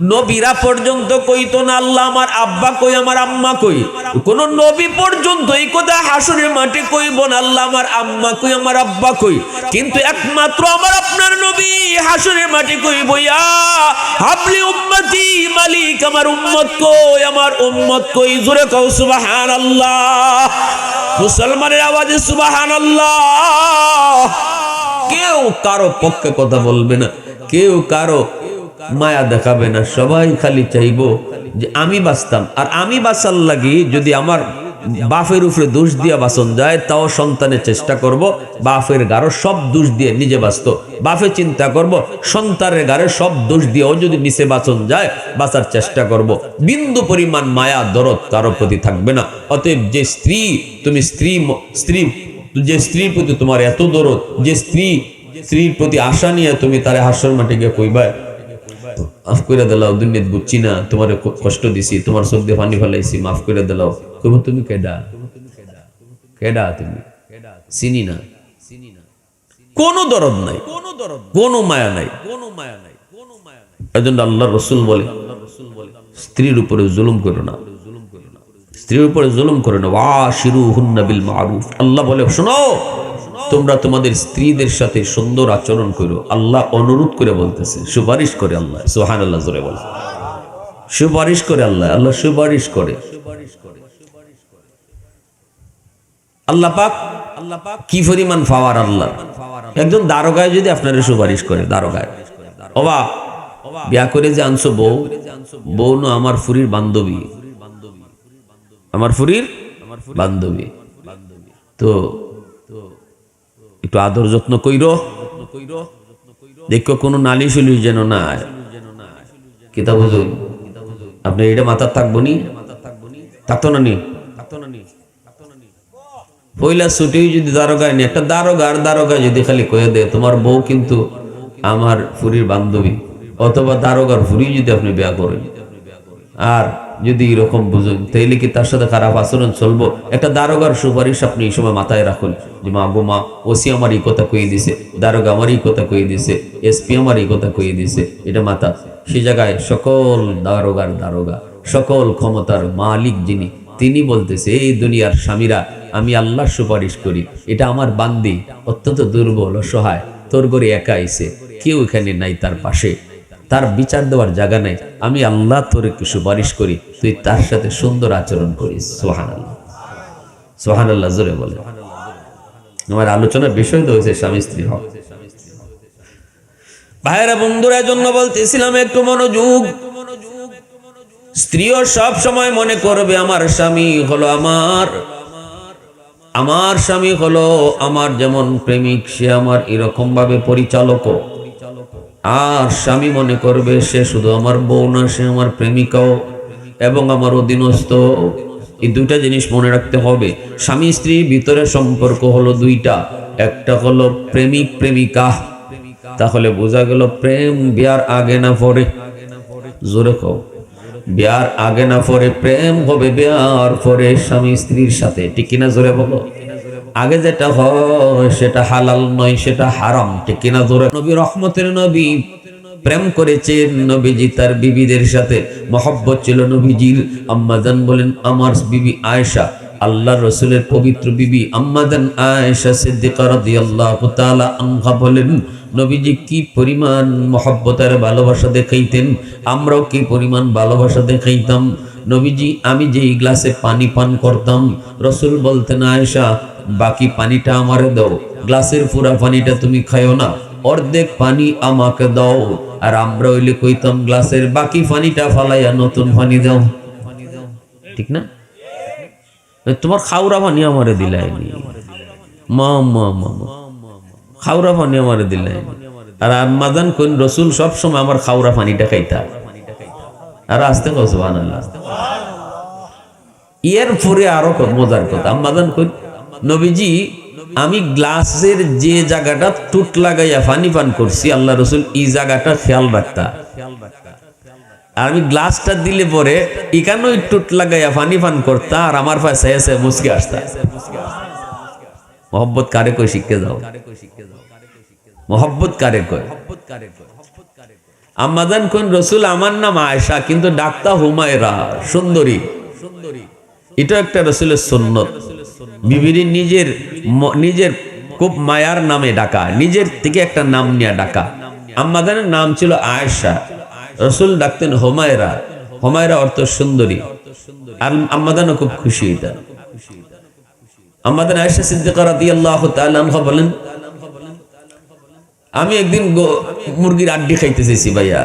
নবীরা পর্যন্ত কইতো না আল্লাহ আমার আব্বা কই, আমার আম্মা কই। কোন নবী পর্যন্ত এই কথা হাসরের মাঠে কইব না আল্লাহ আমার আম্মা কই, আমার আব্বা কই। কিন্তু একমাত্র আমার আপনার নবী হাসরের মাঠে কইব ইয়া হাবলি উম্মতি মালিক, আমার উম্মত কই, আমার উম্মত কই। জোরে কও সুবহানাল্লাহ। মুসলমানের আওয়াজে সুবহানাল্লাহ। কেউ কারো পক্ষে কথা বলবে না, কেউ কারো মায়া দেখাবে না। সবাই খালি চাইবো যে আমি বাঁচতাম। আর আমি বাঁচার লাগি যদি আমার বাপের উপরে দোষ দিয়া বাঁচন যায়, তাও সন্তানের চেষ্টা করব বাপের গারো সব দোষ দিয়ে নিজে বাঁচত। বাপে চিন্তা করব সন্তানের গারে সব দোষ দিয়েও যদি নিচে বাঁচন যায়, বাঁচার চেষ্টা করব। বিন্দু পরিমাণ মায়া দরদ কারো প্রতি থাকবে না। অতএব যে স্ত্রী তুমি যে স্ত্রীর প্রতি তোমার এত দরদ, যে স্ত্রীর প্রতি আশা নিয়ে তুমি তারে হাসর মাঠে গিয়ে কইবা মাফ করে দিলাও, দুনিয়াত বুঝছি না, তোমার কষ্ট দিছি, তোমার চোখ দিয়ে পানি ফেলাইছি, মাফ করে দিলাও। কইব তুমি কেডা, কেডা তুমি, চিনি না। কোনো দরদ নাই, কোনো মায়া নাই। এজন্য আল্লাহর রাসূল বলে স্ত্রীর উপরে জুলুম করো না, স্ত্রীর উপরে জুলুম করো না। ওয়াশিরুহুন্না বিল মারুফ। আল্লাহ বলে শোনো, তোমরা তোমাদের স্ত্রীদের সাথে সুন্দর আচরণ করো। আল্লাহ অনুরোধ করে বলতেছে, সুপারিশ করে আল্লাহ। সুবহানাল্লাহ, জোরে বল। সুপারিশ করে আল্লাহ, আল্লাহ সুপারিশ করে। আল্লাহ পাক কি পরিমাণ পাওয়ার আল্লাহ। একজন দারোগায় যদি আপনারা সুপারিশ করে, দারোগায় ওবা বিয়া করে যে আনছো বউ, বউ না আমার ফুরির বান্ধবী, আমার ফুরির বান্ধবী, তো একটু আদর যত্ন কইরো, দেখো কোনো নালিশ উলিশ যেন না। কিতা বুঝুন আপনি, এটা মাথার থাকবো নি, থাকতো না নি। পয়লা ছুটি যদি দারোগায় নি, একটা দারোগা যদি খালি কয়ে দেয় তোমার বউ কিন্তু আমার ফুরির বান্ধবী, অথবা দারোগার ফুরি যদি আপনি বিয়া করেন, আর যদি এরকম বুঝুন, তাইলে কি তার সাথে খারাপ আচরণ চলবো? একটা দারোগার সুপারিশ আপনি এই সময় মাথায় রাখুন যে মা গো মা, ওসি আমার এই কথা কয়ে দিছে, দারোগা আমার এই কথা কয়ে দিছে, এসপি আমার এই কথা কয়ে দিছে, এটা মাথা। সে জায়গায় সকল দারোগা, সকল ক্ষমতার মালিক যিনি, তিনি বলতেছে এই দুনিয়ার স্বামীরা আমি আল্লাহর সুপারিশ করি, এটা আমার বান্দি অত্যন্ত দুর্বল অসহায়, তোর ঘরে একা আইছে, কেউ এখানে নাই তার পাশে, তার বিচার দেওয়ার জায়গা নাই, আমি আল্লাহ তোর একটু সুপারিশ করি, তুই তার সাথে সুন্দর আচরণ করিস। সুবহানাল্লাহ, সুবহানাল্লাহ, জোরে বলে। আমার আলোচনার বিষয় তো হয়েছে স্বামী স্ত্রী হক। ভাইরা বন্ধুরা, জন্য বলতেছিলাম একটু মনোযোগ। স্ত্রীও সব সময় মনে করবে আমার স্বামী হলো আমার স্বামী হলো আমার যেমন প্রেমিক, সে আমার এরকম ভাবে পরিচালক। আর স্বামী মনে করবে সে শুধু আমার বউ না, সে আমার প্রেমিকাও এবং আমার অধীনস্থ। এই দুইটা জিনিস মনে রাখতে হবে। স্বামী স্ত্রীর ভিতরে সম্পর্ক হলো দুইটা, একটা হলো প্রেমিক প্রেমিকা। তাহলে বোঝা গেল প্রেম বিয়ার আগে না পরে। জোরে কও, বিয়ার আগে না পরে প্রেম হবে বিয়ার পরে স্বামী স্ত্রীর সাথে, ঠিক কিনা? জোরে বলো। আগে যেটা হয় সেটা হালাল নয়, সেটা হারাম, ঠিক কিনা? জোরে। নবী রহমতের নবী প্রেম করেছেন নবীজি তার বিবিদের সাথে, মহব্বত ছিল নবীজির। আম্মাজান বলেন আমার বিবি আয়েশা, আল্লাহর রাসূলের পবিত্র বিবি আম্মাজান আয়েশা সিদ্দিকা রাদিয়াল্লাহু তাআলা আনহা বলেন নবীজি কি পরিমাণ মহব্বতের ভালোবাসা দেখাইতেন, আমরাও কি পরিমাণ ভালোবাসা দেখাইতাম। নবীজি আমি যেই গ্লাসে পানি পান করতাম, রাসূল বলতেন আয়েশা বাকি পানিটা আমারে দাও, গ্লাসের পুরা পানিটা তুমি খাইও না, অর্ধেক পানি আমাকে দাও। আর আমরা হইলে কইতাম গ্লাসের বাকি পানিটা ফালাইয়া নতুন পানি দাও, ঠিক না? তোমার খাওরা পানি আমারে দিলাইনি, মা মা মা খাওরা পানি আমারে দিলাইনি। আর আম্মাজান কোন রাসূল সব সময় আমার খাওরা পানিটা খাইতা। আর আস্তে কও সুবহানাল্লাহ। এর পরে আরো মজার কথা, আম্মাজান কোন নবীজি আমি গ্লাসের যে জায়গাটা টুট লাগাইয়া পানি পান করছি, আল্লাহ রাসূল এই জায়গাটা খেয়াল রাখতা। আর আমি গ্লাসটা দিলে পরে এখানেও টুট লাগাইয়া পানি পান করতা, আর আমার পাশে এসে মুসকে আসতা। মহব্বত কারে কই শিখতে যাও, মহব্বত কারে কয়। আম্মাজান কোন রসুল আমার নাম আয়েশা কিন্তু ডাকতা হুমায়রা, সুন্দরী। এটা একটা রসুলের সুন্নত, বিবির নিজের খুব মায়ার নামে ডাকা, নিজের থেকে একটা নাম নিয়ে ডাকা। আম্মাজানের নাম ছিল আয়েশা, রসুল ডাকতেন হুমায়রা। হুমায়রা অর্থ সুন্দরী। আর আম্মাজানও খুব খুশি এটা। আম্মাজান আয়েশা সিদ্দিকা রাদিয়াল্লাহু তাআলা আনহা বলেন, আমি একদিন মুরগির আড্ডি খাইতে চাইছি ভাইয়া,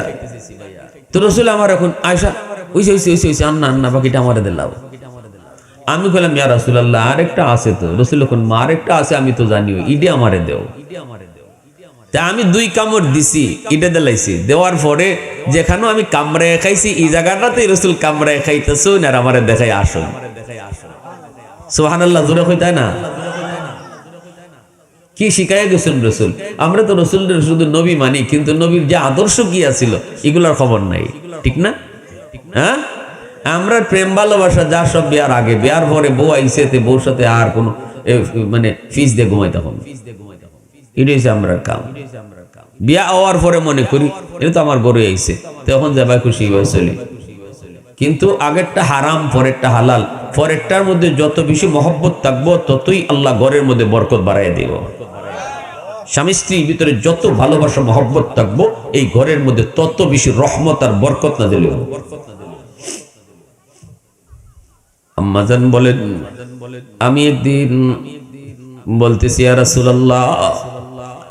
তো রসুল আমার এখন আয়েশা ওইসে আন্না আন্না বাকিটা আমারে দিলাম। আমি বললাম ইয়া রাসূলুল্লাহ আরেকটা আছে তো। রসুল এখন আরেকটা আছে আমি তো জানিও, ইডে আমারে দেও। তা আমি 2 কামড় দিছি, ইডে দিলাইছি। দেওয়ার পরে যেখানে আমি কামড়ায় খাইছি এই জায়গাটাতেই রসুল কামড়ায় খাইতেছুন আর আমারে দেখাই আসুন। সুবহানাল্লাহ, জোরে কই তাই না? কি শিখাইয়া গেছেন রসুল। আমরা তো রসুলের শুধু নবী মানি, কিন্তু নবীর যে আদর্শ কি আছিল এগুলোর খবর নাই, ঠিক না? হ্যাঁ, আমরা প্রেম ভালোবাসা যা সব বিয়ার আগে, বিয়ার পরে বউ আইসে বউর সাথে আর কোনো মানে ফিস দিয়ে ঘুমাইতে হবে, এটাই আমরা কাম। বিয়া হওয়ার পরে মনে করি এটা তো আমার গরু আইসে, তখন যাবাই খুশি হয়ে চলি। কিন্তু আগেরটা হারাম, পরেরটা হালাল। পরেরটার মধ্যে যত বেশি মহব্বত থাকবো ততই আল্লাহ ঘরের মধ্যে বরকত বাড়াই দিব। স্বামী স্ত্রীর ভিতরে যত ভালোবাসা মহব্বত থাকবো এই ঘরের মধ্যে তত বেশি রহমত আর বরকত না দিলে। আম্মাজান বলেন, আমি একদিন বলতেছি ইয়া রাসূলুল্লাহ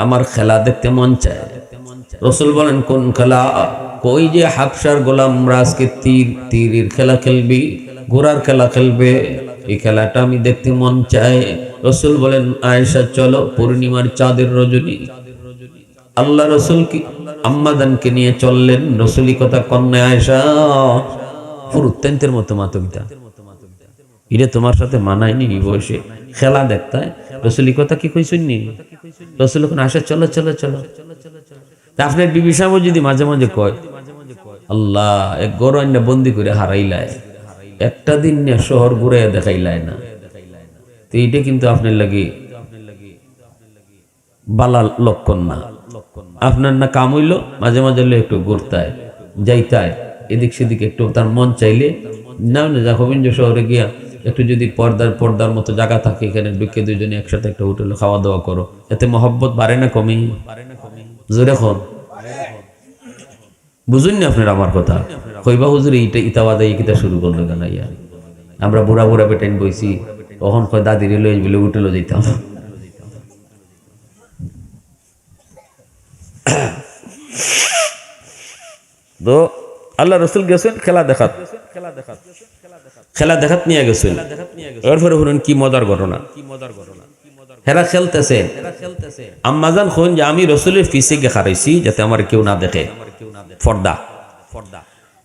আমার খেলা দেখতে মন চায়। রসুল বলেন কোন খেলা? কই যে হাবশার গোলামরা আজকে তীরের খেলা খেলবি, ঘোড়ার খেলা খেলবে, এই খেলাটা আমি দেখতে মন চায়। রসুল বলেন আয়েশা চলো, পূর্ণিমার চাঁদের রজনী। আল্লাহ রসুল কি আম্মাজানকে নিয়ে চললেন। রসুলি কথা কন্যা আয়েশা পুরুত্তেন্তের মতো মাতমিতা, এটা তোমার সাথে মানায়নি বসে খেলা দেখতে। রসুলি কথা কি কইসুননি? রসুল এখন আয়েশা চলো চলো চলো। আপনার বিবি সাহেব যদি মাঝে মাঝে কয় আল্লাহ এক গরু বন্দি করে হারাইলায়, একটা দিন নিয়ে শহর ঘুরে দেখাইলায় না, তো এইটা কিন্তু আপনার লাগে বালা লক্ষণ না। আপনার না কাম হইল মাঝে মাঝে একটু ঘুরতায় যাইতায় এদিক সেদিক, একটু তার মন চাইলে না যা গোবিন্দ শহরে গিয়া একটু যদি পর্দার মতো জায়গা থাকে, এখানে ঢুকে দুইজনে একসাথে একটা হোটেলে খাওয়া দাওয়া করো, এতে মহব্বত বাড়ে না কমে? জোরে খন বুঝুন না আপনার আমার কথা। কইবা হুজুর এইটা ইতাবাদাই কিতা শুরু করলো কেন? ইয়া আমরা বুড়া বেটেন বইছি, তখন কয় দাদির লই বলে হোটেলে যেতাম। তো আল্লাহ রসুল গেছেন খেলা দেখাত নিয়ে গেছেন। এরপরে শুনুন কি মজার ঘটনা। হেরা খেলতেছে, আম্মাজান খুন যে আমি রসুলের ফিসে গিয়ে খারাইছি যাতে আমার কেউ না দেখে, পর্দা।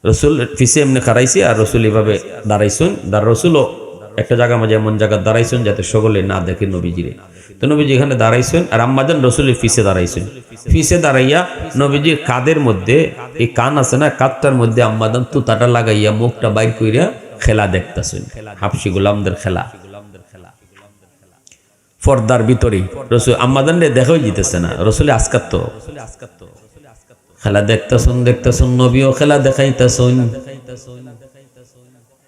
রসুল ফিসে এমনি খারাইছি আর রসুল এইভাবে দাঁড়াইছেন। রসুলও একটা জায়গা মাঝে এমন জায়গা দাঁড়াইছেন যাতে সকলে না দেখে নবীজিরে। তো নবীজি এখানে দাঁড়াইছেন আর আম্মাজান রসুলের ফিসে দাঁড়াইছেন। ফিসে দাঁড়াইয়া নবীজির কাদের মধ্যে এই কান আছে না, কাতটার মধ্যে আম্মাজান তুতাটা লাগাইয়া মুখটা বাইর কইরা খেলা দেখতেছেন, হাবশি গোলামদের খেলা। পর্দার ভিতরে রসুল আম্মাজান দেখাই যেতেছে না, রসুলের আজকাত তো খেলা দেখতেছেন, নবীও খেলা দেখাইতেছেন।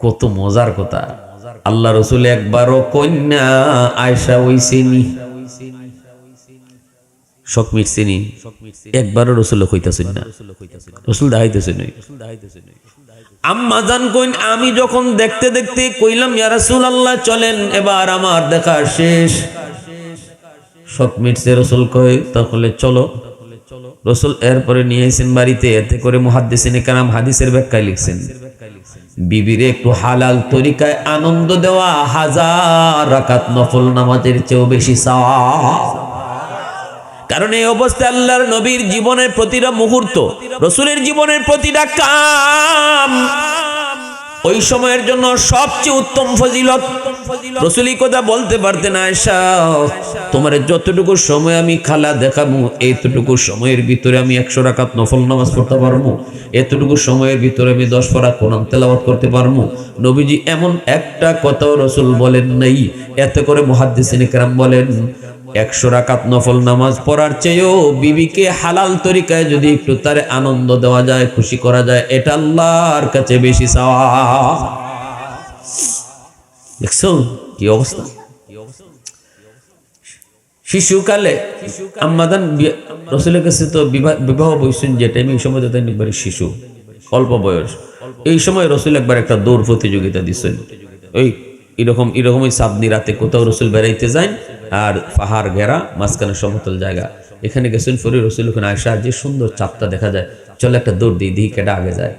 কত মজার কথা। আল্লাহ রসুল একবারও কন্যা আয়েশা হইছেনি, শখ মিটছেনি, একবারও রসুল কইতেছেন না, রসুল দেখাইতেছেন। আম্মাজান কইন আমি যখন দেখতে দেখতে কইলাম ইয়া রাসূলুল্লাহ চলেন এবার আমার দেখা শেষ, শখ মিটছে। রসুল কয় তাহলে চলো। রসুল এরপরে নিয়ে আইছেন বাড়িতে। এতে করে মুহাদ্দিসিনে কেরাম হাদিসের ব্যাখ্যায় লিখছেন বিবিরে একটু হালাল তরিকায় আনন্দ দেওয়া 1000 রাকাত নফল নামাজের চেয়েও বেশি সওয়াব। কারণ এই অবস্থায় আল্লাহর নবীর জীবনের প্রতিটা মুহূর্ত, রসুলের জীবনের প্রতিটা কাম ওই সময়ের জন্য সবচেয়ে উত্তম ফজিলত। রসুলই কথা বলতে পারতেন আয়েশা তোমার যতটুকু সময় আমি খেলা দেখাবো, এতটুকু সময়ের ভিতরে আমি 100 রাকাত নফল নামাজ পড়তে পারবো, এতটুকু সময়ের ভিতরে আমি 10 পারা কোরআন তেলাওয়াত করতে পারবো। নবীজি এমন একটা কথাও রসুল বলেন নাই। এতে করে মুহাদ্দিসিনে কেরাম বলেন 100 রাকাত নফল নামাজ পড়ার চেয়েও বিবিকে হালাল তরিকায় যদি একটু তার আনন্দ দেওয়া যায়, খুশি করা যায়, এটা আল্লাহর কাছে বেশি সওয়াব। দেখছো কি অবস্থা? শিশুকালে আম্মাদান রাসূলের কাছে তো বিবাহ বইছেন যে টাইমে, এই সময় তো তাই একবারে শিশু, অল্প বয়স। এই সময় রাসূল একবার একটা দৌড় প্রতিযোগিতা দিচ্ছেন। ওই এরকমই সাবনি রাতে কোথাও রাসূল বেড়াইতে যায়, আর পাহাড় ঘেরা, মাঝখানে সমতল জায়গা, এখানে গেছেন। ফরে রাসূল ওখানে আয়েশা, যে সুন্দর চাঁদটা দেখা যায়, চল একটা দৌড় দিই, দিই কেডা আগে যায়।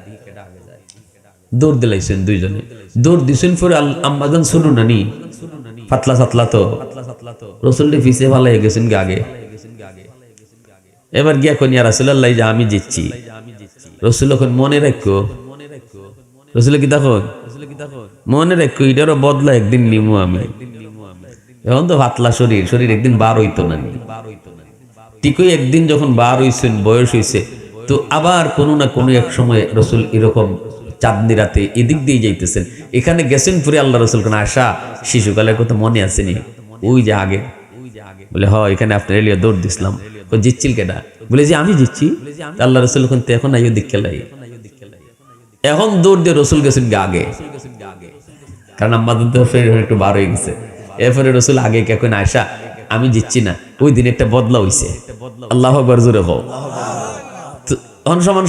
দৌড় দিলাইছেন দুইজনে, দৌড় দিছেন। ফরে আম্মাদান শুনো না নি পাতলা সাতলা তো রাসূলকে পিছে ভালাই গেছেন আগে। এবার গিয়া কোন ইয়া রাসূলুল্লাহ, যে আমি জিতছি। রাসূল এখন মনে রাখো, রাসূল কি দেখো মনে রাখো, এটারও বদলা একদিন নিমু আমি। এখন তো পাতলা শরীর একদিন বার হইতো না, ঠিকই একদিন যখন বার হইছেন, বয়স হইছে, তো আবার কোনো না কোনো এক সময় রাসূল এরকম চাঁদনি রাতে এদিক দিয়ে যাইতেছেন, এখানে গেছেন। পরে আল্লাহ রাসূল কোন আয়েশা, শিশুকালের কথা মনে আসেনি? ওই যে আগে বলে, হ এখানে আপনার এলিয়া দৌড় দিছিলাম। জিতছিল কেডা? বলে যে আমি জিতছি। আল্লাহ রাসূল এখন আইও দিক খেলাই, এখন দৌড় দিয়ে রাসূল গেছেন আগে, কারণ আমাদের তো একটু বার হয়ে গেছে। এরপরে রাসূল আগে এখন, আয়েশা আমি জিতছি না, ওই দিন একটা বদলা হইছে। আল্লাহু আকবার, জোরে হও।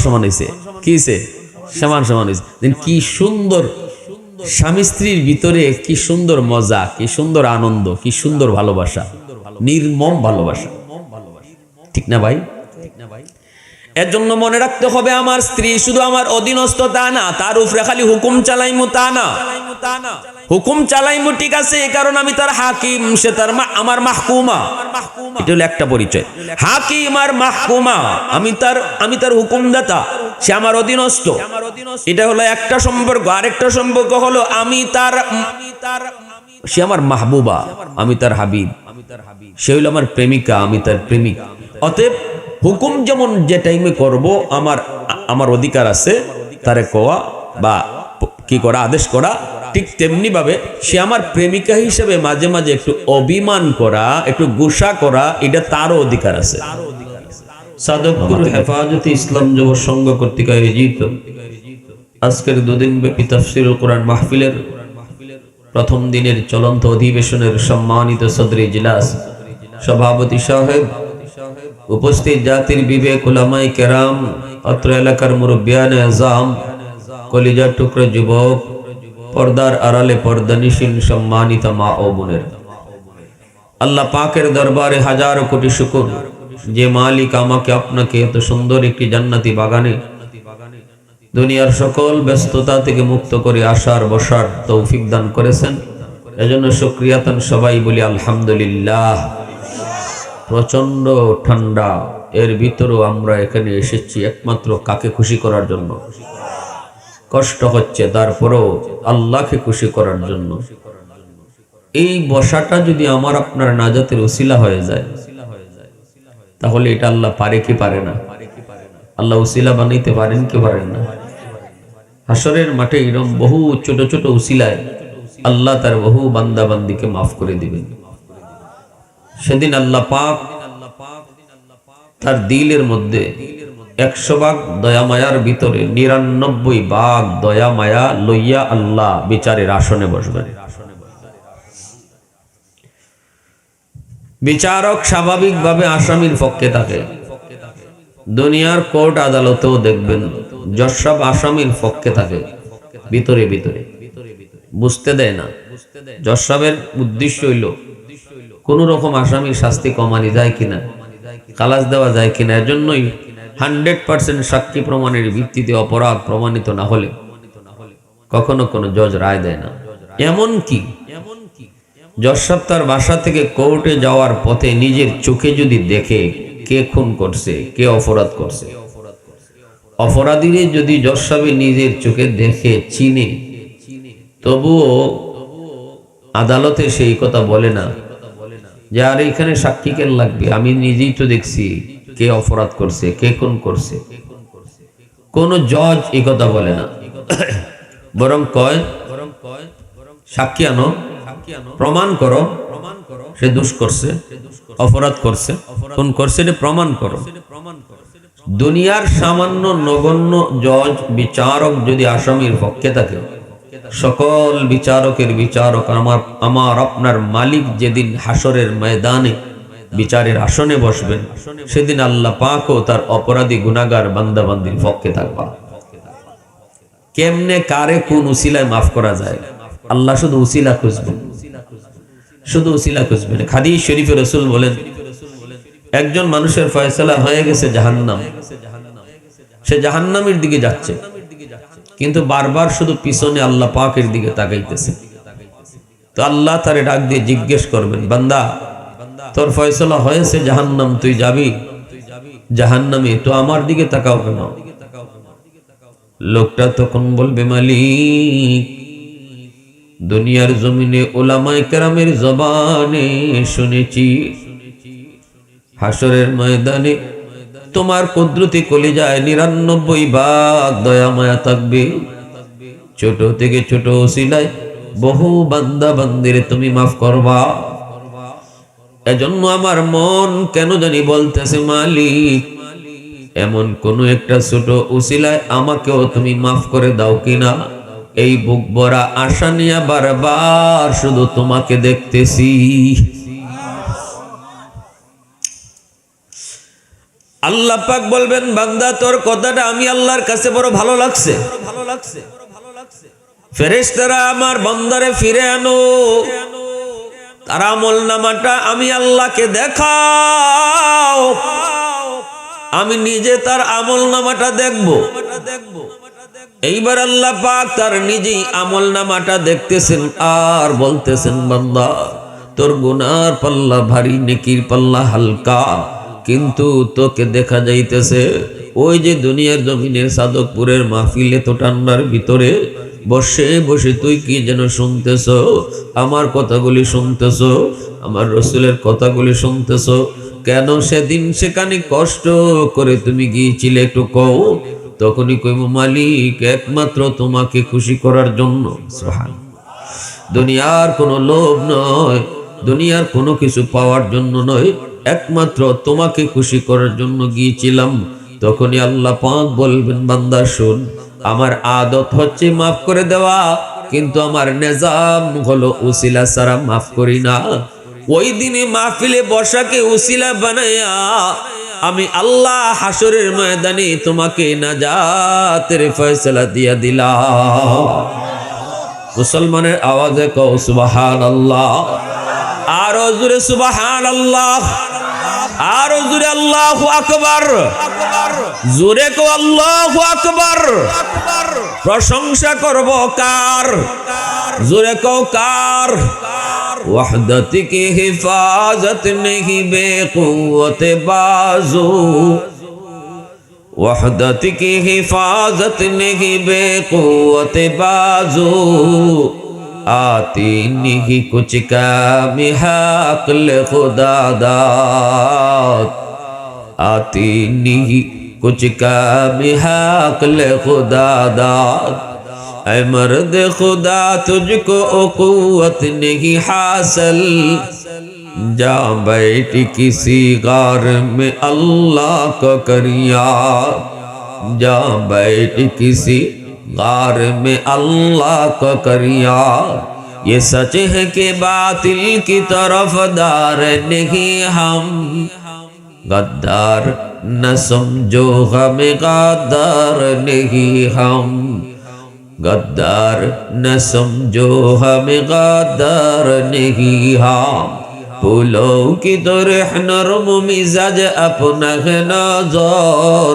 সমান হইছে, কি হইছে? সমান হইছে। কি সুন্দর স্বামী স্ত্রীর ভিতরে, কি সুন্দর মজা, কি সুন্দর আনন্দ, কি সুন্দর ভালোবাসা, নির্মম ভালোবাসা, ঠিক না ভাই? এর জন্য মনে রাখতে হবে, আমার স্ত্রী শুধু আমার অধীনস্থ তা না, তার উপরে খালি হুকুম চালাইমু তা না। হুকুম চালাইমু ঠিক আছে, কারণ আমি তার হাকিম, সে তার আমার মাহকুমা। এটা হলো একটা পরিচয়, হাকিম আর মাহকুমা। আমি তার হুকুমদাতা, সে আমার অধীনস্থ। এটা হলো একটা সম্পর্ক। আরেকটা সম্পর্ক হলো সে আমার মাহবুবা, আমি তার হাবিব। সে হইল আমার প্রেমিকা, আমি তার প্রেমিক। অতএব হুকুম যেমন যে টাইমে করব, আমার অধিকার আছে তারে কোয়া বা কি করা, আদেশ করা, ঠিক তেমনি ভাবে সে আমার প্রেমিকা হিসেবে মাঝে মাঝে একটু অভিমান করা, একটু গুসা করা, এটা তারও অধিকার আছে। সাদকপুর হেফাজতে ইসলাম যুব সংঘ কর্তৃক আয়োজিত আজকের 2 দিন ব্যাপী তাফসীরুল কোরআন মাহফিলের প্রথম দিনের চলন্ত অধিবেশনের সম্মানিত সদর ইজলাস সভাপতি সাহেব, উপস্থিত জাতির বিবেক উলামায়ে কেরাম, অত্র এলাকার মুরব্বিয়ানে আযম, কলিজার টুকরা যুবক, পর্দার আড়ালে পর্দানিশীন সম্মানিত মা ও বোনের, আল্লাহ পাকের দরবারে হাজার কোটি শুকর, যে মালিক আমাকে আপনাকে এত সুন্দর একটি জান্নাতি বাগানে দুনিয়ার সকল ব্যস্ততা থেকে মুক্ত করে আসার বসার তৌফিক দান করেছেন। এজন্য শুকরিয়াতান সবাই বলি আলহামদুলিল্লাহ। প্রচন্ড ঠান্ডা, এর ভিতরেও আমরা এখানে এসেছি একমাত্র কাকে খুশি করার জন্য। কষ্ট হচ্ছে, তারপরেও আল্লাহকে খুশি করার জন্য। এই বসাটা যদি আমার আপনার নাজাতের উসিলা হয়ে যায়, তাহলে এটা আল্লাহ পারে কি পারে না? আল্লাহ উসিলা বানাইতে পারেন কি পারেন না? হাসরের মাঠে এরকম বহু ছোট ছোট উসিলায় আল্লাহ তার বহু বান্দা বান্দিকে মাফ করে দিবেন। সেদিন আল্লাহ পাক তার দিলের মধ্যে 100 ভাগ দয়া মায়ার ভিতরে 99 ভাগ দয়া মায়া লইয়া আল্লাহ বিচারের আসনে বসবেন। বিচারক স্বাভাবিকভাবে আসামির পক্ষে থাকে। দুনিয়ার কোর্ট আদালতেও দেখবেন জজ সাহেব আসামির পক্ষে থাকে, ভিতরে ভিতরে বুঝতে দেয় না। জজ সাহেবের উদ্দেশ্য হইল কোন রকম আসামির শাস্তি কমানি যায় কিনা, খালাস দেওয়া যায় কিনা। এর জন্যই 100% সাক্ষী প্রমাণের ভিত্তিতে অপরাধ প্রমাণিত না হলে কখনো কোনো জজ রায় দেয় না। এমনকি জজ সাহেব তার বাসা থেকে কোর্টে যাওয়ার পথে নিজের চোখে যদি দেখে কে খুন করছে, কে অপরাধ করছে, অপরাধীরে যদি জজ সাহেব নিজের চোখে দেখে চিনে, তবুও আদালতে সেই কথা বলে না যে আর এখানে সাক্ষী কেন লাগবে, আমি নিজেই তো দেখছি কে অপরাধ করছে, কে খুন করছে। কোন জজ এই কথা বলে না, বরং কয় সাক্ষী আনো, প্রমাণ করো, সে দোষ করছে, অপরাধ করছে, খুন করছে, এটা প্রমাণ করো। দুনিয়ার সামান্য নগণ্য জজ বিচারক যদি আসামির পক্ষে থাকে, সকল বিচারকের বিচারক আমার আপনার মালিক যেদিন হাসরের ময়দানে বিচারের আসনে বসবেন, সেদিন আল্লাহ পাকও তার অপরাধী গুনাহগার বান্দাবান্দির পক্ষে থাকবা। কেমনে কারে কোন উসিলায় মাফ করা যায়, আল্লাহ শুধু উসিলা খুঁজবেন, শুধু উসিলা খুঁজবেন। হাদিস শরীফে রাসূল বলেন, একজন মানুষের ফয়সালা হয়ে গেছে জাহান্নাম, সে জাহান্নামের দিকে যাচ্ছে, কিন্তু বারবার শুধু পিছনে আল্লাহ পাকের দিকে তাকাইতেছে। তো আল্লাহ তারে ডাক দিয়ে জিজ্ঞেস করবেন, বান্দা তোর ফয়সালা হয়েছে জাহান্নাম, তুই যাবি জাহান্নামে, তো আমার দিকে তাকাও কেন? লোকটা তখন বলবে, মালিক দুনিয়ার জমিনে উলামায়ে কেরামের জবানে শুনেছি হাসরের ময়দানে তোমার কুদরতি কলিজায় ৯৯ ভাগ দয়া মায়া থাকবে। ছোট থেকে ছোট ওসিলায় বহু বান্দা বান্দিরে তুমি মাফ করবা। এজন্য আমার মন কেন জানি বলতেছে, মালিক এমন কোন একটা ছোট ওসিলায় আমাকেও তুমি মাফ করে দাও কিনা। এই বুক ভরা আশা নিয়ে বারবার শুধু তোমাকে দেখতেছি। আল্লাহ পাক বলবেন, বান্দা তোর কথাটা আমি আল্লাহর কাছে বড় ভালো লাগছে। ফেরেশতারা আমার বান্দারে ফিরে আনো, তার আমলনামাটা আমি আল্লাহকে দেখাও, আমি নিজে তার আমলনামাটা দেখব। এইবার আল্লাহ পাক তার নিজেই আমলনামাটা দেখতেছেন আর বলতেছেন, বান্দা তোর গুনার পাল্লা ভারী, নেকির পাল্লা হালকা, কিন্তু তোকে দেখা যাইতেছে ওই যে দুনিয়ার জমিনের সাদকপুরের মাহফিলে তো ঠান্ডার ভিতরে বসে বসে তুই কি যেন শুনতেছ, আমার কথাগুলি শুনতেছ, আমার রসুলের কথাগুলি শুনতেছ। কেন সেদিন সেখানে কষ্ট করে তুমি গিয়েছিলে একটু কও। তখনই কইব, মালিক একমাত্র তোমাকে খুশি করার জন্য। দুনিয়ার কোনো লোভ নয়, দুনিয়ার কোনো কিছু পাওয়ার জন্য নয়, একমাত্র তোমাকে খুশি করার জন্য গিয়েছিলাম। তখনই আল্লাহ পাক বলবেন, বান্দা শুন, আমার আদত হচ্ছে মাফ করে দেওয়া, কিন্তু আমার নিজাম হলো উসিলা ছাড়া মাফ করি না। ওই দিনে মাহফিলে বসাকে উসিলা বানায়া আমি আল্লাহ হাসরের ময়দানে তোমাকে নাজাতের ফয়সালা দিয়া দিলাম। মুসলমানের আওয়াজে কও সুবহানাল্লাহ, আরো জোরে সুবহানাল্লাহ, আরো জোরে আল্লাহু আকবার, জোরে কও আল্লাহু আকবার। প্রশংসা করব কার? জোরে কও কার? वहदत की हिफाजत नहीं बेक़ुव्वत बाजू, वहदत की हिफाजत नहीं बेक़ुव्वत बाजू, आती नहीं कुछ काम हक़ल खुदा दाद, आती नहीं कुछ काम हक़ल खुदा दाद। ऐ मर्द खुदा तुझको क़ुव्वत नहीं हासिल, जा बैठ किसी गार में अल्लाह को कर याद, जा बैठ किसी गार में अल्लाह को कर याद। ये सच है कि बातिल की तरफदार नहीं हम, गद्दार न समझो हमें गद्दार नहीं हम, गद्दार न समझो हमें गद्दार नहीं हम। फूलों की तरह नरम मिजाज अपना है नजर,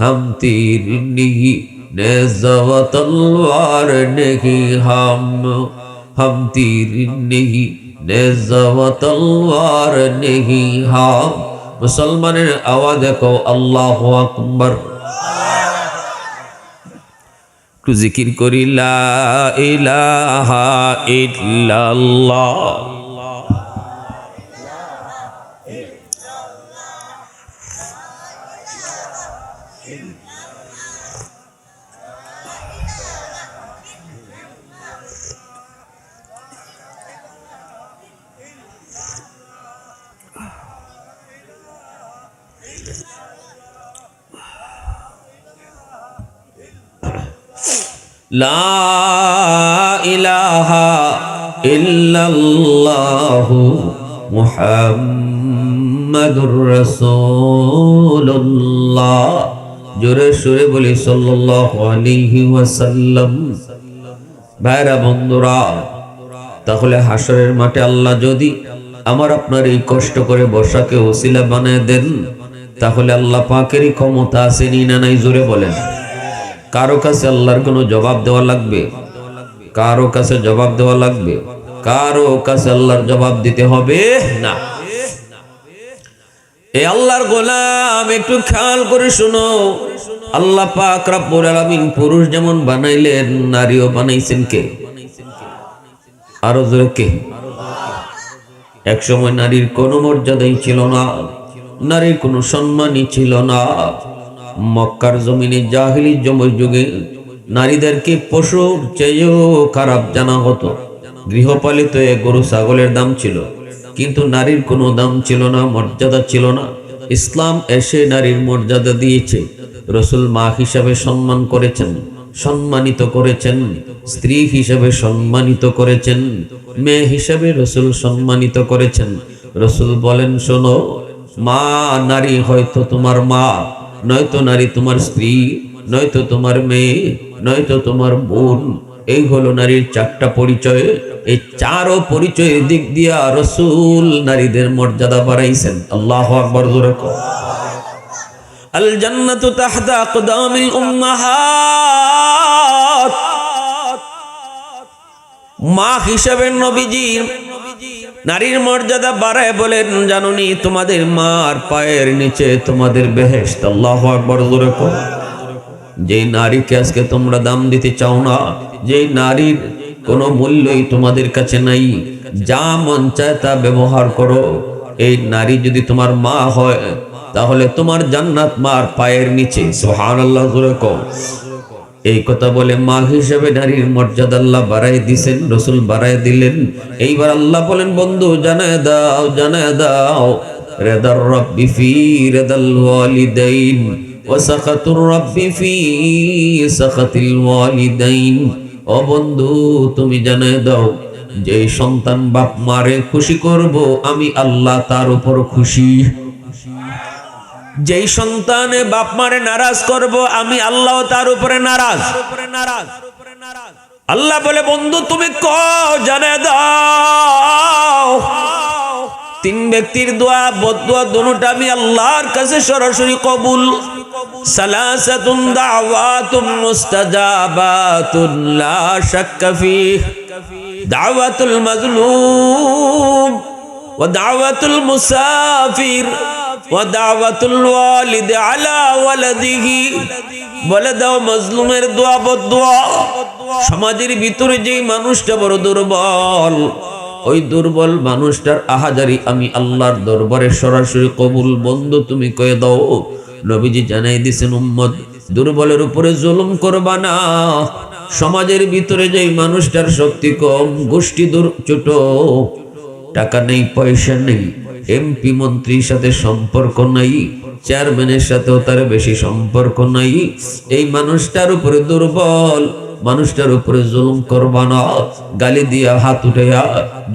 हम तीर नहीं नेज़ा व तलवार नहीं हम तीर नहीं नेज़ा व तलवार नहीं हम। मुसलमानेर आवाज को अल्लाहु अकबर। একটু জিকির করি, লা ইলাহা ইল্লাল্লাহ। লা ইলাহা ইল্লাল্লাহু মুহাম্মাদুর রাসূলুল্লাহ। জোরে সুরে বলি সাল্লাল্লাহু আলাইহি ওয়াসাল্লাম। ভাইরা বন্ধুরা, তাহলে হাসরের মাঠে আল্লাহ যদি আমার আপনার এই কষ্ট করে বসাকে ওসিলা বানায় দেন, তাহলে আল্লাহ পাকেরই ক্ষমতা আছে না নাই? জোরে বলেন। কারো কাছে আল্লাহর কোনো জবাব দেওয়া লাগবে? কারো কাছে জবাব দেওয়া লাগবে? কারো কাছে আল্লাহর জবাব দিতে হবে না। এই আল্লাহর গোলাম একটু খেয়াল করে শোনো, আল্লাহ পাক রব্বুল আলামিন পুরুষ যেমন বানাইলেন, নারীও বানাইছেন কে? আরো জোরে কে? এক সময় নারীর কোনো মর্যাদাই ছিল না, নারীর কোনো সম্মানই ছিল না। মক্কার জমিনে জাহিলি যুগে নারীদেরকে পশুর চেয়েও খারাপ জানা হতো। গৃহপালিত গরু ছাগলের দাম ছিল, কিন্তু নারীর কোনো দাম ছিল না, মর্যাদা ছিল না। ইসলাম এসে নারীর মর্যাদা দিয়েছে। রসুল মা হিসাবে সম্মান করেছেন, সম্মানিত করেছেন, স্ত্রী হিসাবে সম্মানিত করেছেন, মেয়ে হিসাবে রসুল সম্মানিত করেছেন। রসুল বলেন, শোনো, মা নারী হয়তো তোমার মা, নয়তো নারী তোমার স্ত্রী, নয়তো তোমার মেয়ে, নয়তো তোমার বোন। এই হলো নারীর চারটা পরিচয়। এই চারও পরিচয়ের দিক দিয়া রসুল নারীদের মর্যাদা বাড়াইছেন। আল্লাহু আকবার, জোরে কও। আল জান্নাতু তাহতা আকদামিল উম্মাহাত। মা হিসেবে নবীজি নারীর মর্যাদা বাড়ায় বলেন, জানুনি তোমাদের মার পায়ের নিচে তোমাদের বেহেশত। আল্লাহু আকবার, জোরে কও। যে নারীকে আজকে তোমরা দাম দিতে চাও না, যে নারীর কোনো মূল্যই তোমাদের কাছে নাই, যা মন চায় তা ব্যবহার করো, এই নারী যদি তোমার মা হয়, তাহলে তোমার জান্নাত মার পায়ের নিচে। সুবহানাল্লাহ, জোরে কও। এই কথা বলে মা হিসেবে নারীর মর্যাদা আল্লাহ বাড়াই দিছেন, রসুল বাড়াই দিলেন। এইবার আল্লাহ বলেন, বন্ধু জানায় দাও, জানায় দাও, রেদার রব্বি ফি রেদাল ওয়ালিদাইন ওয়া সাখাতুর রব্বি ফি সাখাতিল ওয়ালিদাইন। ও বন্ধু, তুমি জানায় দাও, যে সন্তান বাপ মারে খুশি করব, আমি আল্লাহ তার উপর খুশি। যেই সন্তানে বাপ মারে নারাজ করব, আমি আল্লাহ তার উপরে নারাজ। আল্লাহ বলে, বন্ধু তুমি কও, জানায় দাও, তিন ব্যক্তির দোয়া বদদোয়া দুটোটা আমি আল্লাহর কাছে সরাসরি কবুল। সালাসাতুন দাওয়াতুম মুস্তাজাবাতুন লা শাক্কা ফিহ, দাওয়াতুল মাজলুম ওয়া দাওয়াতুল মুসাফির ওয়া দাওয়াতুল ওয়ালিদ আলা ওয়ালাদিহি। বলে দাও, মাজলুমের দোয়া বদদোয়া। সমাজের ভিতরে যেই মানুষটা বড় দুর্বল, ওই দুর্বল মানুষটার আহাজারি আমি আল্লাহর দরবারে সরাসরি কবুল। বন্ধু তুমি কয়ে দাও, নবীজি জানাই দিয়েছেন, উম্মত দুর্বলের উপরে জুলুম করবা না। সমাজের ভিতরে যেই মানুষটার শক্তি কম, গোষ্ঠী ছোট, টাকা নেই, পয়সা নেই, এমপি মন্ত্রীর সাথে সম্পর্ক নাই, চেয়ারম্যানের সাথেও তার বেশি সম্পর্ক নাই, এই মানুষটার উপরে দুর্বল মানুষটার উপরে জুলুম করবা না। গালি দিয়া, হাত উঠাইয়া,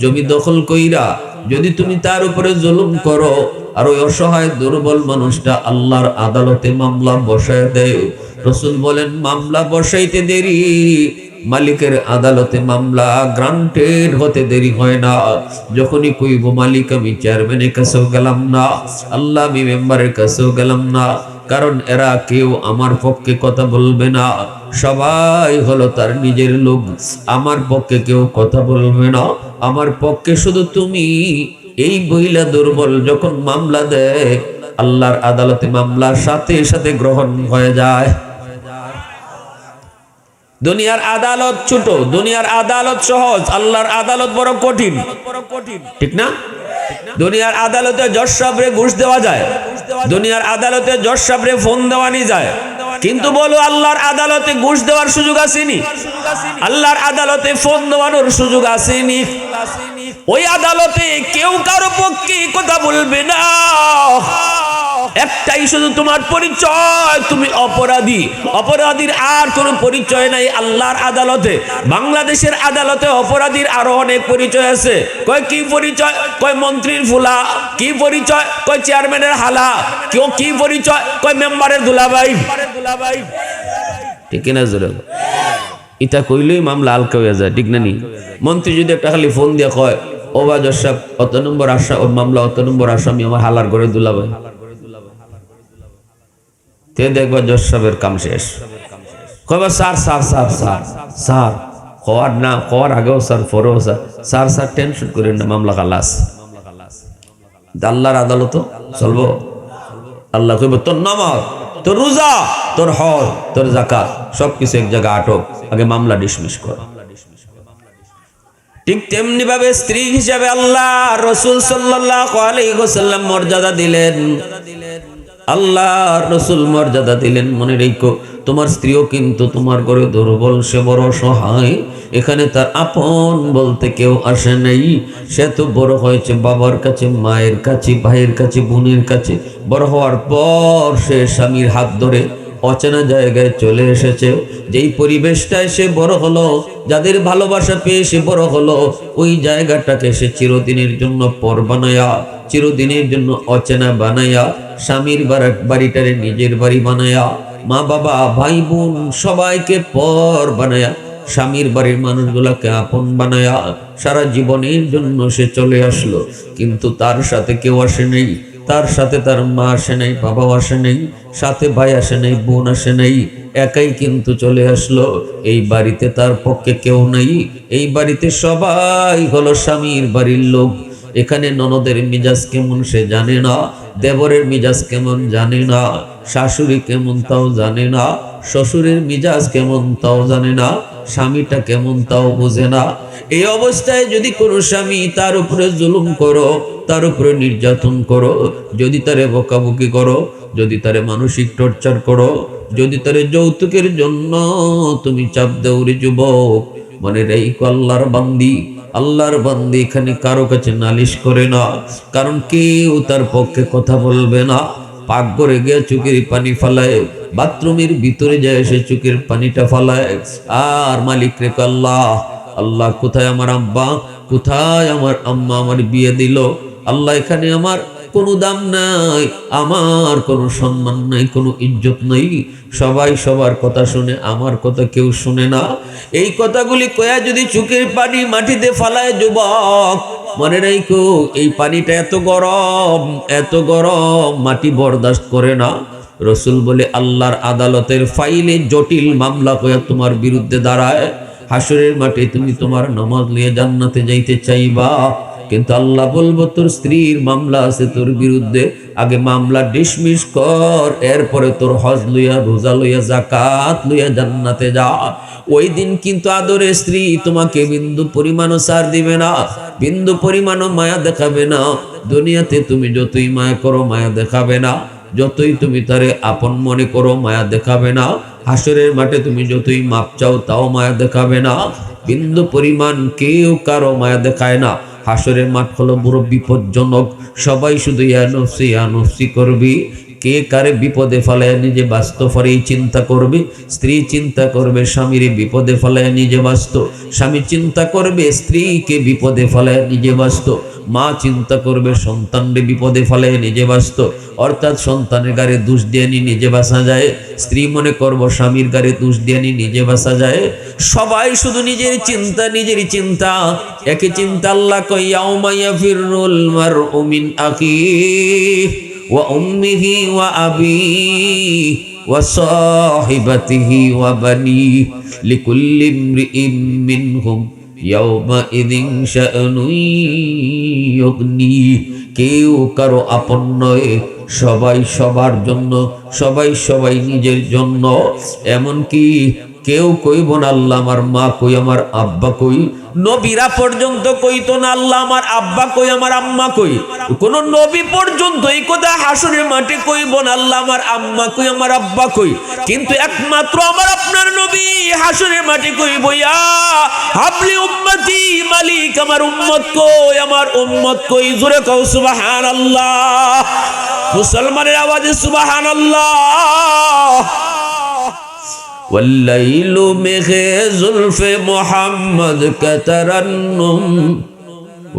জমি দখল কইরা যদি তুমি তার উপরে জুলুম করো, আর ওই অসহায় দুর্বল মানুষটা আল্লাহর আদালতে মামলা বসায় দেয়, রাসূল বলেন, মামলা বসাইতে দেরি, মালিকের আদালতে মামলা গ্রান্টেড হতে দেরি হয় না। যখনই কইব, মালিক আমি চেয়ারম্যানের কাছেও গেলাম না, আল্লাহ আমি মেম্বারের কাছেও গেলাম না, কারণ এরা কেউ আমার পক্ষে কথা বলবে না, সবাই হলো তার নিজের লোক, আমার পক্ষে কেউ কথা বলবে না, আমার পক্ষে শুধু তুমি। এই মহিলা দুর্বল যখন মামলা দেয়, আল্লাহর আদালতে মামলা সাথে সাথে গ্রহণ হয়ে যায়। দুনিয়ার আদালত ছোট, দুনিয়ার আদালত সহজ, আল্লাহর আদালত বড় কঠিন, ঠিক না? দুনিয়ার আদালতে জজ সাহেবরে ঘুষ দেওয়া যায়, দুনিয়ার আদালতে জজ সাহেবরে ফোন দেওয়ানি যায়, কিন্তু বলো আল্লাহর আদালতে ঘুষ দেওয়ার সুযোগ আসেনি? আল্লাহর আদালতে ফোন দেওয়ানোর সুযোগ আসেনি। ওই আদালতে কেউ কারো পক্ষে কথা বলবে না, একটাই শুধু তোমার পরিচয়, তুমি অপরাধী। অপরাধীর আর কোনো পরিচয় নাই আল্লাহর আদালতে। বাংলাদেশের আদালতে অপরাধীর আরো অনেক পরিচয় আছে। কয় কি পরিচয়? কয় মন্ত্রীর ফুলা। কি পরিচয়? কয় চেয়ারম্যানের হালা। কেউ কি পরিচয়? কয় মেম্বারের দুলাভাই। ঠিক না জোরে? এটা কইলেই মামলা হালকা হয়ে যায়, ঠিক না নি? মন্ত্রী যদি একটা খালি ফোন দিয়ে কয় ও বা জজ সাহেব অত নম্বর আসামি, ওর মামলা অত নম্বর আসামি আমার হালার ঘরে দুলাভাই, তে দেখবা জজ সাহেবের কাম শেষ। কয়বা sir sir sir sir sir হওয়ার না হওয়ার আগেও স্যার, পরেও স্যার, স্যার স্যার টেনশন করেন না, মামলা খালাস। আল্লাহর আদালত চলবো? আল্লাহ কইব তোর নামাজ, তোর রোজা, তোর হজ, তোর যাকাত সবকিছু এক জায়গায় আটক, আগে মামলা ডিসমিস কর। ঠিক তেমনি ভাবে স্ত্রী হিসাবে আল্লাহ রাসূল সাল্লাল্লাহু আলাইহি ওয়াসাল্লাম মর্যাদা দিলেন। আল্লাহ রাসূল মর্যাদা দিলেন। মনে রেখো তোমার স্ত্রীও কিন্তু তোমার ঘরে দুর্বল, সে বড় সহায়। এখানে তার আপন বলতে কেউ আসে নাই। সে তো বড় হয়েছে বাবার কাছে, মায়ের কাছে, ভাইয়ের কাছে, বোনের কাছে। বড় হওয়ার পর সে স্বামীর হাত ধরে অচেনা জায়গায় চলে এসেছে। যেই পরিবেশটায় সে বড় হলো, যাদের ভালোবাসা পেয়ে সে বড় হলো, ওই জায়গাটাকে সে চিরদিনের জন্য পর বানায়া, চিরদিনের জন্য অচেনা বানায়া, স্বামীর বাড়িটারে নিজের বাড়ি বানায়া, মা বাবা ভাই বোন সবাইকে পর বানায়া, স্বামীর বাড়ির মানুষগুলাকে আপন বানায়া সারা জীবনের জন্য সে চলে আসলো। কিন্তু তার সাথে কেউ আসে নেই। তার সাথে তার মা আসে নাই, বাবাও আসে নাই, সাথে ভাই আসে নাই, বোন আসে নাই, একাই কিন্তু চলে আসলো। এই বাড়িতে তার পক্ষে কেউ নাই। এই বাড়িতে সবাই হলো স্বামীর বাড়ির লোক। এখানে ননদের মিজাজ কেমন সে জানে না, দেবরের মিজাজ কেমন জানে না, শাশুড়ি কেমন তাও জানে না, শ্বশুরের মিজাজ কেমন তাও জানে না, স্বামীটা কেমন তাও বোঝে না। এই অবস্থায় যদি কোনো স্বামী তার উপরে জুলুম করো, তার উপরে নির্যাতন করো, যদি তারে বকাবকি করো, যদি তারে মানসিক টর্চার করো, যদি তারে যৌতুকের জন্য তুমি চাপ দেউরি যুবক, মনে রেখো আল্লাহর বান্দি, আল্লাহর বান্দি এখানে কারো কাছে নালিশ করে না। কারণ কেউ তার পক্ষে কথা বলবে না। পাকঘরে গিয়ে চোখের পানি ফালায়, বাথরুমের ভিতরে যায় সে চোখের পানিটা ফালায়, আর মালিক রেখো আল্লাহ, আল্লাহ কোথায় আমার আব্বা, কোথায় আমার আম্মা আমার বিয়ে দিল, আল্লাহ এখানে আমার কোনো দাম নাই, আমার কোনো সম্মান নাই, কোনো ইজ্জত নাই। সবাই সবার কথা শুনে, আমার কথা কেউ শুনে না। এই কথাগুলি কয়া যদি চোখের পানি মাটিতে ফালায় যুবক, মনে রাখো এই পানিটা এত গরম, এত গরম, মাটি বরদাস্ত করে না। রসুল বলে আল্লাহর আদালতের ফাইলে জটিল মামলা কয়া তোমার বিরুদ্ধে দাঁড়ায়। হাসরের মাঠে তুমি তোমার নামাজ নিয়ে জান্নাতে যাইতে চাইবা, কিন্তু আল্লাহ বলবো তোর স্ত্রীর মামলা আছে তোর বিরুদ্ধে, আগে মামলা ডিসমিস কর, এরপরে তোর হজ লইয়া, রোজা লইয়া, যাকাত লইয়া জান্নাতে যা। ওই দিন কিন্তু আদরে স্ত্রী তোমাকে বিন্দু পরিমাণও ছাড় দিবে না, বিন্দু পরিমাণও মায়া দেখাবে না। দুনিয়াতে তুমি যতই মায়া করো মায়া দেখাবে না, যতই তুমি তারে আপন মনে করো মায়া দেখাবে না। হাসরের মাঠে তুমি যতই মাপ চাও তাও মায়া দেখাবে না। বিন্দু পরিমাণ কেউ কারো মায়া দেখায় না। হাসরের মাঠ হলো বড় বিপজ্জনক। সবাই শুধু ইয়া নফসি করবি। কে কারে বিপদে ফেলায় নিজে বাঁচত পরেই চিন্তা করবে। স্ত্রী চিন্তা করবে স্বামীর বিপদে ফেলায় নিজে বাঁচত, স্বামী চিন্তা করবে স্ত্রীকে বিপদে ফেলায় নিজে বাঁচত, মা চিন্তা করবে সন্তানরে বিপদে ফেলায় নিজে বাঁচত। অর্থাৎ সন্তানের গায়ে দোষ দিয়ে নিজে বাঁচা যায়, স্ত্রী মনে করবো স্বামীর গায়ে দোষ দিয়ে নিজে বাঁচা যায়। সবাই শুধু নিজের চিন্তা, নিজের চিন্তা। একই চিন্তা আল্লাহ কয় ইয়াউমা ইয়াফিরুল মারউ মিন আখিহি ওয়া উম্মিহি ওয়া আবিহি ওয়া সাহিবাতিহি ওয়া বানিহি লিকুল্লি ইমরিইম মিনহুম ইয়াউমা ইযিন শাআনুন ইউগনি। কেউ কারো আপন নয়, সবাই সবার জন্য, সবাই সবাই নিজের জন্য। এমনকি কেউ কইব না আল্লাহ আমার মা কই, আমার আব্বা কই। নবীরা পর্যন্ত কইতো না আল্লাহ আমার আব্বা কই, আমার আম্মা কই। কোন নবী পর্যন্ত এই কথা হাসরের মাঠে কইব না আল্লাহ আমার আম্মা কই, আমার আব্বা কই। কিন্তু একমাত্র আমার আপনার নবী হাসরের মাঠে কইব ইয়া হাবলি উম্মতি, মালিক আমার উম্মত কই, আমার উম্মত কই। জোরে কও সুবহানাল্লাহ। মুসলমানের আওয়াজে সুবহানাল্লাহ। والليل মেঘে জুলফে মোহাম্মদ কা তারান্নুম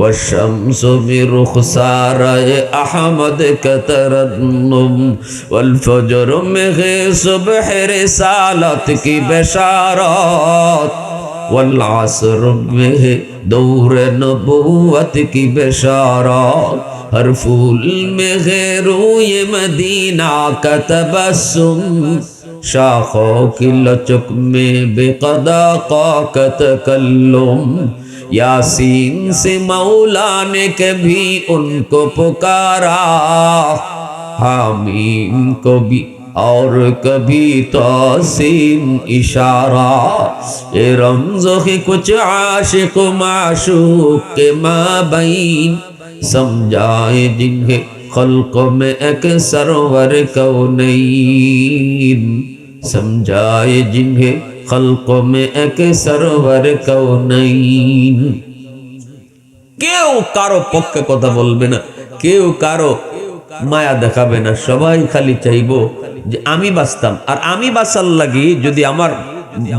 والشمس برخسارة أحمد كترنم والفجر مغ صبح رسالت کی بشارات والعصر مغ دور نبوت کی بشارات ہر پھول مغ روی مدینہ کا تبسم شاخوں کی لچک میں بقدا کا تکلم यासीन से मौला ने कभी उनको पुकारा हामीम को भी और कभी तौसीन इशारा ये रमज़ो है कुछ आशिक माशूक के माबैन समझाए जिन्हें खल्क़ में एक सरवर कौनैन समझाए जिन्हें खल्क़ों में एक सरवर कौनैन। কেউ কারো পক্ষে কথা বলবে না, কেউ কারো মায়া দেখাবে না, সবাই খালি চাইবো যে আমি বাঁচতাম। আর আমি বাঁচার লাগি যদি আমার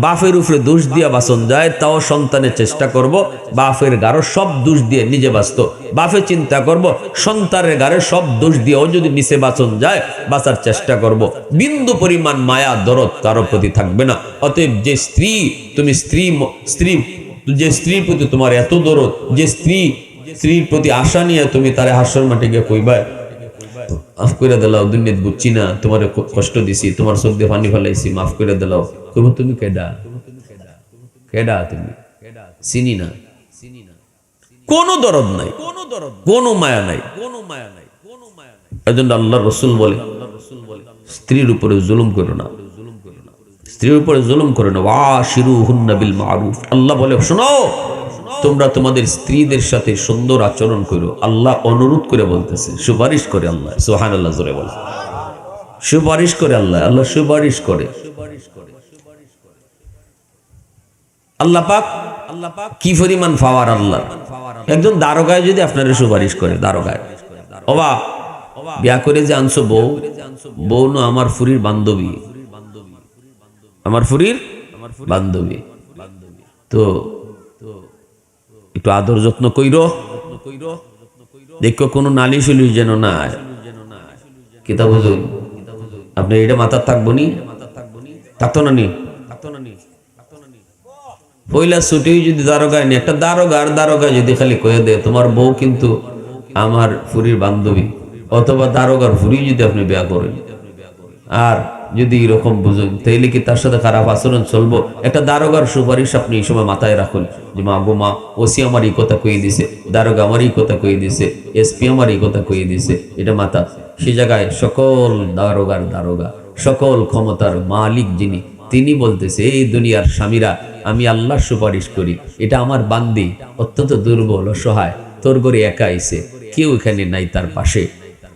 বাপের উপরে দোষ দিয়া বাঁচন যায় তাও সন্তানের চেষ্টা করব বাপের গারো সব দোষ দিয়ে নিজে বাঁচত। বাপে চিন্তা করব সন্তানের গারে সব দোষ দিয়েও যদি নিচে বাঁচন যায় বাঁচার চেষ্টা করব। বিন্দু পরিমাণ মায়া দরদ কারো প্রতি থাকবে না। অতএব যে স্ত্রী তুমি যে স্ত্রীর প্রতি তোমার এত দরদ, যে স্ত্রীর প্রতি আশা নিয়ে তুমি তারে হাসর মাঠে গিয়ে কইবা মাফ করে দিলাও, দুনিয়াত বুঝছি না, তোমার কষ্ট দিছি, তোমার চোখ দিয়ে পানি ফেলাইছি, মাফ করে দিলাও, কইব তুমি কেডা কেডা তুমি চিনি না। কোনো দরদ নাই, কোনো মায়া নাই। এজন্য আল্লাহর রাসূল বলে স্ত্রীর উপরে জুলুম করো না, স্ত্রীর উপরে জুলুম করো না। ওয়াশিরুহুন্না বিল মারুফ, আল্লাহ বলে শোনো তোমরা তোমাদের স্ত্রীদের সাথে সুন্দর আচরণ করো। আল্লাহ অনুরোধ করে বলতেছে, সুপারিশ করে আল্লাহ। সুবহানাল্লাহ জোরে বল, সুপারিশ করে আল্লাহ, আল্লাহ সুপারিশ করে। আল্লাহ পাক কি পরিমাণ পাওয়ার আল্লাহ। একজন দারোগায় যদি আপনার সুপারিশ করে, দারোগায় ওবা বিয়া করে যে আনছো বউ, বউ না আমার ফুরির বান্ধবী, আমার ফুরির বান্ধবী, তো একটু আদর যত্ন কইরো, দেখো কোনো নালিশ হলিশ যেন না কিতা বুঝুন। আপনি এটা মাথার থাকবো নি, থাকতো না নি, পয়লা ছুটি যদি দারোগায় নি, একটা দারোগা যদি খালি কয়ে দেয় তোমার বউ কিন্তু আমার ফুরির বান্ধবী, অথবা দারোগার ফুরি যদি আপনি বিয়া করেন আর যদি এরকম বুঝুন, তাইলে কি তার সাথে খারাপ আচরণ চলবো? একটা দারোগার সুপারিশ আপনি এই সময় মাথায় রাখুন যে মা গো মা, ওসি আমার এই কথা কয়ে দিছে, দারোগা আমার এই কথা কয়ে দিছে, এসপি আমার এই কথা কয়ে দিছে, এটা মাথা। সে জায়গায় সকল দারোগা, সকল ক্ষমতার মালিক যিনি, তিনি বলতেছে এই দুনিয়ার স্বামীরা আমি আল্লাহর সুপারিশ করি, এটা আমার বান্দি অত্যন্ত দুর্বল অসহায়, তোর ঘরে একা আইছে, কেউ এখানে নাই তার পাশে,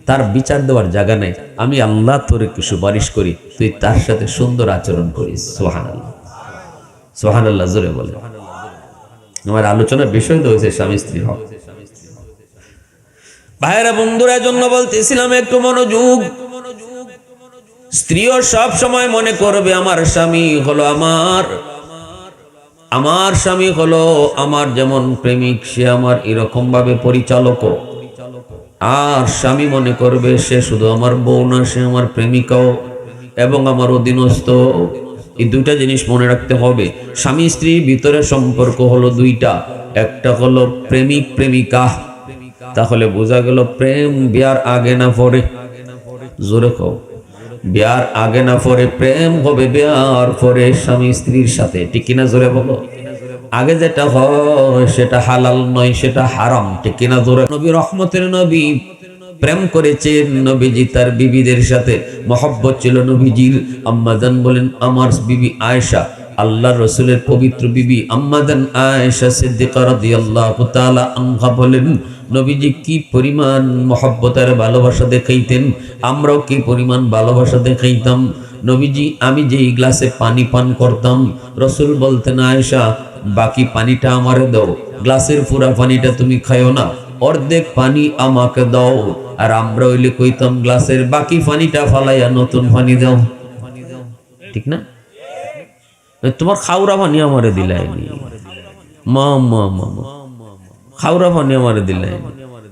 তার বিচার দেওয়ার জায়গা নাই, আমি আল্লাহ তোর একটু সুপারিশ করি, তুই তার সাথে সুন্দর আচরণ করিস। সুবহানাল্লাহ, সুবহানাল্লাহ জোরে বলে। আমার আলোচনার বিষয় তো হয়েছে স্বামী স্ত্রী হক। ভাইরা বন্ধুরা, জন্য বলতেছিলাম একটু মনোযোগ। স্ত্রীও সব সময় মনে করবে আমার স্বামী হলো আমার স্বামী হলো আমার যেমন প্রেমিক, সে আমার এরকম ভাবে পরিচালক। আর স্বামী মনে করবে সে শুধু আমার বউ না, সে আমার প্রেমিকাও এবং আমার অধীনস্থ। এই দুইটা জিনিস মনে রাখতে হবে। স্বামী স্ত্রীর ভিতরে সম্পর্ক হলো দুইটা, একটা হলো প্রেমিক প্রেমিকা। তাহলে বোঝা গেল প্রেম বিয়ার আগে না পরে, জোরে কও, বিয়ার আগে না পরে প্রেম হবে বিয়ার পরে স্বামী স্ত্রীর সাথে, ঠিক কিনা জোরে বলো। আগে যেটা হয় সেটা হালাল নয়, সেটা হারাম, ঠিক কিনা জোরে। নবী রহমতের নবী প্রেম করেছেন নবীজি তার বিবিদের সাথে, মহব্বত ছিল নবীজির। আম্মাজান বলেন আমার বিবি আয়েশা, আল্লাহ রসুলের পবিত্র বিবি আম্মাজান আয়েশা সিদ্দিকা রাদিয়াল্লাহু তাআলা আনহা বলেন নবীজি কি পরিমাণ মহব্বত আর ভালোবাসা দেখাইতেন, আমরাও কি পরিমাণ ভালোবাসা দেখাইতাম। নবীজি আমি যে গ্লাসে পানি পান করতাম, রসুল বলতেন আয়েশা বাকি পানিটা আমারে দাও, গ্লাসের পুরা পানিটা তুমি খাইও না, অর্ধেক পানি আমাকে দাও, আর আমরা হইলে কইতাম গ্লাসের বাকি পানিটা ফালাইয়া নতুন পানি দাও। ঠিক না? তোমার খাওরা পানি আমারে দিলাইনি, মা মা মা খাওরা পানি আমারে দিলাইনি।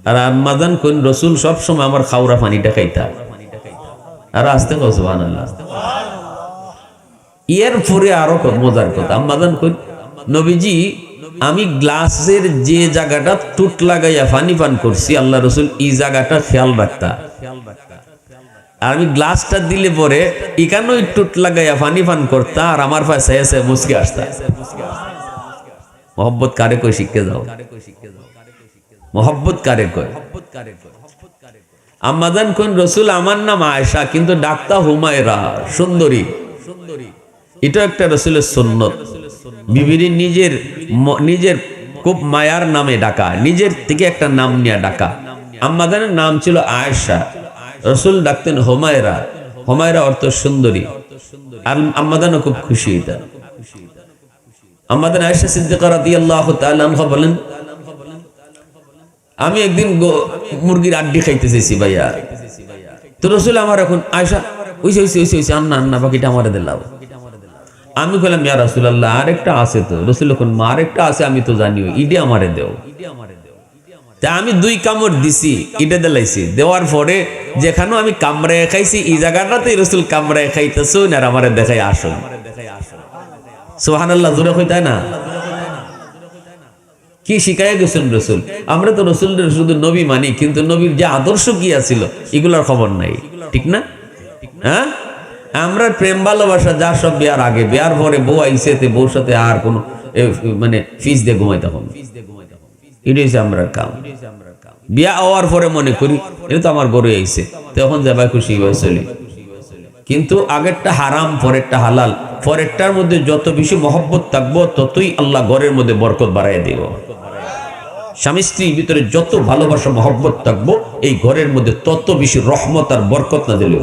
আর আম্মাজান কোন রসুল সব সময় আমার খাওরা পানিটা খাইতা। আর আসতে কও সুবহানাল্লাহ। এর পরে আরো মজার কথা, আম্মাজান কোন নবীজি আমি গ্লাসের যে জায়গাটা টুট লাগাইয়া পানি পান করছি, আল্লাহ রসুল এই জায়গাটা খেয়াল রাখতা। আর আমি গ্লাসটা দিলে পরে এখানে টুট লাগাইয়া পানি পান করতা, আর আমার পাশে এসে মুসকে আসতা। মোহব্বত কারে কই শিখে যাও, মোহব্বত কারে কয়। আম্মাজান কোন রসুল আমার নাম আয়েশা কিন্তু ডাকতা হুমায়রা, সুন্দরী। এটা একটা রসুলের সুন্নত, বিবির নিজের খুব মায়ার নামে ডাকা, নিজের থেকে একটা নাম নিয়ে ডাকা। আম্মাজানের নাম ছিল আয়েশা, রসুল ডাকতেন হুমায়রা। হুমায়রা অর্থ সুন্দরী। আর আম্মাজানও খুব খুশি। এটা আম্মাজান আয়েশা সিদ্দিকা রাদিয়াল্লাহু তাআলা আনহা বলেন, আমি একদিন মুরগির আড্ডি খাইতে চাইছি ভাইয়া, তো রসুল আমার এখন আয়েশা ওইসে ওইসে ওইসে ওইসে আন্না আন্না বাকিটা আমারে দিলাম। আমি বললাম ইয়া রাসূলুল্লাহ আরেকটা আছে তো। রসুল এখন মা আরেকটা আছে আমি তো জানিও, ইডে আমারে দেও। তা আমি 2 কামড় দিছি, ইডে দিলাইছি। দেওয়ার পরে যেখানে আমি কামড়ায় খাইছি এই জায়গাটাতেই রসুল কামড়ায় খাইতেছুন আর আমারে দেখাই আসুন। সুবহানাল্লাহ, জোরে কই তাই না? কি শিখাইয়া গেছেন রসুল। আমরা তো রসুলের শুধু নবী মানি, কিন্তু নবীর যে আদর্শ কি আছিল এগুলোর খবর নাই। ঠিক না? হ্যাঁ, আমরা প্রেম ভালোবাসা যা সব বিয়ার আগে, বিয়ার পরে বউ আইসে, বউর সাথে আর কোনো মানে ফিস দিয়ে ঘুমাইতে হবে, এটাই হচ্ছে আমরা কাম। বিয়া হওয়ার পরে মনে করি এটা তো আমার গরু আইসে, তখন যাবা খুশি হয়ে চলি। কিন্তু আগেরটা হারাম, পরেরটা হালাল। পরেরটার মধ্যে যত বেশি মহব্বত থাকবো ততই আল্লাহ ঘরের মধ্যে বরকত বাড়াই দিব। স্বামী স্ত্রীর ভিতরে যত ভালোবাসা মহব্বত থাকবো এই ঘরের মধ্যে তত বেশি রহমত আর বরকত না দিল।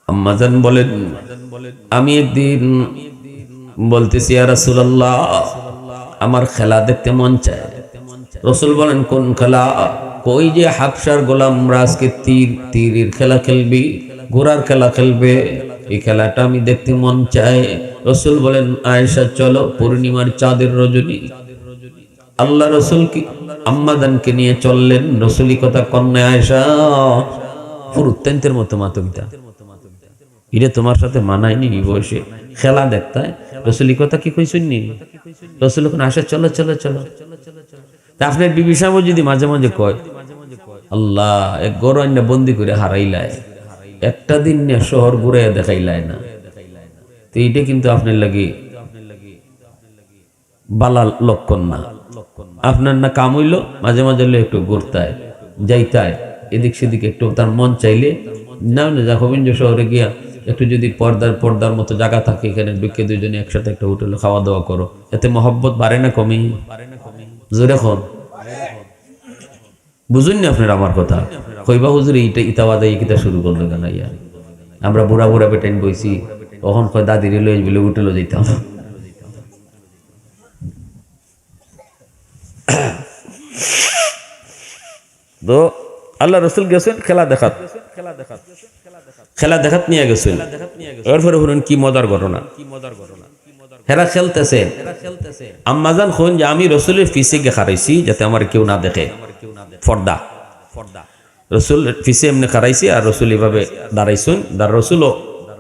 আম্মাজান বলেন, আমি একদিন বলতেছি ইয়া রাসূলুল্লাহ আমার খেলা দেখতে মন চায়। রসুল বলেন কোন খেলা? কই যে হাবশার গোলামরা আজকে তীরের খেলা খেলবি, ঘোড়ার খেলা খেলবে, এই খেলাটা আমি দেখতে মন চায়। রসুল বলেন আয়েশা চলো, পূর্ণিমার চাঁদের রজনী। আল্লাহ রসুল কি আম্মাজানকে নিয়ে চললেন। রসুলি কথা কন্যা আয়েশা পুরুত্তেন্তের মতো মাতমিতা, এটা তোমার সাথে মানায়নি এই বয়সে খেলা দেখতে। রসুলি কথা কি কইসুননি? রসুল এখন আয়েশা চলো চলো চলো। তা আপনার বিবি সাহেব যদি মাঝে মাঝে কয় আল্লাহ এক গরু আইনা বন্দি করে হারাইলায়, একটা দিন নিয়ে শহর ঘুরে দেখাইলায় না, তো এইটা কিন্তু আপনার লাগি বালা লক্ষণ না। আপনার না কাম হইল মাঝে মাঝে একটু ঘুরতায় যাইতায় এদিক সেদিক, একটু তার মন চাইলে না যা হবেন যে শহরে গিয়া একটু যদি পর্দার মতো জায়গা থাকে, এখানে ঢুকে দুইজনে একসাথে একটা হোটেলে খাওয়া দাওয়া করো, এতে মহব্বত বাড়ে না কমে? জোরে খন বুঝুন না আপনার আমার কথা। কইবা হুজুর এইটা ইতাবাদা এই কিতা শুরু করলো কেন? ইয়া আমরা বুড়া বুড়া বেটাইন বইছি, তখন কয় দাদির লই বলে হোটেলে যেতাম। তো আল্লাহ রসুল গেছেন খেলা দেখাত, খেলা দেখাত নিয়ে গেছেন। এরপরে শুনুন কি মজার ঘটনা। হেরা খেলতেছে, আম্মাজান খুন যে আমি রসুলের পিছে গিয়ে খারাইছি যাতে আমার কেউ না দেখে, পর্দা। রসুল পিছে এমনি খারাইছি আর রসুল এইভাবে দাঁড়াইছেন। রসুলও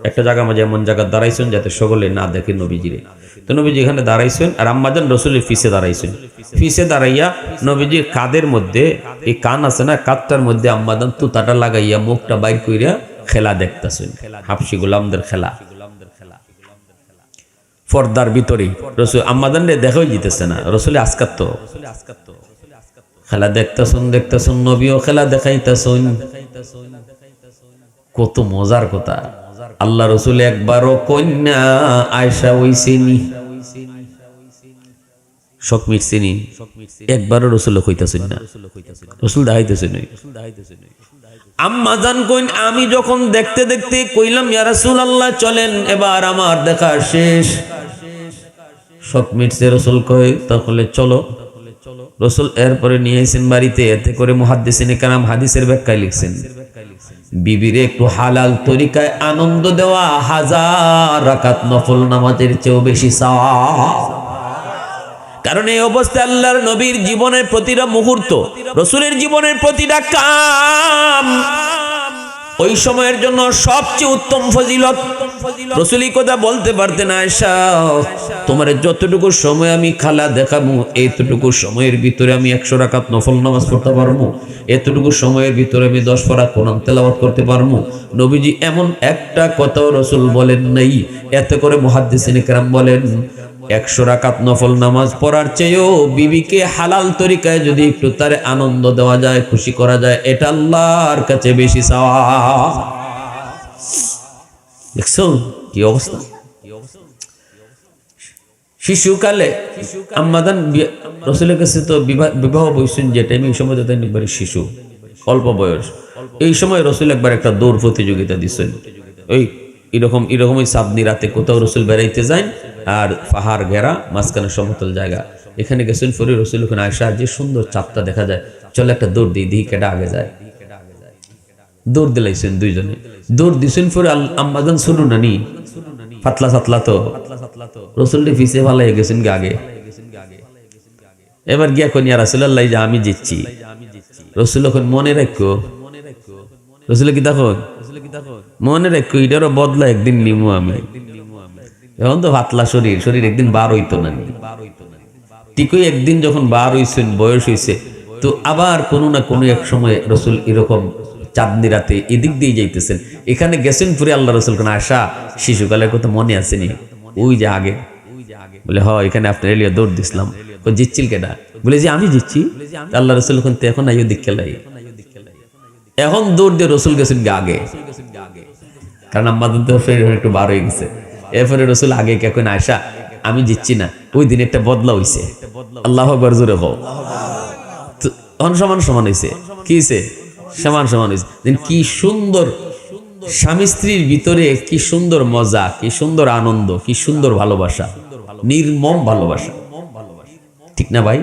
একটা জায়গা মাঝে এমন জায়গা দাঁড়াইছেন যাতে সকলে না দেখে নবীজিরে। তো নবীজি এখানে দাঁড়াইছেন আর আম্মাজান রসুলের পিছে দাঁড়াইছেন। পিছে দাঁড়াইয়া নবীজির কাদের মধ্যে এই কান আছে না, কাতটার মধ্যে আম্মাজান তুতাটা লাগাইয়া মুখটা বাইর কইরা খেলা দেখতেছেন, হাবশি গোলামদের খেলা। পর্দার ভিতরে রসুল আম্মাজান দেখাই যেতেছে না, রসুল আজকাত তো খেলা দেখতেছেন, নবীও খেলা দেখাইতেছেন। কত মজার কথা। আল্লাহ রসুল একবারও কন্যা আয়েশা হইছেনি, শখ মিটছেনি, একবারও রসুল কইতাছেন না, রসুল দেখাইতেছেন। আম্মাজান কইন আমি যখন দেখতে দেখতে কইলাম ইয়া রাসূলুল্লাহ চলেন এবার আমার দেখা শেষ, শখ মিটছে। রসুল কয় তাহলে চলো। রসুল এরপরে নিয়ে এসেছেন বাড়িতে। এতে করে মুহাদ্দিসিনে কেরাম হাদিসের ব্যাখ্যায় লিখছেন, বিবিরে একটু হালাল তরিকায় আনন্দ দেওয়া 1000 রাকাত নফল নামাজের চেয়েও বেশি সওয়াব। কারণ এই অবস্থায় আল্লাহর নবীর জীবনের প্রতিটা মুহূর্ত, রসুলের জীবনের প্রতিটা কাম ওই সময়ের জন্য সবচেয়ে উত্তম ফজিলত। রসুল এই কথা বলতে পারতেন, আয়েশা তোমার যতটুকু সময় আমি খালা দেখাবো, এতটুকু সময়ের ভিতরে আমি 100 রাকাত নফল নামাজ পড়তে পারবো, এতটুকু সময়ের ভিতরে আমি 10 পারা কোরআন তেলাওয়াত করতে পারবো। নবীজি এমন একটা কথাও রসুল বলেন নাই। এতে করে মুহাদ্দিসিনে কেরাম বলেন 100 রাকাত নফল নামাজ পড়ার চেয়েও বিবিকে হালাল তরিকায় যদি একটু তারে আনন্দ দেওয়া যায়, খুশি করা যায়, এটা আল্লাহর কাছে বেশি সওয়াব। দেখছো কি অবস্থা? শিশুকালে আম্মাদান রসুলের কাছে তো বিবাহ বইছেন যে টাইমে, এই সময় তো তাই একবারে শিশু, অল্প বয়স। এই সময় রসুল একবার একটা দৌড় প্রতিযোগিতা দিচ্ছেন। ওই এরকমই সাবনি রাতে কোথাও রসুল বেড়াইতে যান, আর পাহাড় ঘেরা, মাঝখানে সমতল জায়গা, এখানে গেছেন। ফরি রসুল ওখানে আয়সা, যে সুন্দর চাঁদটা দেখা যায়, চলে একটা দৌড় দিই, দিই কেটা আগে যায়। দৌড় দিলাইছেন দুইজনে, দৌড় দিছেন। ফরে আম্মাজান শুরু নানি ফাতলা সাতলা তো রসুলটি পিছিয়ে ভালো হয়ে গেছেন আগে। এবার গিয়া কোন ইয়া রাসূলুল্লাহ যে আমি জিতছি। রসুল এখন মনে রাখো, রসুল কি দেখো মনে রাখো, এটারও বদলা একদিন নিমু আমি। এখন তো পাতলা শরীর একদিন বার হইতো না, ঠিকই একদিন যখন বার হইছেন, বয়স হইছে, তো আবার কোনো না কোনো এক সময় রসুল এরকম চাঁদনি রাতে এদিক দিয়ে যাইতেছেন, এখানে গেছেন। পরে আল্লাহ রসুল কোন আশা শিশুকালের কথা মনে আসেনি? ওই যে আগে বলে, হ এখানে আপনার এলিয়া দৌড় দিছিলাম। জিতছিল কেটা? বলে যে আমি জিতছি। আল্লাহ রসুল এখন আইও দিক খেলাই, এখন দৌড় দিয়ে রসুল গেছেন আগে, কারণ আমাদের তো একটু বার হয়ে গেছে। এরপরে রসুল আগে কেন আয়সা আমি জিতছি না, ওই দিন একটা বদলা হইছে। আল্লাহ আকবার জোরে হোক। সমান সমান হয়েছে, কি হয়েছে? সমান সমান হয়েছে। কি সুন্দর স্বামী স্ত্রীর ভিতরে, কি সুন্দর মজা, কি সুন্দর আনন্দ, কি সুন্দর ভালোবাসা, নির্মম ভালোবাসা, ঠিক না ভাই?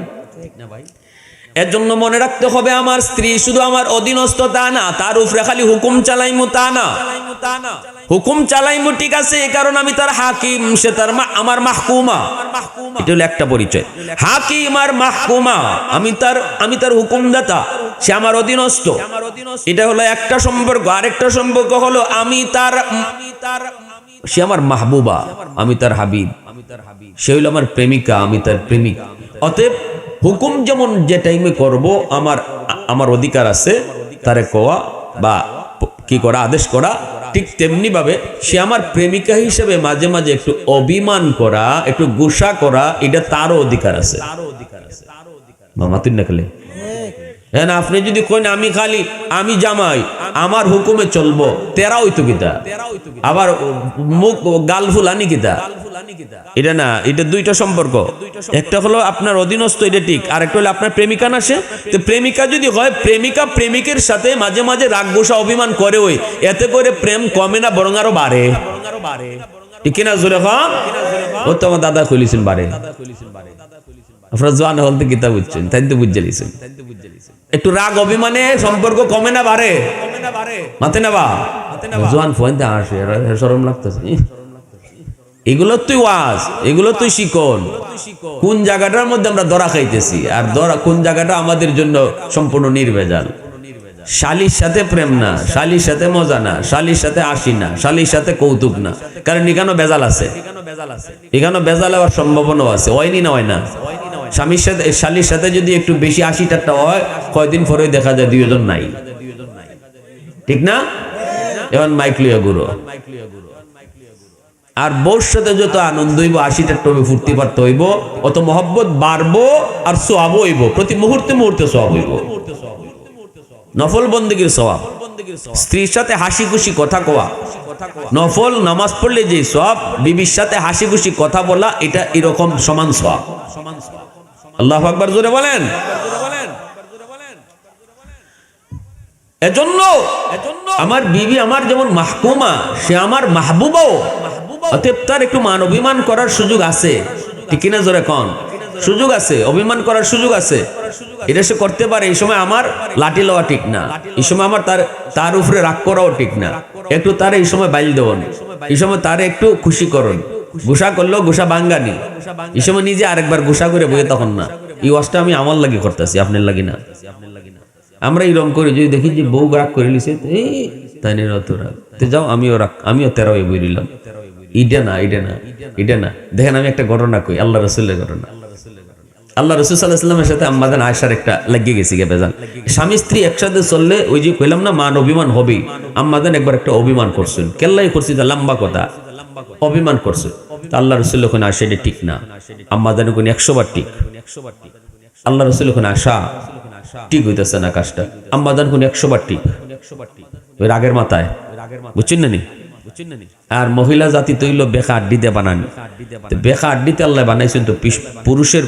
এর জন্য মনে রাখতে হবে, আমার স্ত্রী শুধু আমার অধীনস্থ তা না, তার উপরে খালি হুকুম চালাইমু তা না। হুকুম চালাইমু ঠিক আছে, কারণ আমি তার হাকিম, সে তার আমার মাহকুমা। এটা হলো একটা পরিচয়, হাকিম আর মাহকুমা। আমি তার হুকুমদাতা, সে আমার অধীনস্থ। এটা হলো একটা সম্পর্ক। আরেকটা সম্পর্ক হলো সে আমার মাহবুবা, আমি তার হাবিব। সে হইল আমার প্রেমিকা, আমি তার প্রেমিক। অতএব হুকুম যেমন যে টাইমে করব, আমার অধিকার আছে তারে কোয়া বা কি করা, আদেশ করা, ঠিক তেমনি ভাবে সে আমার প্রেমিকা হিসেবে মাঝে মাঝে একটু অভিমান করা, একটু গুসা করা, এটা তারও অধিকার আছে। মামা তুই না খেলে হ্যাঁ না, আপনি যদি কইন আমি জামাই, আমার হুকুমে চলবো, তেরা হইতো কিতা, আবার মুখ গাল ফুলানি কিতা, এটা না। এটা দুইটা সম্পর্ক। একটা হলো আপনার অধীনস্থ, এটা ঠিক। আর একটা হলো আপনার প্রেমিকা না সে। তো প্রেমিকা যদি হয়, প্রেমিকা প্রেমিকের সাথে মাঝে মাঝে রাগ গোসা অভিমান করে, ওই এতে করে প্রেম কমে না, বরং আরো বাড়ে, ঠিক কিনা? জোরে খান। ও তো আমার দাদা খুলিছেন বাড়ে। আপনারা জোয়ান হলতে কিতা বুঝছেন, তাই তো বুঝে লিছেন। একটু রাগ অভিমানে সম্পর্ক কমে না বাড়ে? মাতে না বা জোয়ান ফোনতে আসে, শরম লাগতেছে। এগুলো তুই ওয়াজ, এগুলো তুই শিকন। কোন জায়গাটার মধ্যে আমরা ধরা খাইতেছি, আর কোন জায়গাটা আমাদের জন্য সম্পূর্ণ নির্ভেজাল। শালির সাথে প্রেম না, শালির সাথে মজা না, শালির সাথে আসি না, শালির সাথে কৌতুক না, কারণ এখানে বেজাল আছে, এখানে বেজাল হওয়ার সম্ভাবনাও আছে। হয়নি না, হয় না? স্বামীর সাথে শালির সাথে যদি একটু বেশি আশিটাটা হয়, কয়দিন পরে দেখা যায় দুইজন নাই, ঠিক না? এখন মাইক লইয়া গুরু। আর বউর সাথে যত আনন্দ হইব, 80টা ফুর্তি পারতে হইব, অত মহব্বত বাড়বো, আর সোয়াব হইব, প্রতি মুহূর্তে মুহূর্তে সোয়াব হইব, নফল বন্দেগীর সোয়াব। স্ত্রীর সাথে হাসি খুশি কথা কোয়া, নফল নামাজ পড়লে যে সোয়াব, বিবির সাথে হাসি খুশি কথা বলা, এটা এরকম সমান সোয়াব। আল্লাহু আকবার জোরে বলেন। এজন্য আমার বিবি আমার যেমন মাহকুমা, সে আমার মাহবুবাও। অতএব তার একটু মান অভিমান করার সুযোগ আছে, ঠিক কিনা? জোরে কন। সুযোগ আছে, অভিমান করার সুযোগ আছে, এটা সে করতে পারে। এই সময় আমার লাঠি লওয়া ঠিক না, এই সময় আমার তার উপরে রাগ করাও ঠিক না, একটু তার এই সময় বাইল দেওয়ান, এই সময় তার একটু খুশি করুন। গুসা করলেও গুসা বাঙ্গানি, এই সময় নিজে আরেকবার গুসা করে বইয়ে তখন না। এই ওয়াজটা আমি আমার লাগি করতেছি, আপনার লাগি না। আমরা এইরকম করি, যদি দেখি যে বউ রাগ করে লিছে, তাই নিয়ে অত রাগ, যাও আমিও তেরো বই দিলাম। ইডা না, ইডা না, ইডা না। দেখেন আমি একটা ঘটনা কই, আল্লাহ রসুলের ঘটনা। আল্লাহ রসুল সাল্লাল্লাহু আলাইহি ওয়াসাল্লামের সাথে আম্মাজান আয়েশার একটা লাগিয়ে গেছি গে বেজান। স্বামী স্ত্রী একসাথে চললে ওই যে কইলাম না মান অভিমান হবেই। আম্মাজান একবার একটা অভিমান করছেন, কেল্লাই করছি, লম্বা কথা, অভিমান করছে। আল্লাহ রসুল ওখানে আসে, এটা ঠিক না। আম্মাজান ওখানে 100 বার ঠিক। আল্লাহ রসুল ওখানে আসা ঠিক হইতেছে না কাজটা। আম্মাজান কোন 100 বার ঠিক, ওই রাগের মাথায়, বুঝছেন না নি? আর মহিলা জাতি তৈল বেকা আড্ডি দিয়ে বানান, বেকা আড্ডিতে আল্লাহ বানাইছেন তো পুরুষের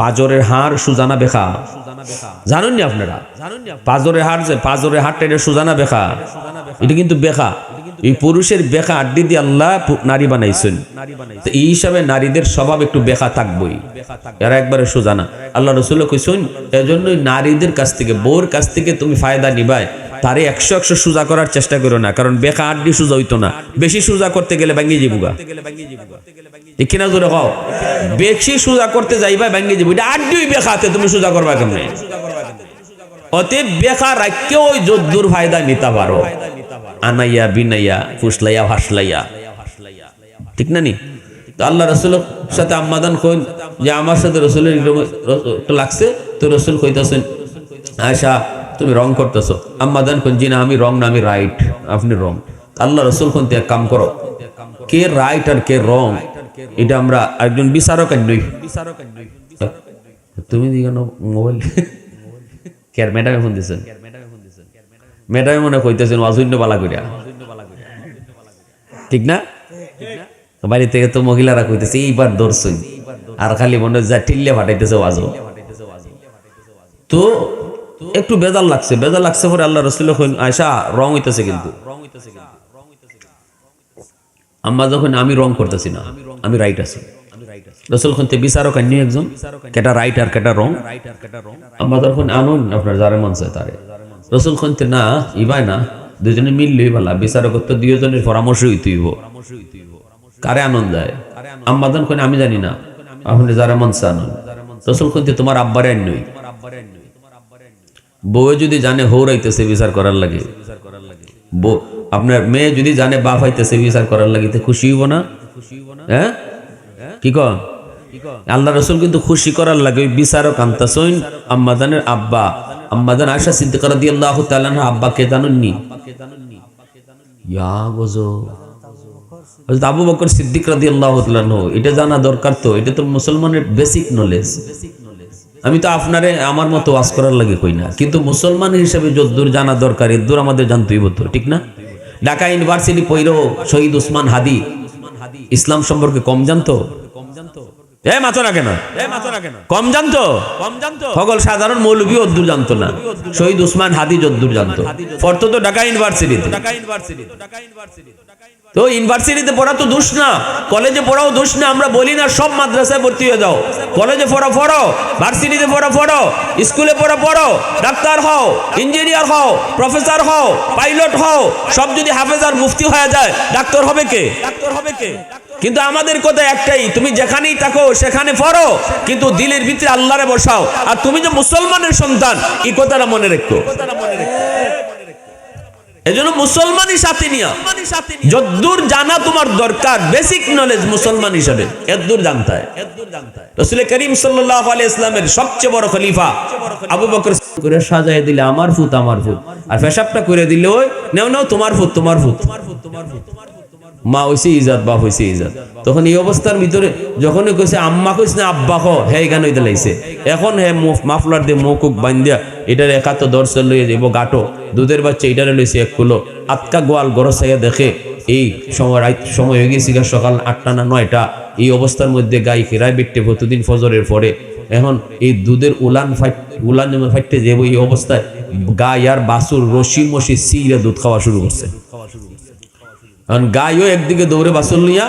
পাজরের হাড় সুজানা বেকা, জানেন নি আপনারা? পাজরের হাড়, যে পাজরের হাড়টা এটা সুজানা বেকা, এটা কিন্তু বেকা। এই পুরুষের বেকা আড্ডি দিয়ে আল্লাহ নারী বানাইছেন। এই হিসাবে নারীদের স্বভাব একটু বেকা থাকবই, এরা একবারে সুজানা। আল্লাহ রসুল কইছেন এজন্যই নারীদের কাছ থেকে, বউর কাছ থেকে তুমি ফায়দা নিবাই, তারে 100 সোজা করার চেষ্টা করো না, কারণ বেকা আড্ডি সোজা হইতো না। বেশি সোজা করতে গেলে ভাঙ্গি যাবুগা, ঠিক কিনা জোরে কও? বেশি সোজা করতে যাইবা ভাঙ্গি যাবো, এটা আড্ডি বেকাতে তুমি সোজা করবা কেমনে? অতএব বেকা রাখকেও ওই যদ্দুর ফায়দা নিতে পারো, আনাইয়া বিনাইয়া ফুসলাইয়া ভাসলাইয়া, ঠিক না নি? তো আল্লাহ রসুলের সাথে আম্মাদান কইন যে আমার সাথে রসুলের লাগছে, তো রসুল কইতাছেন আয়েশা তুমি রং করতেছো। আম্মাদান কইন জি না, আমি রং না, আমি রাইট, আপনি রং। আল্লাহ রসুল কোন এক কাম করো, কে রাইট আর কে রং এটা আমরা একজন বিচারক নই। তুমি কেন মোবাইল কেয়ার ম্যাডামে ফোন দিচ্ছেন, ম্যাডামে মনে কইতেছেন অজন্য বালা করিয়া, ঠিক না? বাড়ি থেকে তো মহিলারা কইতেছে এইবার ধরছই, আর খালি মনে যা টিল্লে ফাটাইতেছে ওয়াজও। তো একটু বেজাল লাগছে, বেজাল লাগছে পরে আল্লাহ রসুল আয়েশা রং হইতেছে, কিন্তু আম্মা যখন আমি রং করতেছি না, আমি রাইট আছি। রসুল খনতে বিচারক আন্য একজন, কেটা রাইট আর কেটা রং। আম্মা তখন আনুন আপনার যারে মন চায় তারে। রসুল খনতে না ইবাই না, দুজনে মিললেই ভালা, বিচারকত্ব দুজনের পরামর্শ হইতেইব, কারে আনন্দ যায়। আম্মাদান কোন আমি জানি না, আপনি যারা মন চায় আনুন। রসুল খনতে তোমার আব্বারে আন্যই, বউ যদি জানে হৌরাইতেছে বিচার করার লাগে, আপনার মেয়ে যদি জানে বাপ হইতেছে বিচার করার লাগে, খুশি হইব না? হ্যাঁ কি কন? আল্লাহ রসুল কিন্তু খুশি করার লাগে ওই বিচারক আনতাছেন। আম্মাদানের আব্বা, আম্মাদান আয়েশা সিদ্দিকা রাদিয়াল্লাহু তাআলা আনহা আব্বা কে জানেননি? ইয়া গজো হযরত আবু বকর সিদ্দিক রাদিয়াল্লাহু তাআলা আনহু। এটা জানা দরকার, তো এটা তো মুসলমানের বেসিক নলেজ। আমি তো আপনারে আমার মতো ওয়াজ করার লাগে কই না, কিন্তু মুসলমান হিসেবে যদ্দূর জানা দরকার এদ্দূর আমাদের জানতেই হতো, ঠিক না? ঢাকা ইউনিভার্সিটি পড়ো শহীদ উসমান হাদি ইসলাম সম্পর্কে কম জানতো? মাথা না কেন কম জানতো? সকল সাধারণ মৌলভী অদ্দূর জানতো না, শহীদ উসমান হাদি যদ্দূর জানতো। পড়তো তো ঢাকা ইউনিভার্সিটিতে। তো ইউনিভার্সিটিতে পড়া তো দোষ না, কলেজে পড়াও দোষ না। আমরা বলি না সব মাদ্রাসায় ভর্তি হয়ে যাও, কলেজে পড়া পড়ো, ভার্সিটিতে পড়া পড়ো, স্কুলে পড়া পড়ো, ডাক্তার হও, ইঞ্জিনিয়ার হও, প্রফেসর হও, পাইলট হও, সব যদি হাফেজ আর মুফতি হয়ে যায় ডাক্তার হবে কে? কিন্তু আমাদের কথা একটাই, তুমি যেখানেই থাকো সেখানে পড়ো, কিন্তু দিলের ভিতরে আল্লাহরে বসাও। আর তুমি যে মুসলমানের সন্তান এই কথাটা মনে রেখো। এজন্য মুসলমানই সাথে নিয়া যদ্দূর জানা তোমার দরকার, বেসিক নলেজ মুসলমান হিসেবে এদ্দূর জানতে হয়। রাসূল করিম সাল্লাল্লাহু আলাইহি ইসলামের সবচেয়ে বড় খলিফা আবু বকর করে সাজায় দিলে আমার ফুত আমার ফুত, আর পেশাবটা করে দিলে ওই নেও নেও তোমার ফুত তোমার ফুত। মা হইছে ইজাত, বাপ হইছে ইজাত। তখন এই অবস্থার ভিতরে যখন কইছে আম্মা কইছে না আব্বা হ, হে গান হইতে লাইছে। এখন হে মাফলার দিয়ে মুখ বান্ধিয়া এটার একাত্ত দর্শন লইয়া যাইব গাটো, দুধের বাচ্চা এটারে লইছে 1 কিলো। আতকা গোয়াল গরসাইয়া দেখে এই সময় হয়ে গেছে সকাল 8টা না 9টা। এই অবস্থার মধ্যে গাই ফেরায় বেটে প্রতিদিন ফজরের পরে। এখন এই দুধের উলান যেমন ফাইটতে যাবো, এই অবস্থায় গাই আর বাছুর রশি মশি সিরা দুধ খাওয়া শুরু করছে। কারণ গাইও একদিকে দৌড়ে বাছুর লইয়া,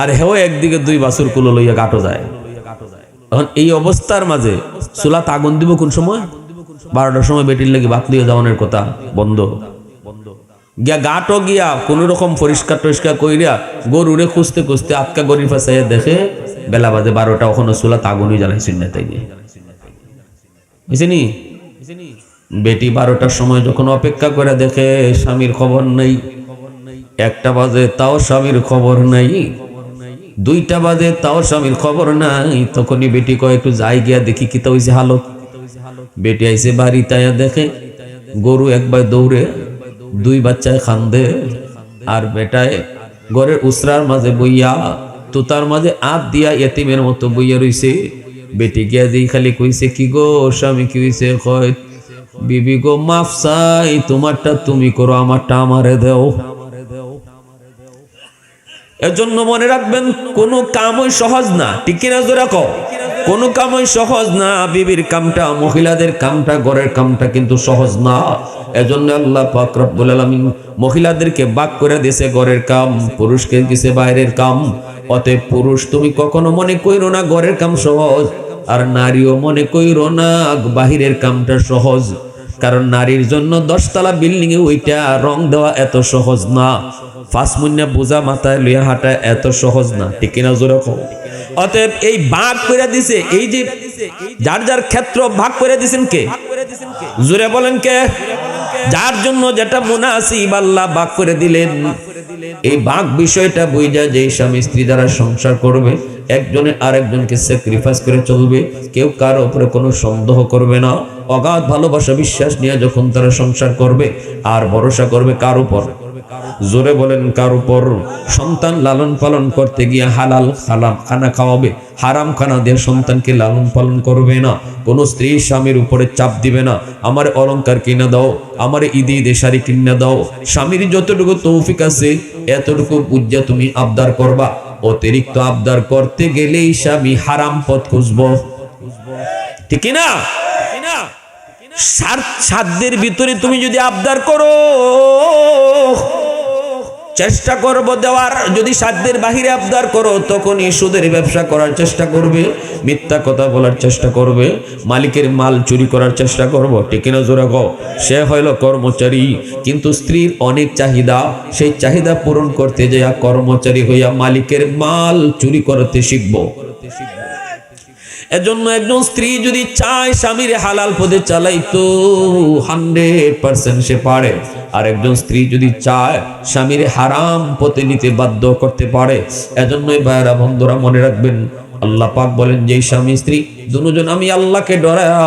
আর হেও একদিকে 2 বাছুর কুলো লইয়া গাটো যায়। এখন এই অবস্থার মাঝে চুলাত আগুন দিব কোন সময়? 12টার সময় বেটির লাগি ভাত লিয়ে যাওয়ানোর কথা বন্ধ গিয়া গাটো গিয়া কোন রকম পরিষ্কার টরিষ্কার কইরা গরুরে খুঁজতে খুঁজতে আটকা গরির পাশে দেখে বেলা বাজে 12টা, ওখানে চুলাত আগুনই জ্বালাইছেন না তাই বুঝিনি। বেটি 12টার সময় যখন অপেক্ষা করে দেখে স্বামীর খবর নেই, 1টা বাজে তাও স্বামীর খবর নাই, 2টা বাজে তাও স্বামীর খবর নাই, তখনই বেটি কয় একটু যাই গিয়া দেখি কি তা হইছে হালত। বেটি আইসে বাড়ি তাইয়া দেখে গরু একবার দৌড়ে, 2 বাচ্চায় খান্দে, আর বেটায় ঘরের উসরার মাঝে বইয়া তোতার মাঝে আত দিয়া এতিমের মতো বইয়া রইছে। বেটি গিয়া যেই খালি কইছে কি গো স্বামী কি হইছে? কয় বিবি গো মাফ চাই, তোমারটা তুমি করো, আমারটা আমারে দেও। এজন্য মনে রাখবেন কোনো কামই সহজ না, ঠিক কিনা জোরে কও? কোনো কামই সহজ না। বিবির কামটা, মহিলাদের কামটা, ঘরের কামটা কিন্তু সহজ না। এজন্য আল্লাহ পাক রব্বুল আলামিন মহিলাদেরকে ভাগ করে দিয়েছে ঘরের কাম, পুরুষকে দিয়েছে বাইরের কাম। অতএব পুরুষ তুমি কখনো মনে কইরো না ঘরের কাম সহজ, আর নারীও মনে কইরো না বাহিরের কামটা সহজ। কারণ নারীর জন্য 10 তলা বিল্ডিং এ ওইটা রং দেওয়া এত সহজ না, 5 মুন্না বোঝা মাথায় লইয়া হাঁটা এত সহজ না, ঠিক কিনা জোরে কও? অতএব এই ভাগ করে দিছে, এই যে যার যার ক্ষেত্র ভাগ করে দিছেন কে? জোরে বলেন কে? যার জন্য যেটা মুনাসিব আল্লাহ ভাগ করে দিলেন। এই ভাগ বিষয়টা বুঝা যে স্বামী স্ত্রী যারা সংসার করবে, একজনে আরেকজনকে স্যাক্রিফাইস করে চলবে, কেউ কারো উপরে কোনো সন্দেহ করবে না, অগাধ ভালোবাসা বিশ্বাস নিয়ে যখন তারা সংসার করবে, আর ভরসা করবে কার উপর? জোরে বলেন কার উপর? সন্তান লালন পালন করতে গিয়ে হালাল হালাম খানা খাওয়াবে, হারাম খানা দিয়ে সন্তানকে লালন পালন করবে না। কোন স্ত্রী স্বামীর উপরে চাপ দিবে না, আমার অলংকার কিনে দাও, আমার ঈদে ঈদে শাড়ি কিনে দাও। স্বামীর যতটুকু তৌফিক আছে এতটুকু বুঝা তুমি আবদার করবা। অতিরিক্ত আবদার করতে গেলেই স্বামী হারাম পথ খুঁজবো, ঠিক না? সাধ্যের ভিতরে তুমি যদি আবদার করো, চেষ্টা করব দেওয়ার, যদি সাধ্যের বাহিরে আবদার করো তখনই সুদের ব্যবসা করার চেষ্টা করবে, মিথ্যা কথা বলার চেষ্টা করবে, মালিকের মাল চুরি করার চেষ্টা করব, ঠিক না জোরে কও? সে হইল কর্মচারী, কিন্তু স্ত্রীর অনেক চাহিদা, সেই চাহিদা পূরণ করতে যাইয়া কর্মচারী হইয়া মালিকের মাল চুরি করতে শিখব। এজন্য একজন স্ত্রী যদি চায় স্বামীর হালাল পথে চালাইতো 100% সে পারে, আর একজন স্ত্রী যদি চায় স্বামীর হারাম পথে নিতে বাধ্য করতে পারে। এজন্যই ভাইরা বন্ধুরা মনে রাখবেন, আল্লাহ পাক বলেন যে স্বামী স্ত্রী দুজন আমি আল্লাহকে ডরায়া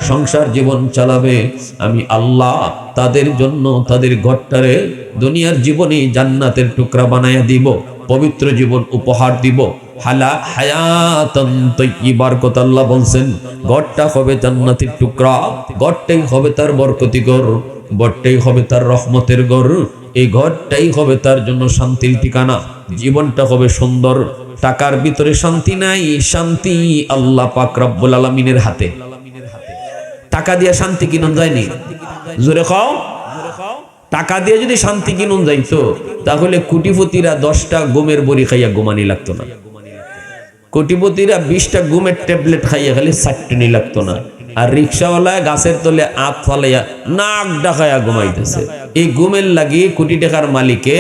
সংসার জীবন চালাবে, আমি আল্লাহ তাদের জন্য তাদের ঘরটারে দুনিয়ার জীবনে জান্নাতের টুকরা বানায়া দিব, পবিত্র জীবন উপহার দিব। হায়াতান তাইয়্যিবার কথা আল্লাহ বলছেন, ঘরটা হবে জান্নাতের টুকরা, ঘরটাই হবে তার বরকতি ঘর, ঘরটাই হবে তার রহমতের ঘর, এই ঘরটাই হবে তার জন্য শান্তির ঠিকানা, জীবনটা হবে সুন্দর। টাকার ভিতরে শান্তি নাই, শান্তি আল্লাহ পাক রব্বুল আলামিনের হাতে। টাকা দিয়ে শান্তি কিনুন যায়নি, জোরে খাও? টাকা দিয়ে যদি শান্তি কিনুন যাইতো তাহলে কোটিপতিরা 10টা ঘুমের বড়ি খাইয়া ঘুমানি লাগতো না, কোটিপতিরা 20টা ঘুমের ট্যাবলেট খাইয়া খালি চাটনি লাগতো না, আর রিক্সাওয়ালা গাছের তলে আত ফালাইয়া নাক ডাকাইয়া ঘুমাইতেছে। এই ঘুমের লাগি কোটি টাকার মালিকে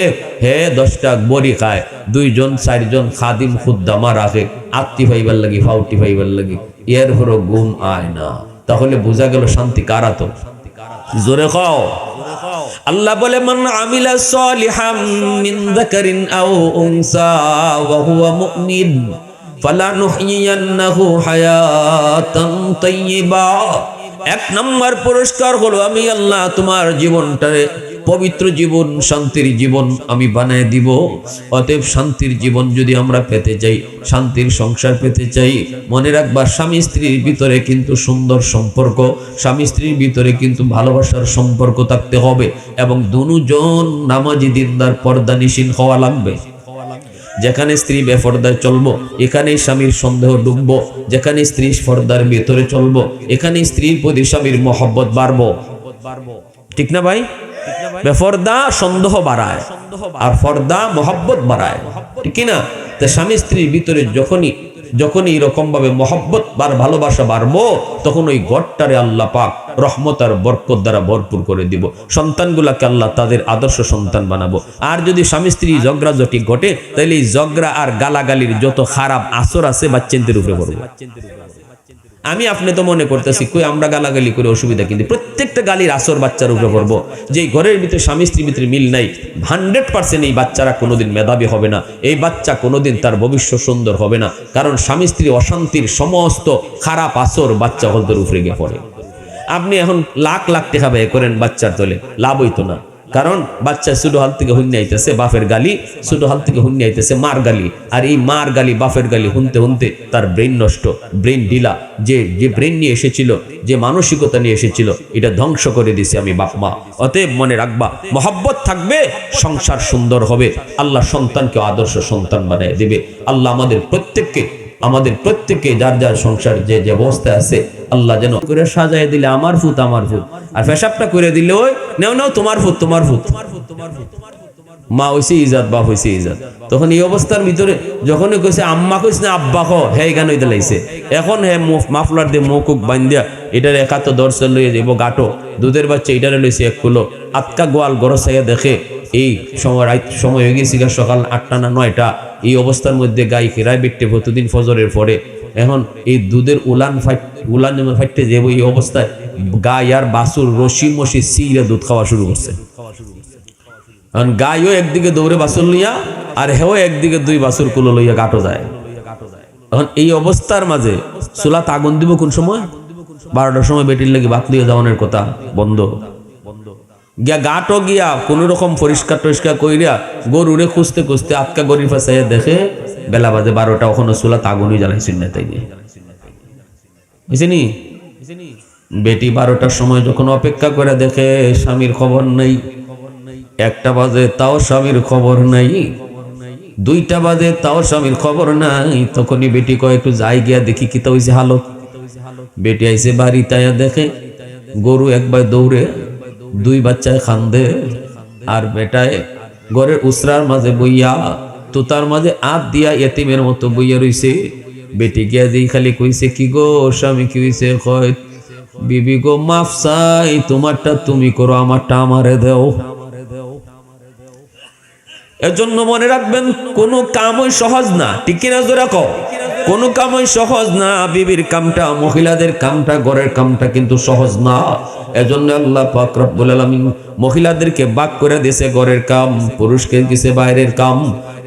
10টা বড়ি খায়, 2 জন 4 জন খাদিম খুদ্দামা রাখে আত্মি ফাইবার লাগি, ফাউটি ফাইবার লাগি, এর ভরো ঘুম আয় না। তাহলে বোঝা গেল শান্তি কারা? তো জোরে খাও। আল্লাহ বলে মান আমিলা সালিহাম মিন যাকারিন আও উনসা ওয়া হুয়া মুমিন ফালানুহইয়ান্নাহু হায়াতান তাইয়্যিবা। 1 নম্বর পুরস্কার হলো আমি আল্লাহ তোমার জীবনটারে পবিত্র জীবন, শান্তির জীবন আমি বানায় দিব। অতএব শান্তির জীবন যদি আমরা পেতে চাই, শান্তির সংসার পেতে চাই, মনে রাখবা স্বামী স্ত্রীর ভিতরে কিন্তু সুন্দর সম্পর্ক, স্বামী স্ত্রীর ভিতরে কিন্তু ভালোবাসার সম্পর্ক থাকতে হবে, এবং দুজন নামাজি দিনদার পর্দানিশীন হওয়া লাগবে। যেখানে স্ত্রী বেপরদায় চলবো এখানেই স্বামীর সন্দেহ ডুববো, যেখানে স্ত্রী পর্দার ভিতরে চলবো এখানে স্ত্রীর প্রতি স্বামীর মহব্বত বাড়বো, ঠিক না ভাই? বেপরদা সন্দেহ বাড়ায়, আর পর্দা মহব্বত বাড়ায়, ঠিক না? তা স্বামী স্ত্রীর ভিতরে যখনই যখন এইরকম ভাবে মহব্বত আর ভালোবাসা বাড়বো, তখন ওই ঘরটারে আল্লাহ পাক রহমত আর বরকত দ্বারা ভরপুর করে দিব। সন্তানগুলাকে আল্লাহ তাদের আদর্শ সন্তান বানাবো। আর যদি স্বামী স্ত্রী ঝগড়াঝটি ঘটে, তাহলে এই ঝগড়া আর গালাগালির যত খারাপ আসর আছে বাচ্চাদের উপরে পড়বে। আমি আপনি তো মনে করতেছি কই আমরা গালাগালি করে অসুবিধা, কিন্তু প্রত্যেকটা গালির আসর বাচ্চার উপরে পড়বো। যে ঘরের ভিতরে স্বামী স্ত্রীর ভিতরে মিল নাই, 100% এই বাচ্চারা কোনোদিন মেধাবী হবে না, এই বাচ্চা কোনোদিন তার ভবিষ্যৎ সুন্দর হবে না। কারণ স্বামী স্ত্রী অশান্তির সমস্ত খারাপ আসর বাচ্চা হলদের উপরে গিয়ে পড়ে। আপনি এখন লাখ লাখ টাকা ব্যয় করেন বাচ্চার তোলে, লাভ হইতো না। কারণ বাচ্চা ছোট হাল থেকে হুন্নি আইতেছে বাপের গালি, ছোট হাল থেকে হুন্নি আইতেছে মার গালি, আর এই মার গালি বাপের গালি শুনতে শুনতে তার ব্রেন নষ্ট, ব্রেন ঢিলা। যে ব্রেন নিয়ে এসেছিল, যে মানসিকতা নিয়ে এসেছিল, এটা ধ্বংস করে দিছে আমি বাপ মা। অতএব মনে রাখবা, মহব্বত থাকবে, সংসার সুন্দর হবে, আল্লাহ সন্তানকে আদর্শ সন্তান বানিয়ে দিবে। আল্লাহ আমাদের প্রত্যেককে যার যার সংসার যে যে অবস্থায় আছে, আল্লাহ যেন করে সাজায় দিলে আমার ফুত আমার ফুত, আর পেশাবটা করে দিলে ওই নেও নেও তোমার ফুত তোমার ফুত। মা হইছে ইজাত, বাপ হইছে ইজাত। তখন এই অবস্থার ভিতরে যখন কইছে আম্মা কইস না আব্বা খ, হে গান হইতে লাইছে। এখন হে মাফলার দিয়ে মুখ বান্ধিয়া এটার একাত্ত দর্শন লইয়ে যাব গাটো, দুধের বাচ্চা এটারে লইছে 1 কিলো। আতকা গোয়াল গরসাইয়া দেখে এই সময় হয়ে গেছে সকাল 8টা না 9টা। এই অবস্থার মধ্যে গাই ফেরায় বেটে প্রতিদিন ফজরের পরে। এখন এই দুধের উলান যেমন ফাইটে যাবো, এই অবস্থায় গাই আর বাছুর রশি মশি সিরা দুধ খাওয়া শুরু করছে। এখন গাইও একদিকে দৌড়ে বাছুর লইয়া, আর হেও একদিকে 2 বাছুর কুলো লইয়া গাটো যায়। এখন এই অবস্থার মাঝে চুলাত আগুন দিব কোন সময়? 12টার সময় বেটির লাগি ভাত লিয়ে যাওয়ানোর কথা বন্ধ গিয়া গাটো গিয়া কোন রকম পরিষ্কার টরিষ্কার কইরা গরুরে খুঁজতে খুঁজতে আটকা গরির ফাঁসাইয়া দেখে বেলা বাজে 12টা, ওখানে চুলাত আগুনই জ্বালাইছেন না। তাই বুঝছেনি? বেটি 12টার সময় যখন অপেক্ষা করে দেখে স্বামীর খবর নেই, 1টা বাজে তাও স্বামীর খবর নাই, 2টা বাজে তাও স্বামীর খবর নাই, তখনই বেটি কয় একটু যাই গিয়া দেখি কি তা হইছে হালত। বেটি আইসে বাড়ি তাইয়া দেখে গরু একবার দৌড়ে, 2 বাচ্চায় খান্দে, আর বেটায় ঘরের উসরার মাঝে বইয়া তোতার মাঝে আত দিয়া এতিমের মতো বইয়া রইছে। বেটি গিয়া যেই খালি কইছে কি গো স্বামী কি হইছে? কয় বিবি গো মাফ চাই, তোমারটা তুমি করো, আমারটা আমারে দেও। এজন্য মনে রাখবেন, কোনো কামই সহজ না, ঠিক কিনা জোরে কও? কোনো কামই সহজ না। বিবির কামটা, মহিলাদের কামটা, ঘরের কামটা কিন্তু সহজ না। এজন্য আল্লাহ পাক রব্বুল আলামিন মহিলাদেরকে ভাগ করে দিয়েছে ঘরের কাম, পুরুষকে দিয়েছে বাইরের কাম।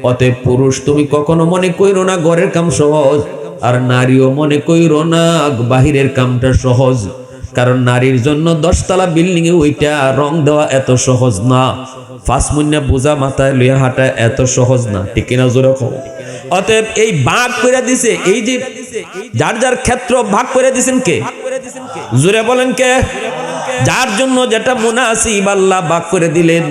অতএব পুরুষ তুমি কখনো মনে কইরো না ঘরের কাম সহজ, আর নারীও মনে কইরো না বাহিরের কামটা সহজ। কারণ নারীর জন্য 10 তলা বিল্ডিং এ ওইটা রং দেওয়া এত সহজ না, 5 মুন্না বোঝা মাথায় লইয়া হাঁটা এত সহজ না, ঠিক কিনা জোরে কও? অতএব এই ভাগ করে দিছে, এই যে যার যার ক্ষেত্র ভাগ করে দিছেন কে? জোরে বলেন কে? যার জন্য যেটা মুনাসিব আল্লাহ ভাগ করে দিলেন।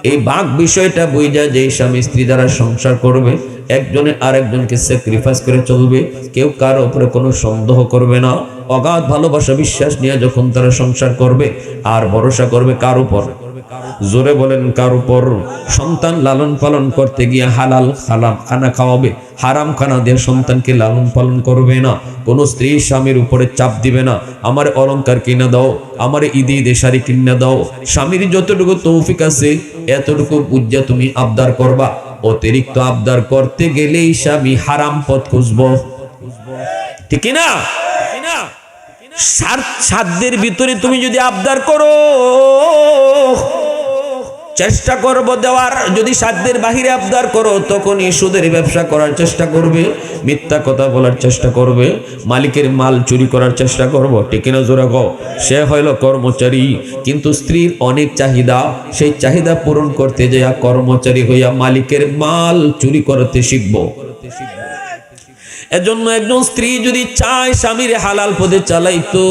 এই ভাগ বিষয়টা বুঝা যে স্বামী স্ত্রী যারা সংসার করবে, একজনে আরেকজনকে স্যাক্রিফাইস করে চলবে, কেউ কারো উপরে কোনো সন্দেহ করবে না, অগাধ ভালোবাসা বিশ্বাস নিয়ে যখন তারা সংসার করবে, আর ভরসা করবে কার উপর? জোরে বলেন কার উপর? সন্তান লালন পালন করতে গিয়ে হালাল হালাল খানা খাওয়াবে, হারাম খানা দিয়ে সন্তানকে লালন পালন করবে না। কোন স্ত্রী স্বামীর উপরে চাপ দিবে না, আমার অলংকার কিনে দাও, আমার ঈদে ঈদে শাড়ি কিনে দাও। স্বামীর যতটুকু তৌফিক আছে এতটুকু বুঝা তুমি আবদার করবা। অতিরিক্ত আবদার করতে গেলেই স্বামী হারাম পথ খুঁজবো, ঠিক না? সাধ্যের ভিতরে তুমি যদি আবদার করো, চেষ্টা করব দেওয়ার, যদি সাধ্যের বাহিরে আবদার করো তখনই সুদের ব্যবসা করার চেষ্টা করবে, মিথ্যা কথা বলার চেষ্টা করবে, মালিকের মাল চুরি করার চেষ্টা করব, ঠিক না জোরে কও? সে হইল কর্মচারী, কিন্তু স্ত্রীর অনেক চাহিদা, সেই চাহিদা পূরণ করতে যাইয়া কর্মচারী হইয়া মালিকের মাল চুরি করতে শিখবো। এজন্য একজন স্ত্রী যদি চায় স্বামীর হালাল পথে চালাইতো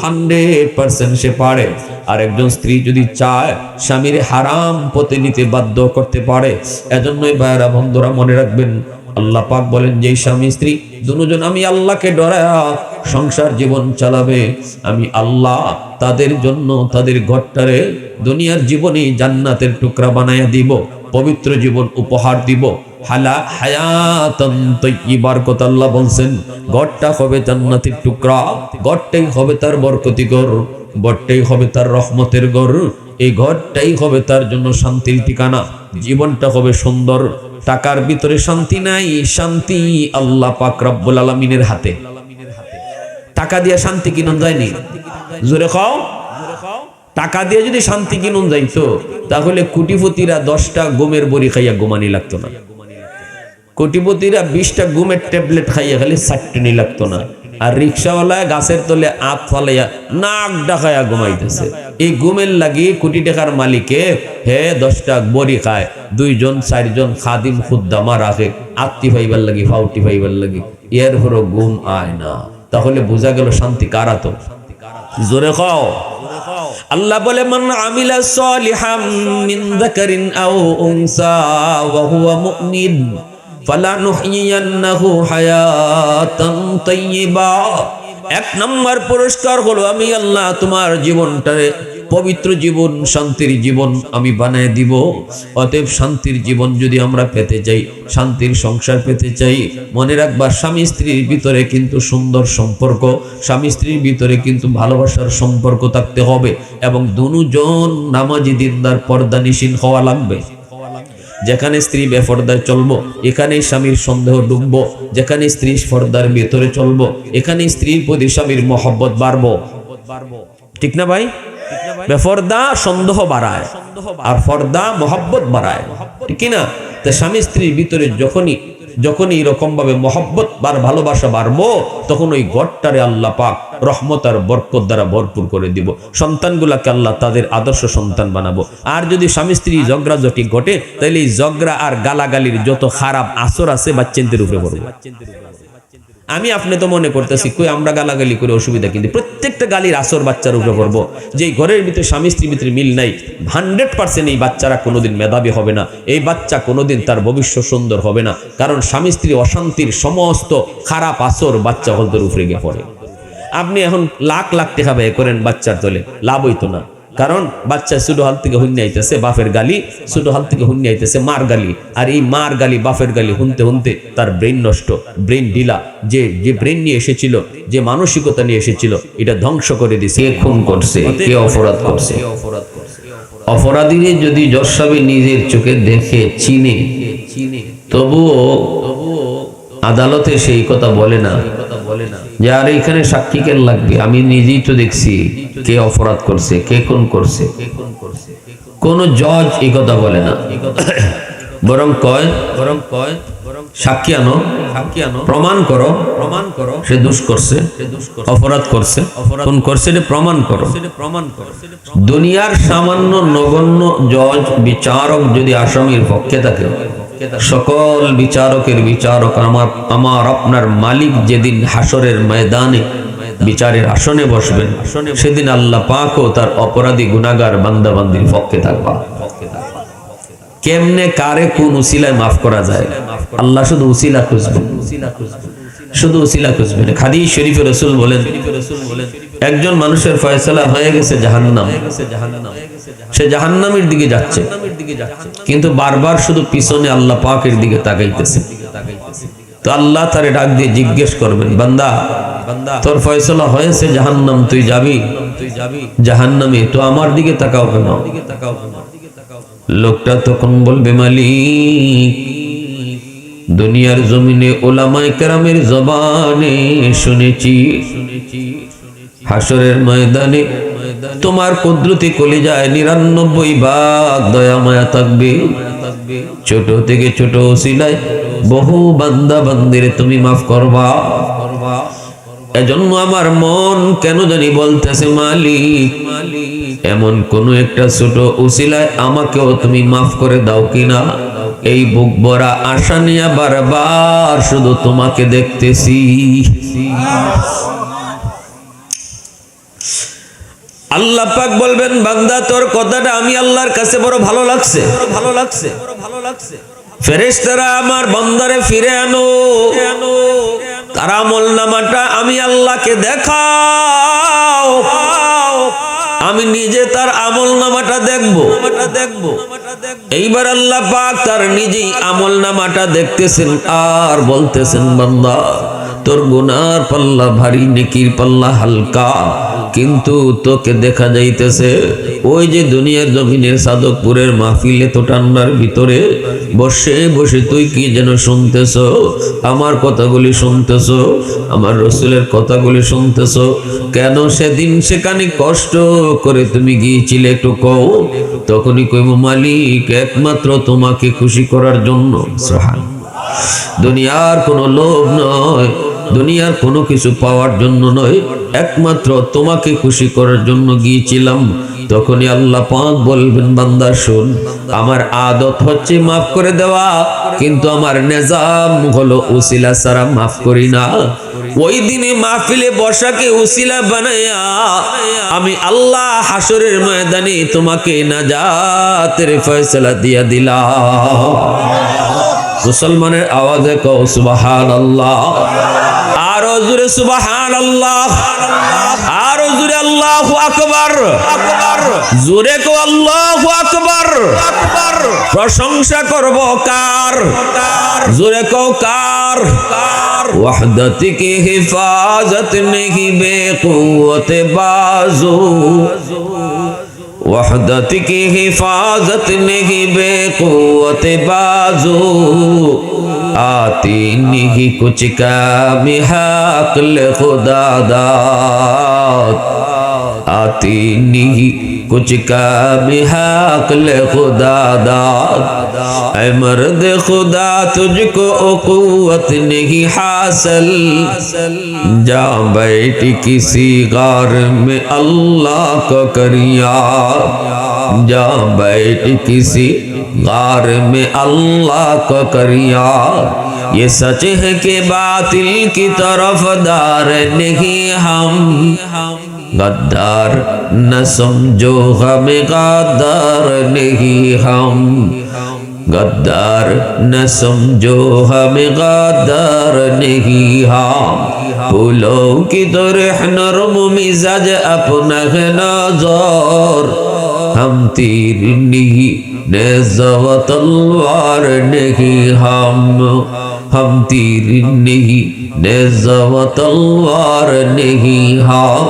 100% সে পারে, আর একজন স্ত্রী যদি চায় স্বামীর হারাম পথে নিতে বাধ্য করতে পারে। এজন্যই ভাইরা বন্ধুরা মনে রাখবেন, আল্লাহ পাক বলেন যে স্বামী স্ত্রী দুজন আমি আল্লাহকে ডরায়া সংসার জীবন চালাবে, আমি আল্লাহ তাদের জন্য তাদের ঘরটারে দুনিয়ার জীবনে জান্নাতের টুকরা বানায়া দিব, পবিত্র জীবন উপহার দিব। হায়াতান তাইয়্যিবার কথা আল্লাহ বলছেন। ঘরটা হবে জান্নাতের টুকরা, ঘরটাই হবে তার বরকতি ঘর, ঘরটাই হবে তার রহমতের ঘর, এই ঘরটাই হবে তার জন্য শান্তির ঠিকানা। জীবনটা হবে সুন্দর। টাকার ভিতরে শান্তি নাই, শান্তি আল্লাহ পাক রব্বুল আলামিনের হাতে। টাকা দিয়ে শান্তি কিনুন যায়নি, জোরে খাও। টাকা দিয়ে যদি শান্তি কিনুন যাইতো তাহলে কোটিপতিরা 10টা ঘুমের বড়ি খাইয়া ঘুমানি লাগতো না, কোটিপতিরা 20টা ঘুমের ট্যাবলেট খাইয়া খালি চাটনি লাগতো না, আর রিক্সাওয়ালা গাছের তলে আত ফালাইয়া নাক ডাকাইয়া ঘুমাইতেছে। এই ঘুমের লাগি কোটি টাকার মালিকে 10টা বড়ি খায়, 2জন 4জন খাদিম খুদ্দামা রাখে আত্মি ফাইবার লাগি, ফাউটি ফাইবার লাগি, এর হলো ঘুম আয় না। তাহলে বোঝা গেল শান্তি কারা? তো জোরে খাও। আল্লাহ বলে মান আমিলা সালিহাম মিন যাকারিন আও উনসা ওয়া হুয়া মুমিন ফালানুহইয়ান্নাহু হায়াতান তাইয়্যিবা। 1 নম্বর পুরস্কার হলো আমি আল্লাহ তোমার জীবনটারে পবিত্র জীবন, শান্তির জীবন আমি বানায় দিব। অতএব শান্তির জীবন যদি আমরা পেতে চাই, শান্তির সংসার পেতে চাই, মনে রাখবা স্বামী স্ত্রীর ভিতরে কিন্তু সুন্দর সম্পর্ক, স্বামী স্ত্রীর ভিতরে কিন্তু ভালোবাসার সম্পর্ক থাকতে হবে, এবং দুজন নামাজি দিনদার পর্দানিশীন হওয়া লাগবে। যেখানে স্ত্রী বেপর্দায় চলবো এখানেই স্বামীর সন্দেহ ডুববো, যেখানে স্ত্রী পর্দার ভিতরে চলবো এখানে স্ত্রীর প্রতি স্বামীর মহব্বত বাড়বো। ঠিক না ভাই? বেপর্দা সন্দেহ বাড়ায় আর পর্দা মহব্বত বাড়ায়, ঠিক না? তা স্বামী স্ত্রীর ভিতরে যখনই এরকম ভাবে মহব্বত আর ভালোবাসা বাড়বো তখন ওই ঘরটারে আল্লাহ পাক রহমত আর বরকত দ্বারা ভরপুর করে দিব। সন্তানগুলাকে আল্লাহ তাদের আদর্শ সন্তান বানাবো। আর যদি স্বামী স্ত্রী ঝগড়াঝটি ঘটে তাহলে এই ঝগড়া আর গালাগালির যত খারাপ আসর আছে বাচ্চাদের উপরে পড়বে। আমি আপনি তো মনে করতেছি কই আমরা গালাগালি করে অসুবিধা, কিন্তু প্রত্যেকটা গালির আসর বাচ্চার উপরে পড়বো। যে ঘরের ভিতরে স্বামী স্ত্রীর ভিতরে মিল নাই 100% এই বাচ্চারা কোনোদিন মেধাবী হবে না, এই বাচ্চা কোনোদিন তার ভবিষ্যৎ সুন্দর হবে না। কারণ স্বামী স্ত্রী অশান্তির সমস্ত খারাপ আসর বাচ্চা হলদের উপরে গিয়ে পড়ে। আপনি এখন লাখ লাখ টাকা ব্যয় করেন বাচ্চার তোলে, লাভ হইতো না। কারণ বাচ্চা ছোট হাল থেকে হুন্নি আইতেছে বাপের গালি, ছোট হাল থেকে হুন্নি আইতেছে মার গালি, আর এই মার গালি বাপের গালি শুনতে শুনতে তার ব্রেন নষ্ট, ব্রেন ঢিলা। যে ব্রেন নিয়ে এসেছিল, যে মানসিকতা নিয়ে এসেছিল, এটা ধ্বংস করে দিছে। কে খুন করছে, কে অপরাধ করছে? অপরাধীরে যদি যশাবে নিজের চোখে দেখে চিনে তবুও আদালতে সেই কথা বলে না যে আর এখানে সাক্ষী কেন লাগবে, আমি নিজেই তো দেখছি কে অপরাধ করছে, কে খুন করছে। কোন জজ এই কথা বলে না, বরং কয় সাক্ষী আনো, প্রমাণ করো সে দোষ করছে, অপরাধ করছে, খুন করছে, প্রমাণ করো। দুনিয়ার সামান্য নগণ্য জজ বিচারক যদি আসামির পক্ষে থাকে, সকল বিচারকের বিচারক আমার আপনার মালিক যেদিন হাসরের ময়দানে বিচারের আসনে বসবেন, সেদিন আল্লাহ পাকও তার অপরাধী গুনাহগার বান্দাবান্দির পক্ষে থাকবা। কেমনে কারে কোন উসিলায় মাফ করা যায়? আল্লাহ শুধু উসিলা খুঁজবেন, শুধু উসিলা খুঁজবেন। হাদিস শরীফে রাসূল বলেন, একজন মানুষের ফয়সালা হয়ে গেছে জাহান্নাম, সে জাহান্নামের দিকে যাচ্ছে, কিন্তু বারবার শুধু পিছনে আল্লাহ পাকের দিকে তাকাইতেছে। তো আল্লাহ তারে ডাক দিয়ে জিজ্ঞেস করবেন, বান্দা তোর ফয়সালা হয়েছে জাহান্নাম, তুই যাবি জাহান্নামে, তো আমার দিকে তাকাও কেন? লোকটা তখন বলবে, মালিক দুনিয়ার জমিনে ওলামায়ে কেরামের জবানে শুনেছি হাসরের ময়দানে তোমার কুদরতি কলিজায় 99 ভাগ দয়া মায়া থাকবে। ছোট থেকে ছোট ওসিলায় বহু বান্দা বান্দির তুমি মাফ করবা। এজন্য আমার মন কেন জানি বলতেছে, মালিক এমন কোন একটা ছোট উসিলায় আমাকেও তুমি মাফ করে দাও কিনা। এই বুক ভরা আশা নিয়ে বারবার শুধু তোমাকে দেখতেছি। আল্লাহ পাক বলবেন, বান্দা তোর কথাটা আমি আল্লাহর কাছে বড় ভালো লাগছে। ফেরেশতারা আমার বান্দারে ফিরে আনো, তার আমলনামাটা আমি আল্লাহকে দেখাও। আমি নিজে তার আমলনামাটা দেখবো। এইবার আল্লাহ পাক তার নিজেই আমলনামাটা দেখতেছেন আর বলতেছেন, বান্দা তোর গুনার পাল্লা ভারী, নেকির পাল্লা হালকা, কিন্তু তোকে দেখা যাইতেছে ওই যে দুনিয়ার জমিনের সাদকপুরের মাহফিলে তো ঠান্ডার ভিতরে বসে বসে তুই কি যেন শুনতেছ, আমার কথাগুলি শুনতেছ, আমার রসুলের কথাগুলি শুনতেছ। কেন সেদিন সেখানে কষ্ট করে তুমি গিয়েছিলে একটু কও। তখনই কইব, মালিক একমাত্র তোমাকে খুশি করার জন্য। দুনিয়ার কোনো লোভ নয়, দুনিয়ার কোনো কিছু পাওয়ার জন্য নয়, একমাত্র তোমাকে খুশি করার জন্য গিয়েছিলাম। তখনই আল্লাহ পাক বলবেন, বান্দা শোন, আমার আদত হচ্ছে মাফ করে দেওয়া, কিন্তু আমার নিজাম হলো উসিলা ছাড়া মাফ করি না। ওই দিনে মাহফিলে বসাকে উসিলা বানায়া আমি আল্লাহ হাসরের ময়দানে তোমাকে নাজাতের ফয়সালা দিয়া দিলাম। মুসলমানের আওয়াজে কও সুবহানাল্লাহ, আরো জোরে সুবহানাল্লাহ, আরো জোরে আল্লাহু আকবার, জোরে কও আল্লাহু আকবার। প্রশংসা করব কার? জোরে কও কার? वहदत की हिफाजत नहीं बेक़ुव्वत बाज़ू, वहदत की हिफाजत नहीं बेक़ुव्वत बाज़ू, आती नहीं कुछ काम हक़ल खुदा दाद, आती नहीं कुछ काम हक़ल खुदा दाद। ऐ मर्द खुदा तुझको कुव्वत नहीं हासिल, जा बैठ किसी गार में अल्लाह को करिया, जा बैठ किसी गार में अल्लाह को करिया। ये सच है कि बातिल की तरफ दार नहीं हम, गद्दार न समझो हमें गद्दार नहीं हम, गद्दार न समझो हमें गद्दार नहीं हम। फूलों की तरह नरम मिजाज अपना है नज़र, हम तीर नहीं नेज़ा व तलवार नहीं हम तीर नहीं नेज़ा व तलवार नहीं हम।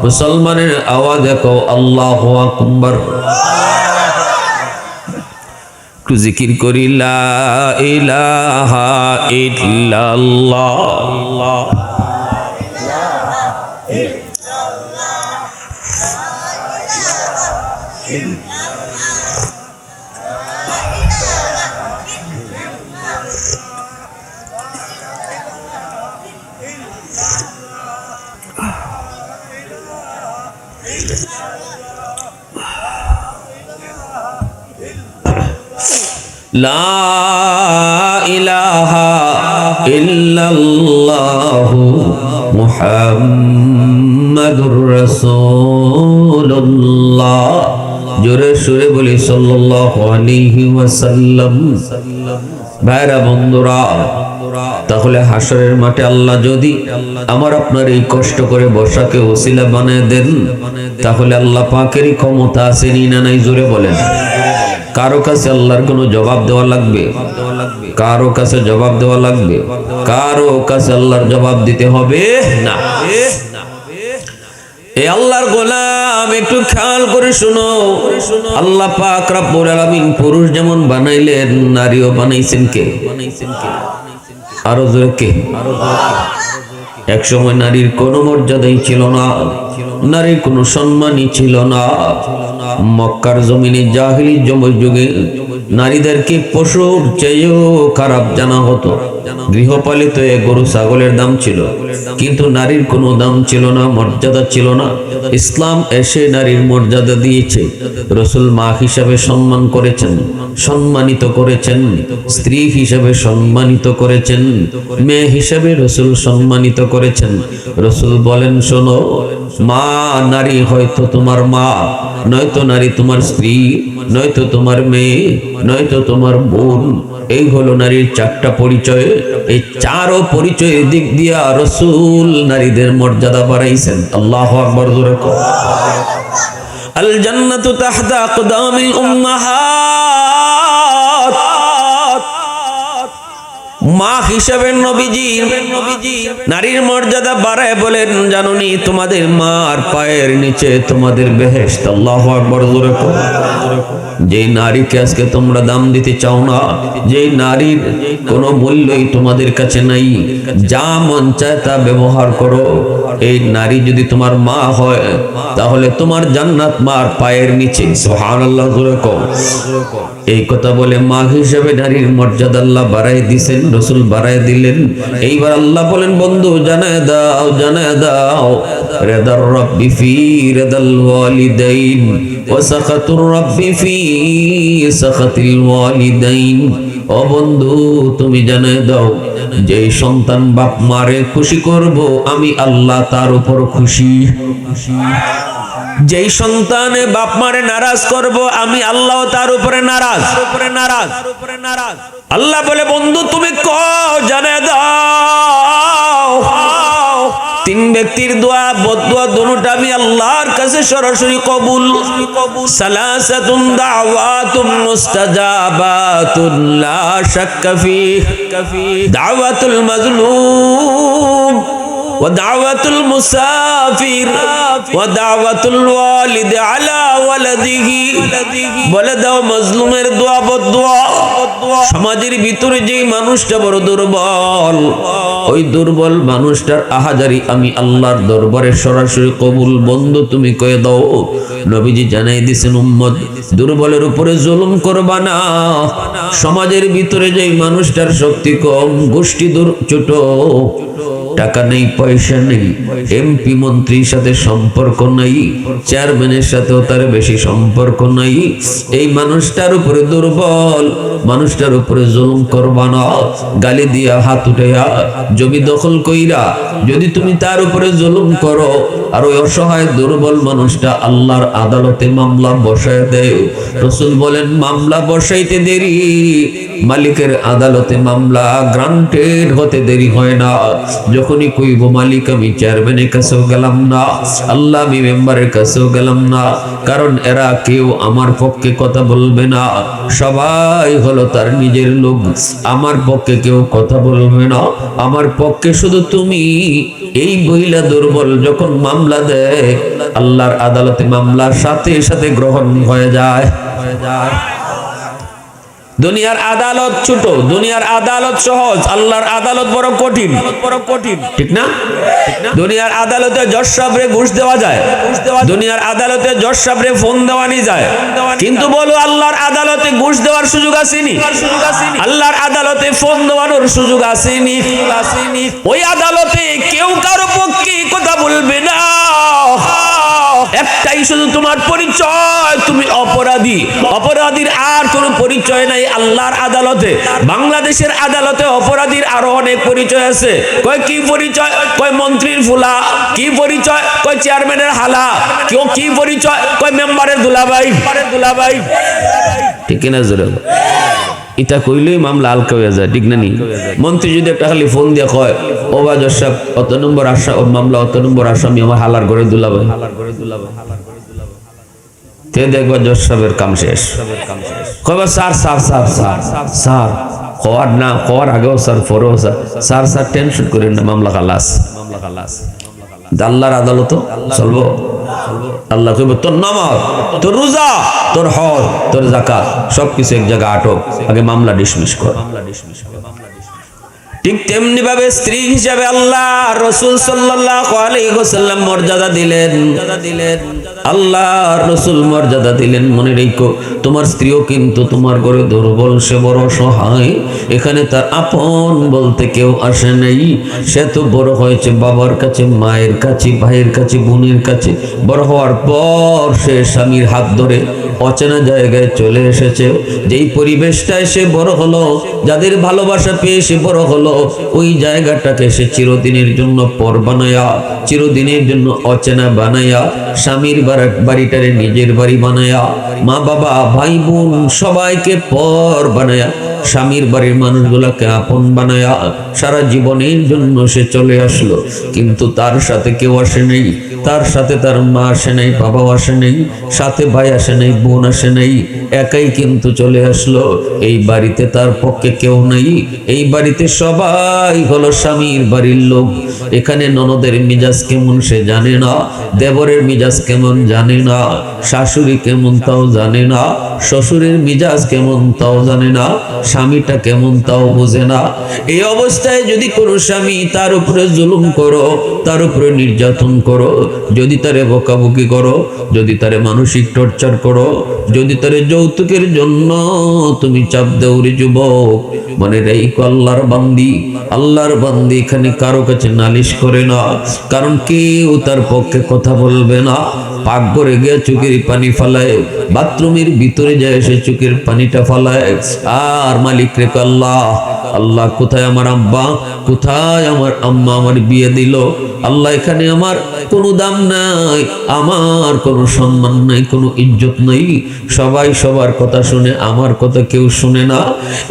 मुसलमाনের আওয়াজে কও আল্লাহু আকবার। একটু জিকির করি, লা ইলাহা ইল্লাল্লাহ। লা ইলাহা ইল্লাল্লাহু মুহাম্মাদুর রাসূলুল্লাহ। জোরে সুরে বলি সাল্লাল্লাহু আলাইহি ওয়াসাল্লাম। ভাইরা বন্ধুরা, তাহলে হাসরের মাঠে আল্লাহ যদি আমার আপনার এই কষ্ট করে বসাকে ওসিলা বানায় দেন, তাহলে আল্লাহ পাকেরই ক্ষমতা আছে না নাই? জোরে বলেন। কারো কাছে আল্লাহর কোনো জবাব দেওয়া লাগবে? কারো কাছে জবাব দেওয়া লাগবে? কারো কাছে আল্লাহর জবাব দিতে হবে না। এ আল্লাহর গোলাম, একটু খেয়াল করে শুনো। আল্লাহ পাক রব্বুল আলামিন পুরুষ যেমন বানাইলেন, নারীও বানাইছেন কে? আরো জোরে কে? এক সময় নারীর কোনো মর্যাদাই ছিল না, নারীর কোনো সম্মানই ছিল না। মক্কার জমিনে জাহিলি যুগে নারীদেরকে পশুর চেয়েও খারাপ জানা হতো। গৃহপালিত গরু ছাগলের দাম ছিল, কিন্তু নারীর কোনো দাম ছিল না, মর্যাদা ছিল না। ইসলাম এসে নারীর মর্যাদা দিয়েছে। রসুল মা হিসাবে সম্মান করেছেন, সম্মানিত করেছেন, স্ত্রী হিসাবে সম্মানিত করেছেন, মেয়ে হিসাবে রসুল সম্মানিত করেছেন। রসুল বলেন, শোনো, মা নারী হয়তো তোমার মা, নয়তো নারী তোমার স্ত্রী, নয়তো তোমার মেয়ে, নয়তো তোমার বোন। এই হলো নারীর চারটা পরিচয়। এই চারো পরিচয়ের দিক দিয়া রসুল নারীদের মর্যাদা বাড়াইছেন। আল্লাহু আকবার। জোরে কও। আল জান্নাতু তাহতা আকদামিল উম্মাহাত। মা হিসেবে নবীজি নারীর মর্যাদা বাড়ায় বলেন, জানোনি তোমাদের মার পায়ের নিচে তোমাদের বেহেশত। আল্লাহু আকবার, জোরে বলো। যে নারীকে আজকে তোমরা দাম দিতে চাও না, যে নারীর কোনো মূল্যই তোমাদের কাছে নাই, যা মন চায় তা ব্যবহার করো, এই নারী যদি তোমার মা হয় তাহলে তোমার জান্নাত মার পায়ের নিচে। সুবহানাল্লাহ, জোরে বলো। এই কথা বলে মা হিসেবে নারীর মর্যাদা আল্লাহ বাড়াই দিয়েছেন, রাসূল বাড়াই দিলেন। এইবার আল্লাহ বলেন, বন্ধু জানায় দাও, জানায় দাও, রিদার রাব্বি ফি রিদাল ওয়ালিদাইন ওয়া সাখাতুর রাব্বি ফি সাখাতিল ওয়ালিদাইন। ও বন্ধু, তুমি জানায় দাও, যে সন্তান বাপ মারে খুশি করব আমি আল্লাহ তার উপর খুশি। যেই সন্তানে বাপ মারে নারাজ করব আমি আল্লাহ তার উপরে নারাজ। আল্লাহ বলে, বন্ধু তুমি জানে দাও, তিন ব্যক্তির দোয়া বদদোয়া দুটোটা আমি আল্লাহর কাছে সরাসরি কবুল। সালাসাতুন দাওয়াতুম মুস্তাজাবাতুন লা শাক্কা ফি দাওয়াতুল মাজলুম ودعوة المسافر ودعوة الوالد على ولده। বলে দাও, মাজলুমের দোয়া বদদোয়া। সমাজের ভিতরে যে মানুষটা বড় দুর্বল, ওই দুর্বল মানুষটার আহাজারি আমি আল্লাহর দরবারে সরাসরি কবুল। বন্ধু তুমি কয়ে দাও, নবীজি জানাই দিয়েছেন উম্মত দুর্বলের উপরে জুলুম করবা না। সমাজের ভিতরে যে মানুষটার শক্তি কম, গোষ্ঠী ছোট, টাকা নেই, পয়সা নেই, এমপি মন্ত্রীর সাথে সম্পর্ক নাই, চেয়ারম্যানের সাথেও তার বেশি সম্পর্ক নাই, এই মানুষটার উপরে দুর্বল, মানুষটার উপরে জুলুম করবা না। গালি দিয়া, হাত উঠাইয়া, জমি দখল কইরা যদি তুমি তার উপরে জুলুম করো, আর ওই অসহায় দুর্বল মানুষটা আল্লাহর আদালতে মামলা বসায় দেয়, রাসূল বলেন মামলা বসাইতে দেরি, মালিকের আদালতে মামলা গ্রান্টেড হতে দেরি হয় না। যখনই কইব মালিক আমি চেয়ারম্যানের কাছেও গেলাম না, আল্লাহ আমি মেম্বারের কাছেও গেলাম না, কারণ এরা কেউ আমার পক্ষে কথা বলবে না, সবাই হলো তার নিজের লোক, আমার পক্ষে কেউ কথা বলবে না, আমার পক্ষে শুধু তুমি। এই মহিলা দুর্বল যখন মামলা দেয়, আল্লাহর আদালতে মামলার সাথে সাথে গ্রহণ হয়ে যায়। দুনিয়ার আদালত ছোট, দুনিয়ার আদালত সহজ, আল্লাহর আদালত বড় কঠিন, ঠিক না? দুনিয়ার আদালতে জজ সাহেবরে ঘুষ দেওয়া যায়, দুনিয়ার আদালতে জজ সাহেবরে ফোন দেওয়ানি যায়, কিন্তু বলো আল্লাহর আদালতে ঘুষ দেওয়ার সুযোগ আসেনি? আল্লাহর আদালতে ফোন দেওয়ানোর সুযোগ আসেনি। ওই আদালতে কেউ কারো পক্ষে কথা বলবে না, একটাই শুধু তোমার পরিচয়, তুমি অপরাধী। অপরাধীর আর কোনো পরিচয় নাই আল্লাহর আদালতে। বাংলাদেশের আদালতে অপরাধীর আরো অনেক পরিচয় আছে। কয় কি পরিচয়? কয় মন্ত্রীর ফুলা। কি পরিচয়? কয় চেয়ারম্যানের হালা। কেউ কি পরিচয়? কয় মেম্বারের দুলাভাই। ঠিক কিনা জোরে? এটা কইলেই মামলা হালকা হয়ে যায়, ঠিক না? নি মন্ত্রী যদি একটা খালি ফোন দিয়ে কয়, ও বা জজ সাহেব অত নম্বর আসা, ও মামলা অত নম্বর আসামি আমার হালার ঘরে দুলাভাই, তে দেখবা জজ সাহেবের কাম শেষ। কয়বা sir sir sir sir sir হওয়ার না হওয়ার আগেও স্যার, পরেও স্যার, স্যার স্যার টেনশন করেন না, মামলা খালাস। আল্লাহর আদালত চলবো? আল্লাহ কইব তোর নামাজ, তোর রোজা, তোর হজ, তোর যাকাত সবকিছু এক জায়গায় আটক, আগে মামলা ডিসমিস কর। ঠিক তেমনি ভাবে স্ত্রী হিসাবে আল্লাহ রাসূল সাল্লাল্লাহু আলাইহি ওয়াসাল্লাম মর্যাদা দিলেন, আল্লাহ রাসূল মর্যাদা দিলেন। মনে রেখো, তোমার স্ত্রীও কিন্তু তোমার ঘরে দুর্বল, সে বড় সহায়, এখানে তার আপন বলতে কেউ আসে নাই। সে তো বড় হয়েছে বাবার কাছে, মায়ের কাছে, ভাইয়ের কাছে, বোনের কাছে। বড় হওয়ার পর সে স্বামীর হাত ধরে অচেনা জায়গায় চলে এসেছে। যেই পরিবেশটায় সে বড় হলো, যাদের ভালোবাসা পেয়ে সে বড় হলো, ওই জায়গাটাকে সে চিরদিনের জন্য পর বানায়া, চিরদিনের জন্য অচেনা বানায়া, স্বামীর বাড়িটারে নিজের বাড়ি বানায়া, মা বাবা ভাই বোন সবাইকে পর বানায়া স্বামীর বাড়ির মানুষগুলাকে আপন বানায়া সারা জীবনের জন্য সে চলে আসলো, কিন্তু তার সাথে কেউ আসে নেই, তার সাথে তার মা আসে নাই, বাবাও আসে নেই, সাথে ভাই আসে নাই, বোন আসে নাই, একাই কিন্তু চলে আসলো। এই বাড়িতে তার পক্ষে কেউ নেই, এই বাড়িতে সবাই হলো স্বামীর বাড়ির লোক। এখানে ননদের মিজাজ কেমন সে জানে না, দেবরের মিজাজ কেমন জানে না, শাশুড়ি কেমন তাও জানে না, শ্বশুরের মিজাজ কেমন তাও জানে না, স্বামীটা কেমন তাও বোঝে না। এই অবস্থায় যদি কোনো স্বামী তার উপরে জুলুম করো, তার উপরে নির্যাতন করো, যদি তারে বকাবকি করো, যদি তারে মানসিক টর্চার করো, যদি তারে যৌতুকের জন্য তুমি চাপ দেউরে যুবক, মনে রেখো আল্লাহর বান্দি, আল্লাহর বান্দি এখানে কারো কাছে নালিশ করে না, কারণ কেউ তার পক্ষে কথা বলবে না। পাকঘরে গিয়ে চোখের পানি ফালায়, বাথরুমের ভিতরে যায় সে চোখের পানিটা ফালায়, আর মালিক রে আল্লাহ, আল্লাহ কোথায় আমার আব্বা, কোথায় আমার আম্মা আমার বিয়ে দিল, আল্লাহ এখানে আমার কোনো দাম নাই, আমার কোনো সম্মান নাই, কোনো ইজ্জত নাই, সবাই সবার কথা শুনে আমার কথা কেউ শুনে না।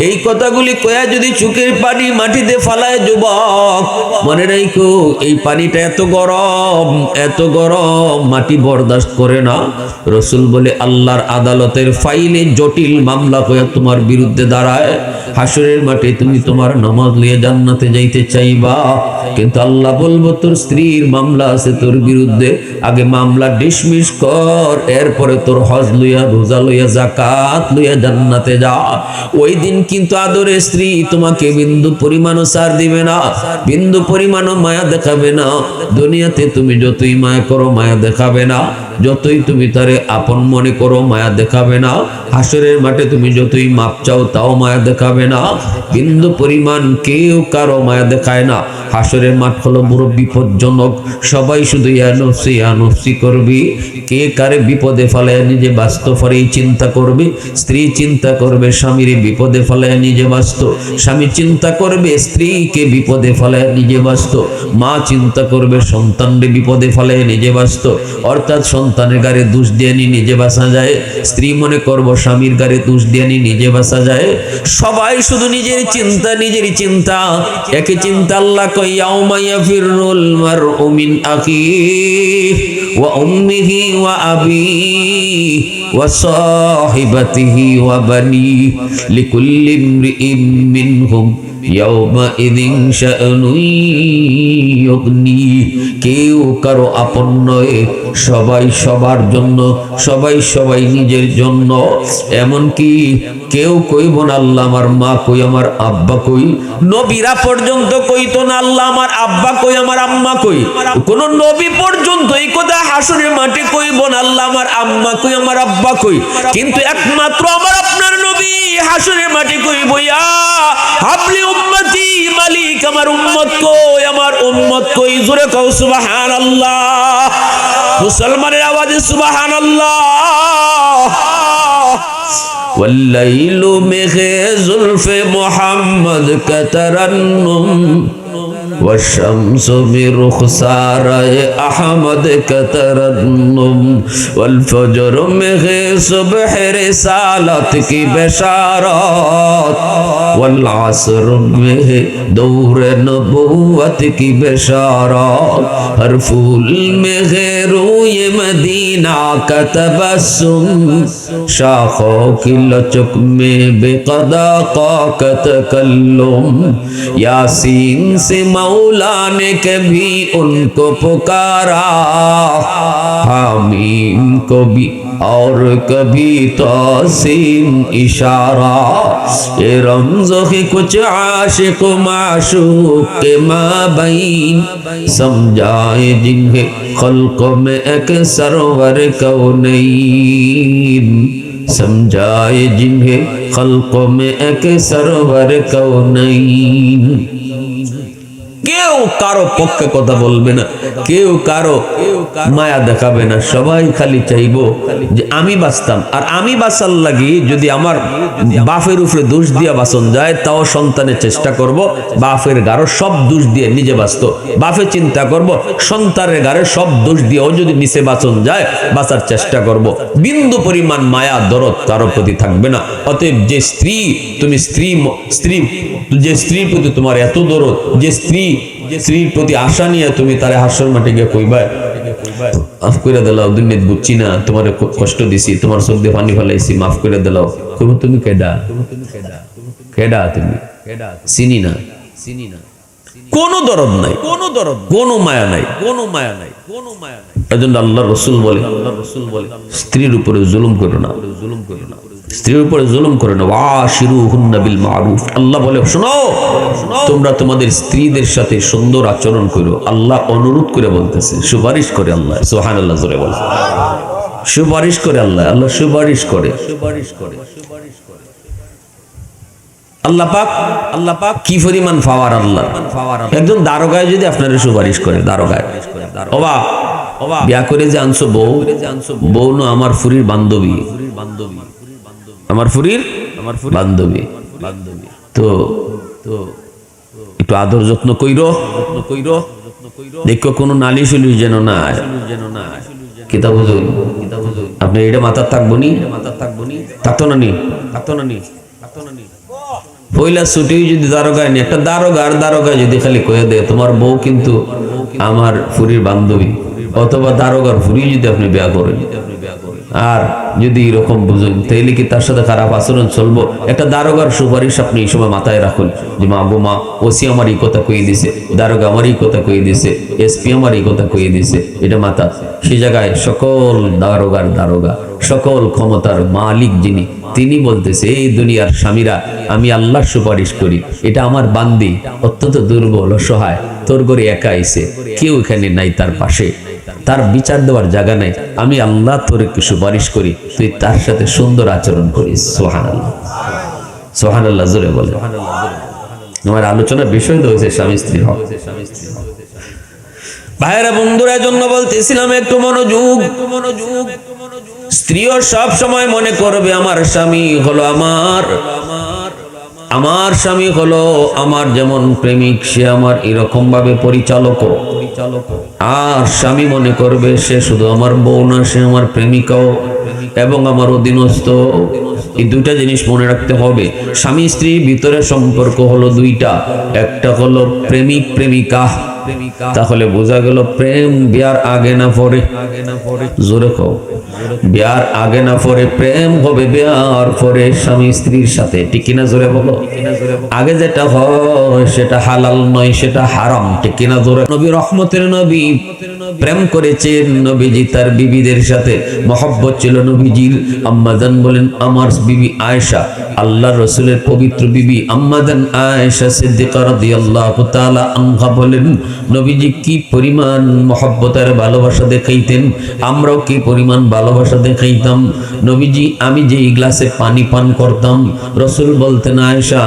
এই কথাগুলি কয়া যদি চোখের পানি মাটিতে ফালায় যুবক, মনে রাখো এই পানিটা এত গরম, এত গরম, মাটি বরদাস্ত করে না। রসুল বলে আল্লাহর আদালতের ফাইলে জটিল মামলা হয়ে তোমার বিরুদ্ধে দাঁড়ায়, হাসরের মাঠে তুমি তোমার নামাজ লিয়ে জান্নাতে যাইতে চাইবা, কিন্তু আল্লাহ বলবো তোর স্ত্রীর মামলা আছে তোর বিরুদ্ধে, আগে মামলা ডিসমিস কর, এরপরে তোর হজ লইয়া, রোজা লইয়া, যাকাত লইয়া জান্নাতে যা। ওই দিন কিন্তু আদরের স্ত্রী তোমাকে বিন্দু পরিমাণও ছাড় দিবে না, বিন্দু পরিমাণও মায়া দেখাবে না। দুনিয়াতে তুমি যতই মায়া করো মায়া দেখাবে না, যতই তুমি তারে আপন মনে করো মায়া দেখাবে না, হাসরের মাঠে তুমি যতই মাপ চাও তাও মায়া দেখাবে না, বিন্দু পরিমাণ কেউ কারো মায়া দেখায় না। হাসরের মাঠ হলো বড় বিপজ্জনক, সবাই শুধু ইয়ানফসি করবি, কে কারে বিপদে ফেলায় নিজে বাঁচত পরে চিন্তা করবে। স্ত্রী চিন্তা করবে স্বামীর বিপদে ফেলায় নিজে বাঁচত, স্বামী চিন্তা করবে স্ত্রীকে বিপদে ফেলায় নিজে বাঁচত, মা চিন্তা করবে সন্তানকে বিপদে ফেলায় নিজে বাঁচত, অর্থাৎ সন্তানের গাড়ি দোষ দিয়ে নিজে বাঁচা যায়, স্ত্রী মনে করবো স্বামীর গাড়ি দোষ দিয়ে নিজে বাঁচা যায়। সবাই শুধু নিজের চিন্তা, নিজের চিন্তা, একই চিন্তা। আল্লাহ কয় ইয়াউমা ইয়াফিরুল মারউ মিন আখিহি ওয়া উম্মিহি ওয়া আবিহি ওয়া সাহিবাতিহি ওয়া বানিহি লিকুল্লি ইমরিইম মিনহুম ইয়াউমা ইযিন শাআনুন ইউগনি। কেউ কারো আপন নয়, সবাই সবার জন্য, সবাই সবাই নিজের জন্য। এমনকি কেউ কইব না আল্লাহ আমার মা কই, আমার আব্বা কই, নবীরা পর্যন্ত কইতো না আল্লাহ আমার আব্বা কই, আমার আম্মা কই। কোন নবী পর্যন্ত এই কথা হাসরের মাঠে কইব না আল্লাহ আমার আম্মা কই, আমার আব্বা কই, কিন্তু একমাত্র আমার আপনার নবী হাসরের মাঠে কইব ইয়া হাবলি উম্মতি, মালিক আমার উম্মত কই, আমার উম্মত কই। জোরে কও সুবহানাল্লাহ, মুসলমানের আওয়াজে সুবহানাল্লাহ। والليل में जुल्फ़े मोहम्मद का तरन्नुम والشمس برخسارए अहमद का तरन्नुम والفجر में सुबह रिसालत की बशारत والعصر में दौर नबूवत की बशारत हर फूल में रूय मदीना का तबस्सुम शाखों की लचक में बेक़दा का तकल्लुम यासीन से मौला ने कभी उनको पुकारा हामीम को भी और कभी तौसीन इशारा ये रमज़ो है कुछ आशिक माशूक के माबैन समझाए जिन्हें खल्क़ में एक सरवर कौनैन समझाए जिन्हें खल्क़ में एक सरवर कौनैन। কেউ কারো পক্ষে কথা বলবে না, কেউ কারো মায়া দেখাবে না। সবাই খালি চাইবো যে আমি বাঁচতাম। আর আমি বাঁচার লাগি যদি আমার বাপের উপরে দোষ দিয়া বাঁচন যায়, তাও সন্তানের চেষ্টা করব বাপের গারো সব দোষ দিয়ে নিজে বাঁচতো। বাপে চিন্তা করব সন্তানের গারে সব দোষ দিয়েও যদি নিচে বাঁচন যায়, বাঁচার চেষ্টা করব। বিন্দু পরিমাণ মায়া দরদ কারো প্রতি থাকবে না। অতএব যে স্ত্রী তুমি যে স্ত্রীর প্রতি তোমার এত দরদ, যে স্ত্রীর প্রতি আশা নিয়ে তুমি তারে হাসর মাঠে গিয়ে কইবা মাফ করে দিলাও, দুনিয়াতে বুঝছি না, তোমার কষ্ট দিছি, তোমার চোখ দিয়ে পানি ফেলাইছি, মাফ করে দিলাও, তুমি কেডা তুমি চিনি না। কোনো দরদ নাই, কোনো মায়া নাই। এজন্য আল্লাহ রসুল বলে স্ত্রীর উপরে জুলুম করো না, স্ত্রীর উপরে জুলুম করে না। ওয়াশিরুহুন্না বিল মারুফ, আল্লাহ বলে শোনো তোমরা তোমাদের স্ত্রীদের সাথে সুন্দর আচরণ করো। আল্লাহ অনুরোধ করে বলতেছে, সুপারিশ করে আল্লাহ। সুবহানাল্লাহ জোরে বল। সুপারিশ করে আল্লাহ সুপারিশ করে। আল্লাহ পাক কি পরিমাণ পাওয়ার আল্লাহ। একজন দারোগায় যদি আপনারা সুপারিশ করে, দারোগায় বিয়া করে যে আনছো বউ না আমার ফুরির বান্ধবী, আমার ফুরির বান্ধবী, তো একটু আদর যত্ন কইরো, দেখো কোনো নালিশ উলিশ যেন না। কিতাব আপনি এটা মাথার থাকবো নি, থাকতো না নি। পয়লা ছুটি যদি দারোগায় নি, একটা দারোগা যদি খালি কয়ে দেয় তোমার বউ কিন্তু আমার ফুরির বান্ধবী, অথবা দারোগার ফুরি যদি আপনি বিয়া করেন, আর যদি এরকম বুঝেন তাইলে কি তার সাথে খারাপ আচরণ চলবো? একটা দারোগার সুপারিশ আপনি এই সময় মাথায় রাখুন যে মা গো মা, ওসি আমার এই কথা কয়ে দিছে, দারোগা আমার এই কথা কয়ে দিছে, এসপি আমার এই কথা কয়ে দিছে, এটা মাথা। সেই জায়গায় সকল দারোগা, সকল ক্ষমতার মালিক যিনি, তিনি বলতেছে এই দুনিয়ার স্বামীরা আমি আল্লাহর সুপারিশ করি, এটা আমার বান্দি অত্যন্ত দুর্বল অসহায়, তোর ঘরে একা আইছে, কেউ এখানে নাই তার পাশে, তার বিচার দেওয়ার জায়গা নাই, আমি আল্লাহ তোরে সুপারিশ করি, তুই তার সাথে সুন্দর আচরণ করিস। সুবহানাল্লাহ, সুবহানাল্লাহ জোরে বলে। আমার আলোচনার বিষয় তো হয়েছে স্বামী স্ত্রী হক। ভাইয়েরা বন্ধুরা, জন্য বলতেছিলাম একটু মনোযোগ। স্ত্রীও সব সময় মনে করবে আমার স্বামী হলো আমার স্বামী হলো আমার যেমন প্রেমিক, সে আমার এরকম ভাবে পরিচালক। আর স্বামী মনে করবে সে শুধু আমার বউ না, সে আমার প্রেমিকাও এবং আমার অধীনস্থ। এই দুইটা জিনিস মনে রাখতে হবে। স্বামী স্ত্রীর ভিতরে সম্পর্ক হলো দুইটা, একটা হলো প্রেমিক প্রেমিকা। তাহলে বোঝা গেল প্রেম বিয়ার আগে না পরে, জোরে কও, বিয়ার আগে না পরে প্রেম হবে বিয়ার পরে স্বামী স্ত্রীর সাথে, ঠিক কিনা জোরে বলো। আগে যেটা হয় সেটা হালাল নয়, সেটা হারাম, ঠিক কিনা জোরে। নবী রহমতের নবী প্রেম করেছেন নবীজি তার বিবিদের সাথে, মহব্বত ছিল নবীজির। আম্মাজান বলেন আমার বিবি আয়েশা, আল্লাহর রাসূলের পবিত্র বিবি আম্মাজান আয়েশা সিদ্দিকা রাদিয়াল্লাহু তাআলা আনহা বলেন নবীজি কি পরিমাণ মহব্বত আর ভালোবাসা দেখাইতেন, আমরাও কি পরিমাণ ভালোবাসা দেখাইতাম। নবীজি আমি যে গ্লাসে পানি পান করতাম, রাসূল বলতেন আয়েশা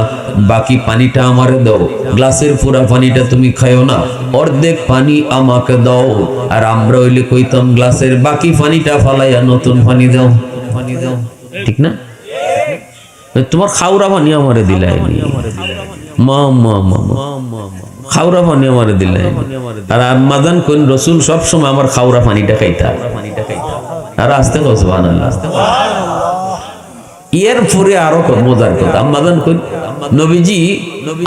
বাকি পানিটা আমারে দাও, গ্লাসের পুরা পানিটা তুমি খায়ো না, অর্ধেক পানি আমাকে দাও। আর আমরা হইলে কইতাম গ্লাসের বাকি পানিটা ফালাইয়া নতুন পানি দাও, ঠিক না? তোমার খাওরা পানি আমারে দিলাই, খাওরা পানি আমারে দিলাই। আর আম্মাজান কোন রাসূল সব সময় আমার খাওরা পানিটা খাইতা। আর আস্তে কথা সুবহানাল্লাহ। এর পরে আরো মজার কথা, আম্মাজান কোন নবীজি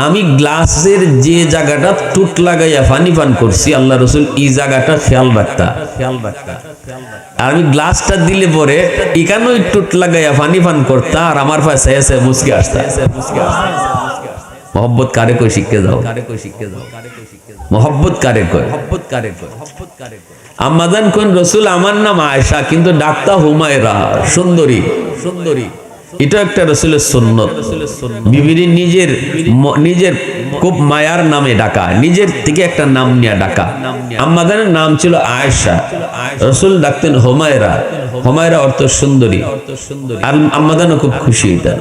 আমি গ্লাসের যে জায়গাটা টুট লাগাইয়া পানি পান করছি, আল্লাহ রাসূল এই জায়গাটা খেয়াল রাখতা। আর আমি গ্লাসটা দিলে পরে এখানেও টুট লাগাইয়া পানি পান করতা, আর আমার পাশে এসে মুস্কি আসতা। মোহব্বত কারে কই শিখতে যাও, মোহব্বত কারে কই। আম্মাজান কোন রাসূল আমার নাম আয়েশা কিন্তু ডাকতা হুমায়রা, সুন্দরী। এটা একটা রাসূলের সুন্নত, বিবির নিজের খুব মায়ার নামে ডাকা, নিজের থেকে একটা নাম নিয়ে ডাকা। আম্মাজানের নাম ছিল আয়েশা, রাসূল ডাকতেন হুমায়রা। হুমায়রা অর্থ সুন্দরী। আর আম্মাজানও খুব খুশি হইতেন।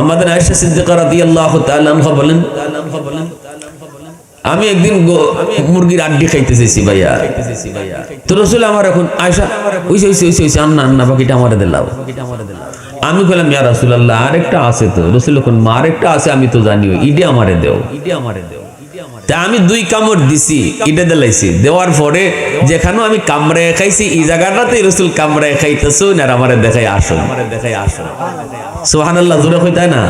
আম্মাজান আয়েশা সিদ্দিকা রাদিয়াল্লাহু তাআলা আনহা বলেন আমি একদিন মুরগির আড্ডি খাইতে চাইছি ভাইয়া, তো রসুল আমার এখন আয়সা ওইসে আন্না বাকিটা আমারে দিলাও। আমি বললাম ইয়া রাসূলুল্লাহ আরেকটা আছে তো। রসুল এখন আরেকটা আছে আমি তো জানিও, ইডে আমারে দেও। তা আমি 2 কামড় দিছি, ইডে দিলাইছি। দেওয়ার পরে যেখানে আমি কামড়ে খাইছি এই জায়গাটাতেই রসুল কামড়ে খাইতেছুন আর আমারে দেখাই আসুন। সুবহানাল্লাহ, জোরে কই তাই না?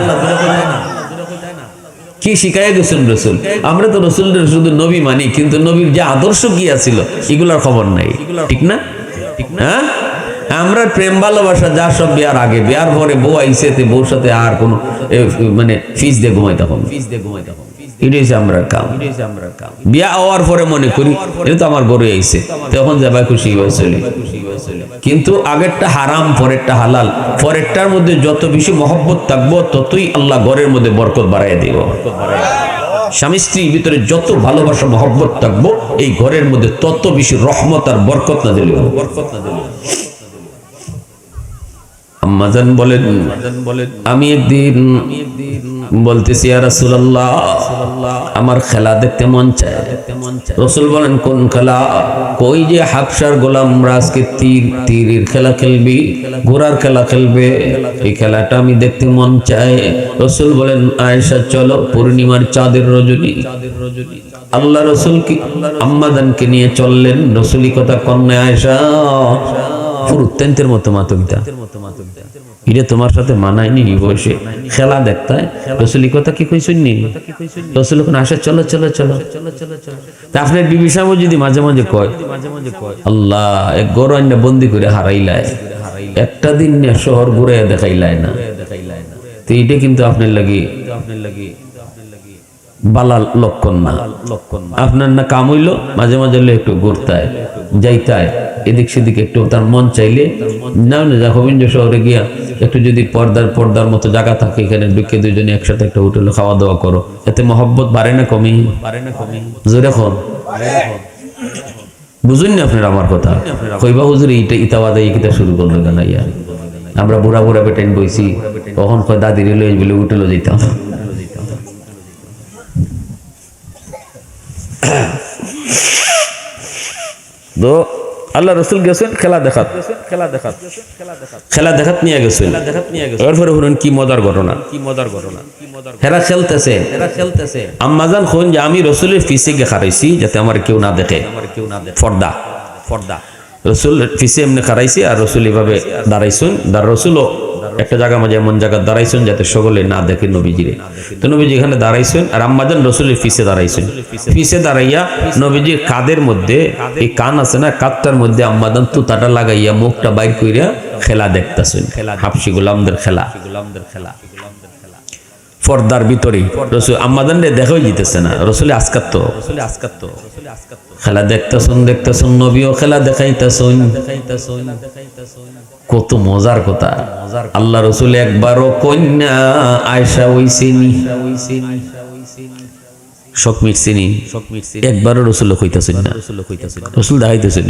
কি শিখাই গেছেন রসুল। আমরা তো রসুলের শুধু নবী মানি, কিন্তু নবীর যে আদর্শ কি আছিল এগুলোর খবর নাই, ঠিক না? হ্যাঁ, আমরা প্রেম ভালোবাসা যা সব বিয়ার আগে, বিয়ার পরে বউ আইসে বউর সাথে আর কোনো মানে ফিস দিয়ে ঘুমাইতে হবে, এটাই আমরা কাম। বিয়া হওয়ার পরে মনে করি এটা তো আমার গরু আইছে, তখন যাবা খুশি হয়েছিল। কিন্তু আগেরটা হারাম, পরেরটা হালাল। পরেরটার মধ্যে যত বেশি মহব্বত থাকবো ততই আল্লাহ ঘরের মধ্যে বরকত বাড়াইয়া দিব। স্বামী স্ত্রীর ভিতরে যত ভালোবাসা মহব্বত থাকবো এই ঘরের মধ্যে তত বেশি রহমত আর বরকত না দিল। আম্মাজান বলেন আমি একদিন বলতেছি ইয়া রাসূলুল্লাহ আমার খেলা দেখতে মন চায়। রাসূল বলেন কোন খেলা? কই যে হাবশার গোলামরা আজকে তীরের খেলা খেলবি, ঘোড়ার খেলা খেলবে, এই খেলাটা আমি দেখতে মন চায়। রাসূল বলেন আয়েশা চলো, পূর্ণিমার চাঁদের রজনী। আল্লাহ রাসূল কি আম্মাজানকে নিয়ে চললেন। রাসূলি কথা কন্যা আয়েশা পুরুত্তেন্তের মতো মাতবিতা, এটা তোমার সাথে মানায়নি বসে খেলা দেখতে। রসুলি কথা কি কইছেন নি? রসুল কোন আসে চলো চলো চলো। আপনার বিবি সাহেব যদি মাঝে মাঝে কয় আল্লাহ এক গরু আইনা বন্দি করে হারাইলায়, একটা দিন শহর ঘুরে দেখাইলায় না, তো এইটা কিন্তু আপনার লাগি বালা লক্ষণ না। আপনার না কাম হইলো মাঝে মাঝে একটু ঘুরতায় যাইতায়, এদিক সেদিক একটু তার মন চাইলে না যা গোবিন্দ শহরে গিয়া একটু যদি পর্দার মতো জায়গা থাকে, এখানে ঢুকে দুইজনে একসাথে একটা হোটেলে খাওয়া দাওয়া করো, এতে মহব্বত বাড়ে না কমি? জোরে খন বুঝুন না আপনার আমার কথা। কইবা হুজুর এইটা ইতাবাদা এই কিতা শুরু করলো কেন? ইয়া আমরা বুড়া বুড়া বেটেন বইছি, কখন কয় দাদির লই বলে হোটেলে যেতাম। তো আল্লাহ রসুল গেছেন খেলা দেখাত নিয়ে গেছেন। এরপরে শুনুন কি মজার ঘটনা। হেরা খেলতেছে, আম্মাজান খুন যে আমি রসুলের পিছে গিয়ে খারাইছি যাতে আমার কেউ না দেখে, পর্দা রসুল পিছে এমনি খারাইছি আর রসুল এভাবে দাঁড়াইছেন। রসুলও একটা জায়গা মাঝে এমন জায়গা দাঁড়াইছেন যাতে সকলে না দেখে নবীজিরে। তো নবীজি এখানে দাঁড়াইছেন আর আম্মাজান রসুলের পিছে দাঁড়াইছেন। পিছে দাঁড়াইয়া নবীজির কাদের মধ্যে এই কান আছে না, কাতটার মধ্যে আম্মাজান তুতাটা লাগাইয়া মুখটা বাইর কইরা খেলা দেখতেছেন, হাবশি গোলামদের খেলা। পর্দার ভিতরে রসুল আম্মাজান দেখাই দিতেছে না, রসুল আসকাত খেলা দেখতেছেন, নবীও খেলা দেখাইতেছেন। কত মজার কথা। আল্লাহ রসুল একবারও কন্যা আয়েশা হইছেনি, শখ মিটছেনি, একবারও রসুল কইতাছেন না, রসুল দেখাইতেছেন।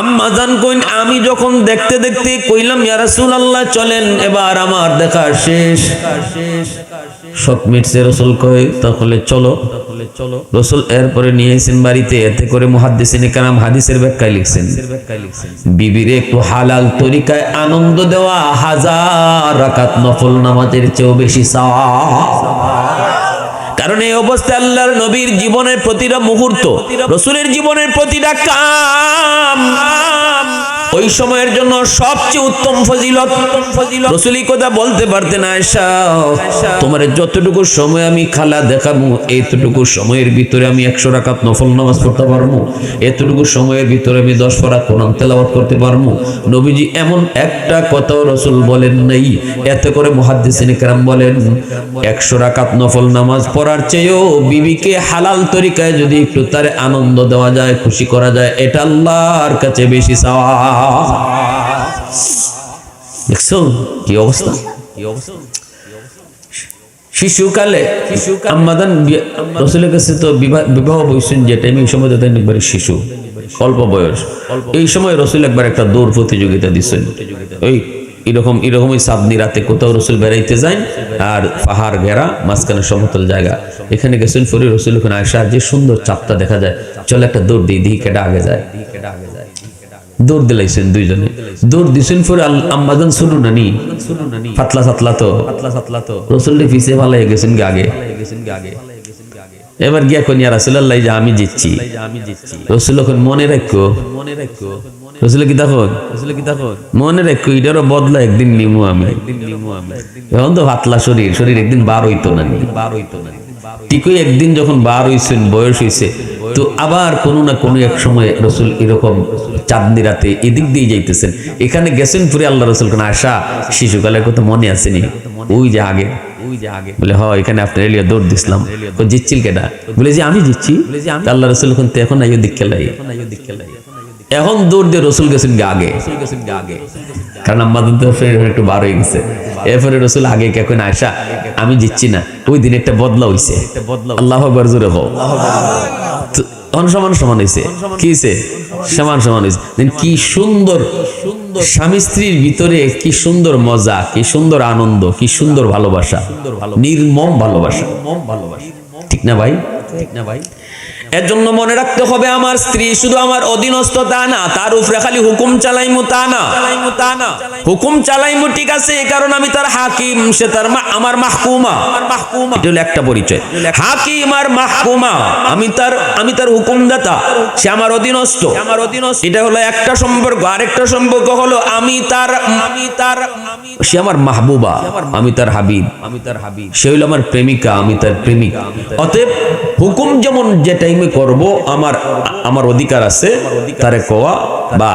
আম্মাজান কইন আমি যখন দেখতে দেখতে কইলাম ইয়া রাসূলুল্লাহ চলেন এবার আমার দেখা শেষ, শখ মিটছে। রসুল কয় তাহলে চলো। রসুল এরপরে নিয়েছেন বাড়িতে, এতে করে মুহাদ্দিসিনে কেরাম হাদিসের ব্যাখ্যায় লিখছেন বিবির একটু হালাল তরিকায় আনন্দ দেওয়া 1000 রাকাত নফল নামাজের চেয়েও বেশি সওয়াব। কারণ এই অবস্থায় আল্লাহর নবীর জীবনের প্রতিটা মুহূর্ত, রসুলের জীবনের প্রতিটা কাম ওই সময়ের জন্য সবচেয়ে উত্তম ফজিলত। রসুলই কথা বলতে পারতেন আয়েশা তোমার যতটুকু সময় আমি খেলা দেখাবো, এতটুকু সময়ের ভিতরে আমি 100 রাকাত নফল নামাজ পড়তে পারবো, এতটুকু সময়ের ভিতরে আমি 10 পারা কোরআন তেলাওয়াত করতে পারবো। নবীজি এমন একটা কথাও রসুল বলেন নাই। এতে করে মুহাদ্দিসিনে কেরাম বলেন 100 রাকাত নফল নামাজ পড়ার চেয়েও বিবিকে হালাল তরিকায় যদি একটু তার আনন্দ দেওয়া যায়, খুশি করা যায়, এটা আল্লাহর কাছে বেশি সওয়াব। দেখছো কি অবস্থা। শিশুকালে আম্মাজান রসুলের কাছে তো বিবাহ বইছেন যে টাইমে, এই সময় তাই একবারে শিশু, অল্প বয়স। এই সময় রসুল একবার একটা দৌড় প্রতিযোগিতা দিচ্ছেন। ওই এরকমই চাঁদনি রাতে কোথাও রসুল বেড়াইতে যায় আর পাহাড় ঘেরা মাঝখানে সমতল জায়গা, এখানে গেছেন ফরি রসুল ওখানে আয়সা যে সুন্দর চাঁদটা দেখা যায়, চলে একটা দৌড় দিই দিই কেটা আগে যায়, দৌড় দিলাইছেন দুইজনে, দৌড় দিছেন ফরে আম্মাজান শুনুন নানি পাতলা সাতলা তো রসুলটি পিছিয়ে ভালো গেছেন আগে। এবার গিয়া কনিয়া রাসূলুল্লাহ যে আমি জিতছি, রসুল এখন মনে রাখো রসুল কি তখন মনে রাখো এটারও বদলা একদিন নিমু আমি, এখন তো পাতলা শরীর একদিন বার হইতো না ঠিকই একদিন যখন বার হইছেন বয়স হইছে তো আবার কোনো না কোনো এক সময় রসুল এরকম চাঁদনি রাতে এদিক দিয়ে যাইতেছেন, এখানে গেছেন পুরে আল্লাহ রসুল কোন আশা শিশুকালের কথা মনে আসেনি ওই যে আগে বলে হ এখানে আপনার এলিয়া দৌড় দিছিলাম, জিতছিল কেটা বলে যে আমি জিতছি, আল্লাহ রসুল এখন আইও দিক খেলাই এখন দৌড় দিয়ে রসুল গেছেন আগে, কারণ আমাদের তো একটু বার হয়ে গেছে। এরপরে রসুল আগে এখন আয়সা আমি জিতছি না, ওই দিন একটা বদলা হইছে, আল্লাহু আকবার জোরে হোক, সমান হয়েছে কি সমান হয়েছে। কি সুন্দর স্বামী স্ত্রীর ভিতরে, কি সুন্দর মজা, কি সুন্দর আনন্দ, কি সুন্দর ভালোবাসা, নির্মম ভালোবাসা, ঠিক না ভাই? এর জন্য মনে রাখতে হবে আমার স্ত্রী শুধু আমার অধীনস্থ তা না, তার উপরে খালি হুকুম চালাইমু তা না, হুকুম চালাইমু ঠিক আছে কারণ আমি তার হাকিম, সে তার আমার মাহকুমা, এটা হলো একটা পরিচয়, হাকিম আর মাহকুমা, আমি তার হুকুমদাতা, সে আমার অধীনস্থ, এটা হলো একটা সম্পর্ক। আরেকটা সম্পর্ক হলো সে আমার মাহবুবা, আমি তার হাবিব, সে হইল আমার প্রেমিকা, আমি তার প্রেমিক। অতএব হুকুম যেমন যে টাইমে করব আমার অধিকার আছে তারে কোয়া বা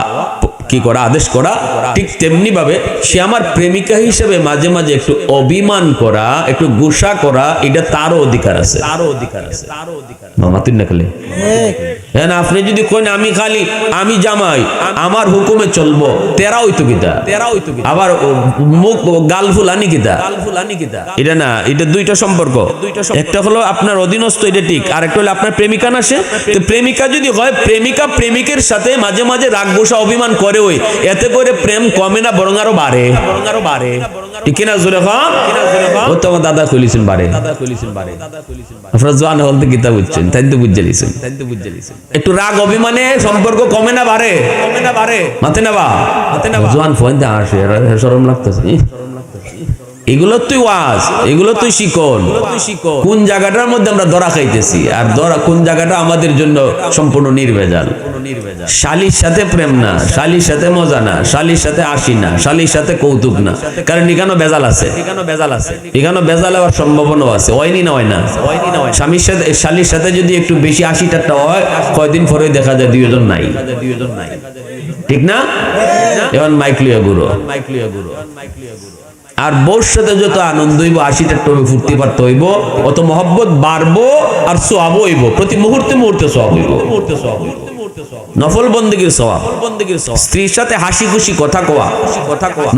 কি করা আদেশ করা, ঠিক তেমনি ভাবে সে আমার প্রেমিকা হিসেবে মাঝে মাঝে একটু অভিমান করা, একটু গুসা করা, এটা তারও অধিকার আছে। হ্যাঁ না, আপনি যদি কইন আমি জামাই আমার হুকুমে চলবো, তেরা হইতো কিতা, আবার মুখ গাল ফুলানি কিতা, এটা না, এটা দুইটা সম্পর্ক। একটা হলো আপনার অধীনস্থ, এটা ঠিক, আর একটা হলো আপনার প্রেমিকা না, সে প্রেমিকা যদি হয় প্রেমিকা প্রেমিকের সাথে মাঝে মাঝে রাগ গোসা অভিমান করে, ওই এতে করে প্রেম কমে না বরং আরো বাড়ে, ঠিক কিনা জোরে খান? ও তো আমার দাদা খুলিছেন বাড়ে, আপনারা জোয়ান হলতে গীতা বুঝছেন, তাই তো বুঝে লিছেন, একটু রাগ অভিমানে সম্পর্ক কমে না বাড়ে, মাতে না বা জোয়ান ফোন দে আসে শরম লাগতেছে। এগুলো তুই ওয়াজ, এগুলো তুই শিকন, কোন জায়গাটার মধ্যে আমরা ধরা খাইতেছি আর কোন জায়গাটা আমাদের জন্য সম্পূর্ণ নির্ভেজাল। শালির সাথে প্রেম না, শালির সাথে মজা না, শালির সাথে আসি না, শালির সাথে কৌতুক না, কারণ এখানে বেজাল আছে, এখানে বেজাল হওয়ার সম্ভাবনা আছে। হয়নি না, হয় না, স্বামীর সাথে শালির সাথে যদি একটু বেশি আসি টাট্টা হয়, কয়দিন পরে দেখা যায় দুইজন নাই, ঠিক না? এখন মাইক লিয়া গুরু, আর বউর সাথে যত আনন্দ হইব, আশিটা টবে ফুর্তি পারতে হইব, অত মহব্বত বাড়বো আর সোয়াব হইব, প্রতি মুহূর্তে সোয়াব হইব, নফল বন্দেগীর সোয়াব, স্ত্রীর সাথে হাসি খুশি কথা কোয়া,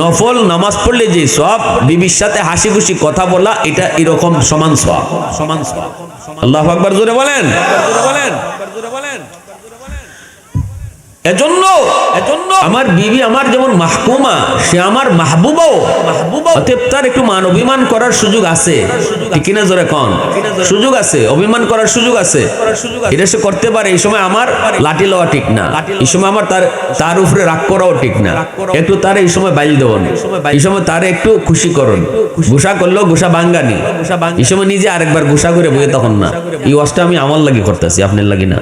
নফল নামাজ পড়লে যে সোয়াব, বিবির সাথে হাসি খুশি কথা বলা, এটা এরকম সমান সোয়াব। আল্লাহু আকবার জোরে বলেন। এজন্য আমার বিবি আমার যেমন মাহকুমা, সে আমার মাহবুবাও, অতএব তার একটু মান অভিমান করার সুযোগ আছে, ঠিক না জোরে কোন? সুযোগ আছে, অভিমান করার সুযোগ আছে, এটা সে করতে পারে। এই সময় আমার লাঠি লওয়া ঠিক না, এই সময় আমার তার উপরে রাগ করাও ঠিক না, একটু তার এই সময় বাইল দেবন, এই সময় তারে একটু খুশি করুন, গুসা করলেও গুসা বাঙ্গানি, এই সময় নিজে আরেকবার গুসা করে বইয়ে তখন না, এই ওয়াজটা আমি আমার লাগি করতেছি, আপনার লাগি না।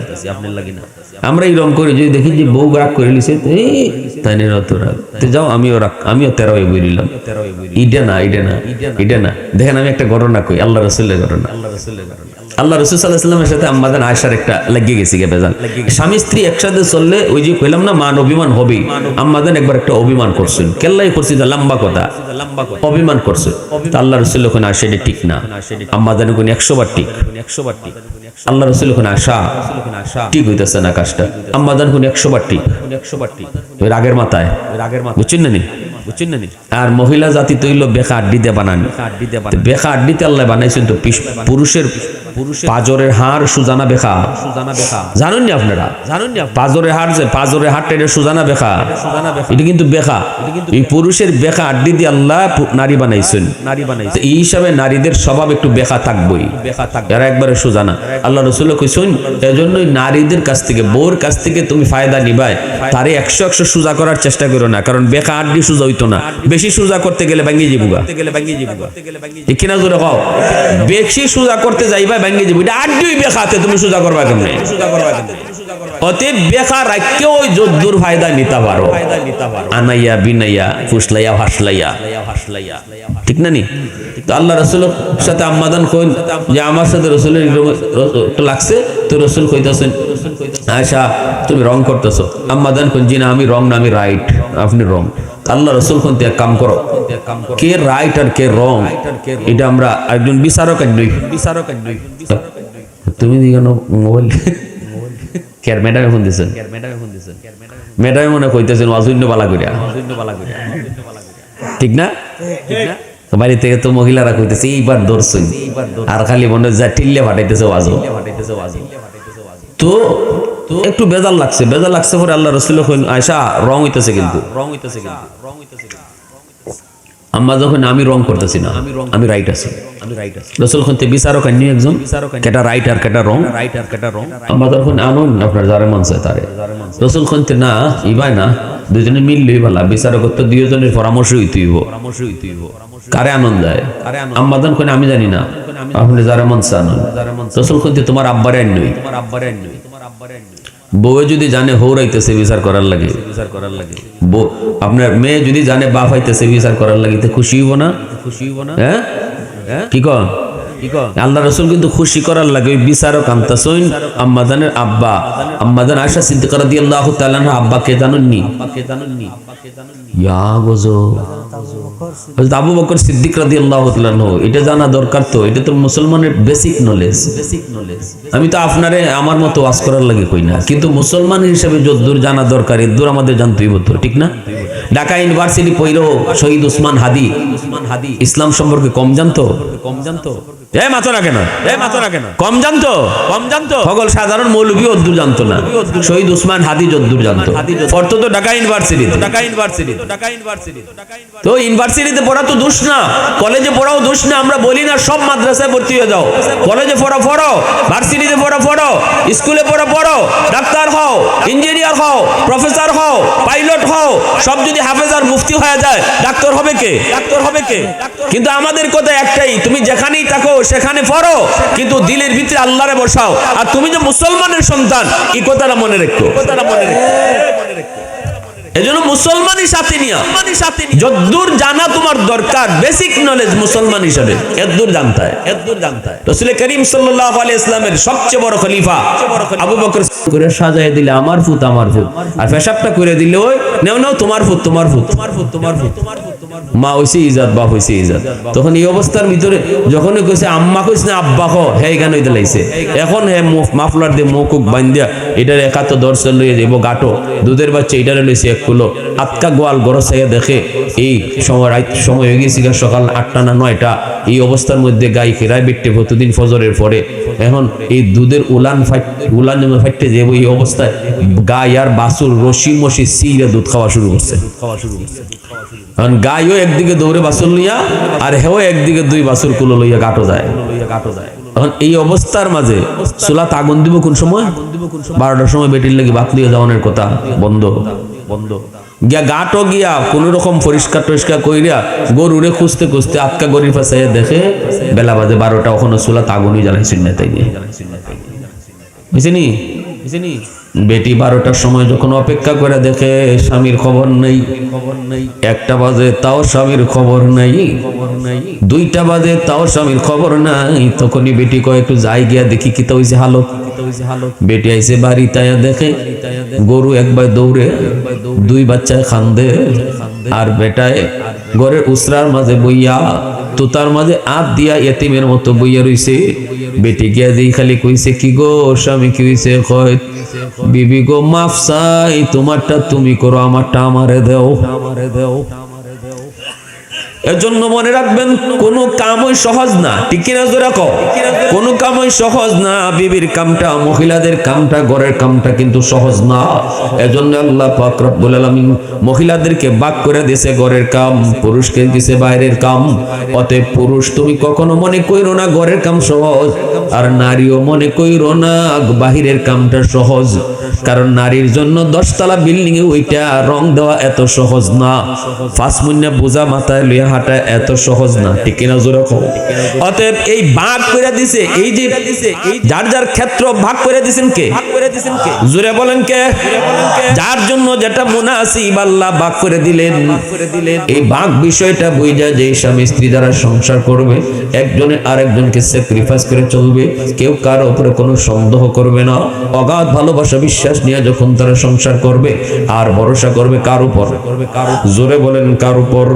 আমরা এই রং করে যদি দেখি যে বউ রাগ করে লিছে, তাই না, যাও আমিও তেরো বই নিলাম, এটা না। দেখেন আমি একটা ঘটনা কই, আল্লাহ রাসূলের ঘটনা। আল্লাহ রাসূল সাল্লাল্লাহু আলাইহি ওয়াসাল্লামের সাথে আম্মাজান আয়েশার একটা লাগিয়ে গেছে বেজাল। স্বামী স্ত্রী একসাথে চললে ওই যে কইলাম না মান অভিমান হবে, আম্মাজান একবার একটা অভিমান করছেন, কেল্লাই করছি, লম্বা কথা অভিমান করছে, আল্লাহ রাসূল ওখানে আসে, এটা ঠিক না। আম্মাজান কোন 100 বার ঠিক, আল্লাহ রাসূল ওখানে আসা ঠিক হইতেছে না কাজটা, আম্মাজান কোন 100 বার ঠিক, রাগের মাথায়, বুঝছেন না নি? বুঝছেন না? আর মহিলা জাতি তো হইলো বেকা আড্ডি দিয়ে বানানি, বেকা আড্ডিতে আল্লাহ বানাইছেন তো পুরুষের পাজরের হাড় সুজানা বেকা, জানেন না আপনারা? পাজরের হাড় যে পাজরের হাড়টা এটা সুজানা বেকা, এটা কিন্তু বেকা, এই পুরুষের বেকা আড্ডি দিয়ে আল্লাহ নারী বানাইছেন। এই হিসাবে নারীদের স্বভাব একটু বেকা থাকবই, এরা একবারে সুজানা। আল্লাহ রসুল কইছেন এজন্যই নারীদের কাছ থেকে, বউর কাছ থেকে তুমি ফায়দা নিবাই, তারে 100 সোজা করার চেষ্টা করো না, কারণ বেকা আড্ডি সোজা হইতো না, বেশি সোজা করতে গেলে ভাঙ্গি যাবুগা, ঠিক কিনা জোরে কও? বেশি সোজা করতে যাইবা ভাঙ্গি যাবো, এটা আড্ডি বেকাতে তুমি সোজা করবা কেমনে? অতএব বেকা রাখকে ওই যদ্দুর ফায়দা নিতে পারো, আনাইয়া বিনাইয়া ফুসলাইয়া ভাসলাইয়া, ঠিক না নি? তো আল্লাহ রসুলের সাথে আম্মাদান কইন যে আমার সাথে রসুলের একটু লাগছে, তো রসুল কইতাছেন আয়সা তুমি রং করতেছো। আম্মাদান কইন জি না আমি রং না, আমি রাইট, আপনি রং। আল্লাহ রসুল কোন এক কাম করো, কে রাইট আর কে রং এটা আমরা একজন বিচারক নই। তুমি মোবাইল কের ম্যাডামে ফোন দিছেন, ম্যাডামে মনে কইতেছেন অজন্য বালা করিয়া, ঠিক না? বাড়ি থেকে তো মহিলারা কইতেছে এইবার ধরছই, আর খালি মনে যা টিল্লে ফাটাইতেছে ওয়াজও। তো একটু বেজাল লাগছে পরে আল্লাহ রাসূল কইন আয়েশা রং হইতেছে, কিন্তু আম্মা যখন আমি রং করতেছি না, আমি রাইট আছি, রাসূল কইতে বিচারক আনি একজন, কেটা রাইট আর কেটা রং, আম্মা তখন আনুন আপনার যারে মন চায় তারে। রাসূল কইতে না ইবাই না, দুজনে মিললেই ভালো, বিচারক তো দুইজনের পরামর্শ হইতেইব, কারে আনন্দ দেয়। আম্মাদান কইন আমি জানি না, আপনি যারে মন চান। রাসূল কইতে তোমার আব্বারে আনই, বউয়ে যদি জানে হৌরাইতেছে বিচার করার লাগে, আপনার মেয়ে যদি জানে বাপ হইতেছে বিচার করার লাগে, খুশি হইব না? হ্যাঁ কি কন? আল্লাহ রসুল কিন্তু খুশি করার লাগে ওই বিচারক আনতাছেন আম্মাদানের আব্বা, আম্মাদান আয়েশা সিদ্দিকা রাদিয়াল্লাহু তাআলা আনহা আব্বা কে জানেননি? ইয়া গজো হযরত আবু বকর সিদ্দিক রাদিয়াল্লাহু তাআলা আনহু, এটা জানা দরকার। তো এটা তো মুসলমানের বেসিক নলেজ। আমি তো আপনারে আমার মতো ওয়াজ করার লাগে কই না, কিন্তু মুসলমান হিসেবে যদ্দূর জানা দরকার এদ্দূর আমাদের জানতেই হতো, ঠিক না? ঢাকা ইউনিভার্সিটি পড়ো শহীদ উসমান হাদি ইসলাম সম্পর্কে কম জানতো? মাথা রাখে না, কম জানতো? সকল সাধারণ মৌলভী অদ্দূর জানতো না, শহীদ উসমান হাদি যদ্দূর জানতো। পড়তো তো ঢাকা ইউনিভার্সিটি। তো ইউনিভার্সিটিতে পড়া তো দোষ না, কলেজে পড়াও দোষ না, আমরা বলি না সব মাদ্রাসায় ভর্তি হয়ে যাও, কলেজে পড়ো, ভার্সিটিতে পড়ো, স্কুলে পড়ো, ডাক্তার হও, ইঞ্জিনিয়ার হও, প্রফেসর হও, পাইলট হও, সব যদি হাফেজ আর মুফতি হয়ে যায় ডাক্তার হবে কে? কিন্তু আমাদের কথা একটাই, তুমি যেখানেই থাকো সেখানে পড়ো, কিন্তু দিলের ভিতরে আল্লাহরে বসাও। আর তুমি যে মুসলমানের সন্তান এই কথাটা মনে রেখো। এজন্য মুসলমানই সাথে নিয়া যদ্দূর জানা তোমার দরকার, বেসিক নলেজ মুসলমান হিসেবে এদ্দূর জানতে হয়। রাসূল করিম সাল্লাল্লাহু আলাইহি ইসলামের সবচেয়ে বড় খলিফা আবু বকর করে সাজায় দিলে আমার ফুত, আর পেশাবটা করে দিলে ওই নাও তোমার ফুত। মা হইছে ইজাত, বাপ হইছে ইজাত। তখন এই অবস্থার ভিতরে যখন কইছে আম্মা কইছে না আব্বা হ, হে গান হইতে লাইছে। এখন হে মাফলার দিয়ে মুখ বান্ধিয়া এটার একাত দর্শন লইয়া যাইব গাটো, দুধের বাচ্চা এটারে লইছে 1 কিলো, আটকা গোয়াল গরসাইয়া দেখে এই সময় হয়ে গেছে সকাল 8টা না 9টা। এই অবস্থার মধ্যে গাই ফেরায় বেটে প্রতিদিন ফজরের পরে, এখন এই দুধের উলান ফাইটে যাবো। এই অবস্থায় গাই আর বাছুর রশি মশি সিরা দুধ খাওয়া শুরু করছে। এখন গাইও একদিকে দৌড়ে বাছুর লইয়া, আর হেও একদিকে 2 বাছুর কুলো লইয়া গাটো যায়। এখন এই অবস্থার মাঝে চুলাত আগুন দিব কোন সময়? 12টার সময় বেটির লাগি ভাত লিয়ে যাওয়ানোর কথা, বন্ধ গিয়া গাটো গিয়া কোন রকম পরিষ্কার কইরা গরুরে খুঁজতে আটকা গরির পাশে দেখে বেলা বাজে 12টা, ওখানে চুলাত আগুনই জ্বালাইছিল না। তাই বুঝিনি বেটি 12টার সময় যখন অপেক্ষা করে দেখে স্বামীর খবর নেই, 1টা বাজে তাও স্বামীর খবর নাই, 2টা বাজে তাও স্বামীর খবর নাই। তখনই বেটি কয় একটু যাই গিয়া দেখি কি তো হইছে হালত। বেটি আইছে বাড়ি, তাইয়া দেখে গরু একবার দৌড়ে, 2 বাচ্চায় খান্দে, আর বেটায় ঘরের উসরার মাঝে বইয়া তোতার মাঝে আত দিয়া এতিমের মতো বইয়া রইছে। বেটি গিয়া যেই খালি কইছে কি গো স্বামী কি হইছে? কয় বিবি গো মাফ চাই, তোমারটা তুমি করো, আমারটা আমারে দেও। এজন্য মনে রাখবেন, কোন কামই সহজ না, ঠিক কিনা জোরে কও? কোন কামই সহজ না। বিবির কামটা, মহিলাদের কামটা, ঘরের কামটা কিন্তু সহজ না। এজন্য আল্লাহ পাক রব্বুল আলামিন মহিলাদেরকে ভাগ করে দিয়েছে ঘরের কাম, পুরুষকে দিয়েছে বাইরের কাম। অতএব পুরুষ তুমি কখনো মনে কইরো না ঘরের কাম সহজ, আর নারীও মনে কইরো না বাহিরের কামটা সহজ। কারণ নারীর জন্য 10 তলা বিল্ডিং এ ওইটা রং দেওয়া এত সহজ না, 5 মুন্না বোঝা মাথায় লইয়া হাঁটা এত সহজ না, ঠিক কিনা জোরে কও? অতএব এই ভাগ করে দিছে, এই যে যার যার ক্ষেত্র ভাগ করে দিছেন কে? জোরে বলেন কে? যার জন্য যেটা মুনাসিব আল্লাহ ভাগ করে দিলেন। এই ভাগ বিষয়টা বুঝা যে স্বামী স্ত্রী যারা সংসার করবে, একজনে আরেকজনকে স্যাক্রিফাইস করে চলবে, কেউ কারো উপরে কোনো সন্দেহ করবে না, অগাধ ভালোবাসা বিশ্বাস নিয়ে যখন তারা সংসার করবে, আর ভরসা করবে কার উপর? জোরে বলেন কার উপর?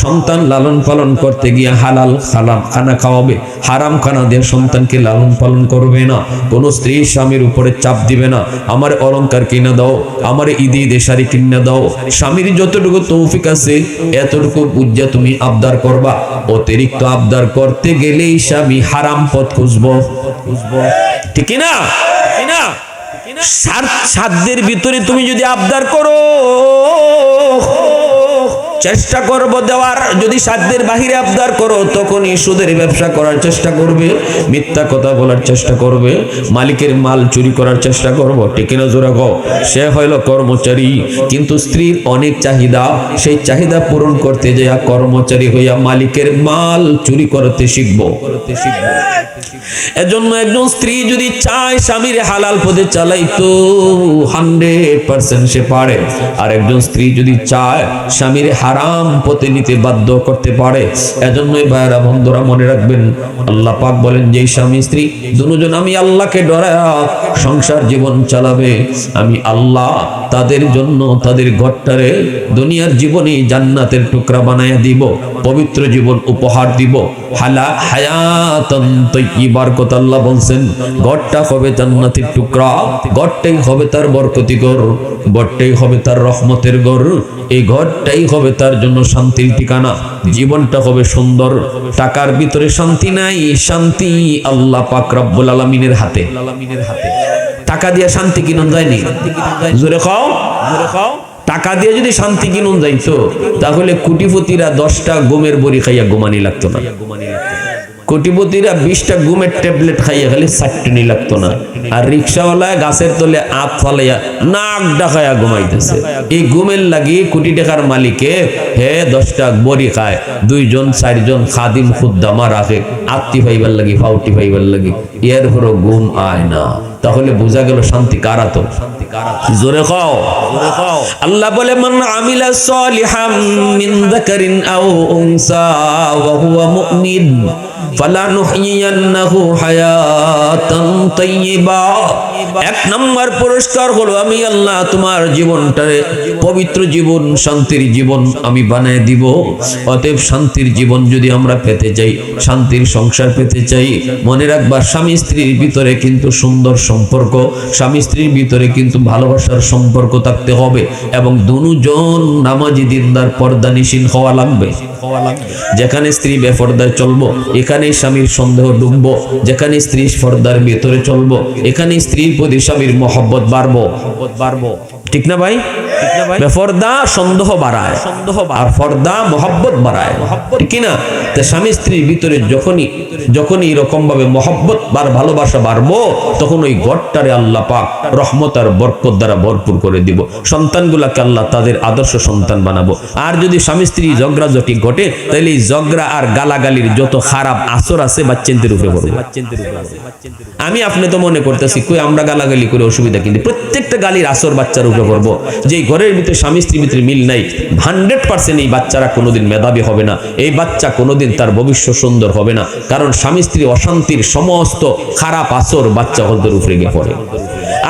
সন্তান লালন পালন করতে গিয়ে হালাল হালাম খানা খাওয়াবে, হারাম খানা দিয়ে সন্তানকে লালন পালন করবে না। কোন স্ত্রী স্বামীর উপরে চাপ দিবে না, আমার অলংকার কিনা দাও, আমার ঈদে ঈদে শাড়ি কিনা দাও। স্বামীর যতটুকু তৌফিক আছে এতটুকু বুঝা তুমি আবদার করবা। অতিরিক্ত আবদার করতে গেলেই স্বামী হারাম পথ খুঁজবো, ঠিক না? সাধ্যের ভিতরে তুমি যদি আবদার করো, চেষ্টা করবো দেওয়ার। যদি সাধ্যের বাহিরে আবদার করো, তখনই সুদের ব্যবসা করার চেষ্টা করবে, মিথ্যা কথা বলার চেষ্টা করবে, মালিকের মাল চুরি করার চেষ্টা করবো, ঠিক না জোরে কও? সে হইল কর্মচারী, কিন্তু স্ত্রীর অনেক চাহিদা, সেই চাহিদা পূরণ করতে যাইয়া কর্মচারী হইয়া মালিকের মাল চুরি করতে শিখবো। এজন্য একজন স্ত্রী যদি চায় স্বামীর হালাল পথে চালাইতো, 100% সে পারে। আর একজন স্ত্রী যদি চায় স্বামীর হারাম পথে নিতে বাধ্য করতে পারে। এজন্যই ভাইরা বন্ধুরা মনে রাখবেন, আল্লাহ পাক বলেন যে স্বামী স্ত্রী দুজন আমি আল্লাহকে ডরায়া সংসার জীবন চালাবে, আমি আল্লাহ তাদের জন্য তাদের ঘরটারে দুনিয়ার জীবনে জান্নাতের টুকরা বানায়া দিব, পবিত্র জীবন উপহার দিব। হায়াতান তাইয়্যিবার কথা আল্লাহ বলছেন, ঘরটা হবে জান্নাতের টুকরা, ঘরটাই হবে তার বরকতি ঘর, ঘরটাই হবে তার রহমতের ঘর, এই ঘরটাই হবে তার জন্য শান্তির ঠিকানা, জীবনটা হবে সুন্দর। টাকার ভিতরে শান্তি নাই, শান্তি আল্লাহ পাক রব্বুল আলামিনের হাতে। টাকা দিয়ে শান্তি কিনুন যায়নি, জোরে খাও, জোরে খাও। টাকা দিয়ে যদি শান্তি কিনুন যাইতো, তাহলে কোটিপতিরা 10টা গমের বড়ি খাইয়া ঘুমানি লাগতো না, কোটিপতিরা 20টা ঘুমের ট্যাবলেট খাইয়া খালি 4টা লাগতো না। আর রিক্সাওয়ালা গাছের তলে আপ ফালাইয়া নাক ডাকাইয়া ঘুমাইতেছে। এই ঘুমের লাগি কোটি টাকার মালিকে 10টা বড়ি খায়, 2জন 4জন খাদিম খুদ্দামা রাখে আত্মি ভাইবার লাগি, ফাউটি ভাইবার লাগি, এরপরও ঘুম আয় না। তাহলে বোঝা গেল শান্তি কারা? তো জোরে খাও, জোরে খাও। আল্লাহ বলে মান আমিলা সালিহাম মিন যাকারিন আও উনসা ওয়া হুয়া মুমিন ফালানুহইয়ান্নাহু হায়াতান তাইয়্যিবা। এক নম্বর পুরস্কার হলো আমি আল্লাহ তোমার জীবনটারে পবিত্র জীবন, শান্তির জীবন আমি বানায় দিব। অতএব শান্তির জীবন যদি আমরা পেতে চাই, শান্তির সংসার পেতে চাই, মনে রাখবা স্বামী স্ত্রীর ভিতরে কিন্তু সুন্দর সম্পর্ক, স্বামী স্ত্রীর ভিতরে কিন্তু ভালোবাসার সম্পর্ক থাকতে হবে, এবং দুজন নামাজি দিনদার পর্দানিশীন হওয়া লাগবে। যেখানে স্ত্রী বেপর্দায় চলবো, এখানে স্বামীর সন্দেহ ডুববো, যেখানে স্ত্রী পর্দার ভিতরে চলবো, এখানে স্ত্রীর প্রতি স্বামীর মহব্বত বাড়বো, ঠিক না ভাই? বেপর্দা সন্দেহ বাড়ায়, আর পর্দা মহব্বত বাড়ায়, ঠিক না? তা স্বামী স্ত্রীর ভিতরে যখনই এরকম ভাবে মহব্বত আর ভালোবাসা বাড়বো, তখন ওই ঘরটারে আল্লাহ পাক রহমত আর বরকত দ্বারা ভরপুর করে দিব। সন্তানগুলাকে আল্লাহ তাদের আদর্শ সন্তান বানাবো। আর যদি স্বামী স্ত্রী ঝগড়া জটি ঘটে, তাহলে এই ঝগড়া আর গালাগালির যত খারাপ আসর আছে বাচ্চাদের উপরে পড়বে। আমি আপনি তো মনে করতেছি কই আমরা গালাগালি করে অসুবিধা, কিন্তু প্রত্যেকটা গালির আসর বাচ্চার উপরে পড়বো। যে ঘরের ভিতরে স্বামী স্ত্রীর ভিতরে মিল নাই, 100% এই বাচ্চারা কোনোদিন মেধাবী হবে না, এই বাচ্চা কোনোদিন তার ভবিষ্যৎ সুন্দর হবে না। কারণ স্বামী স্ত্রী অশান্তির সমস্ত খারাপ আসর বাচ্চা হলদের উপরে গিয়ে পড়ে।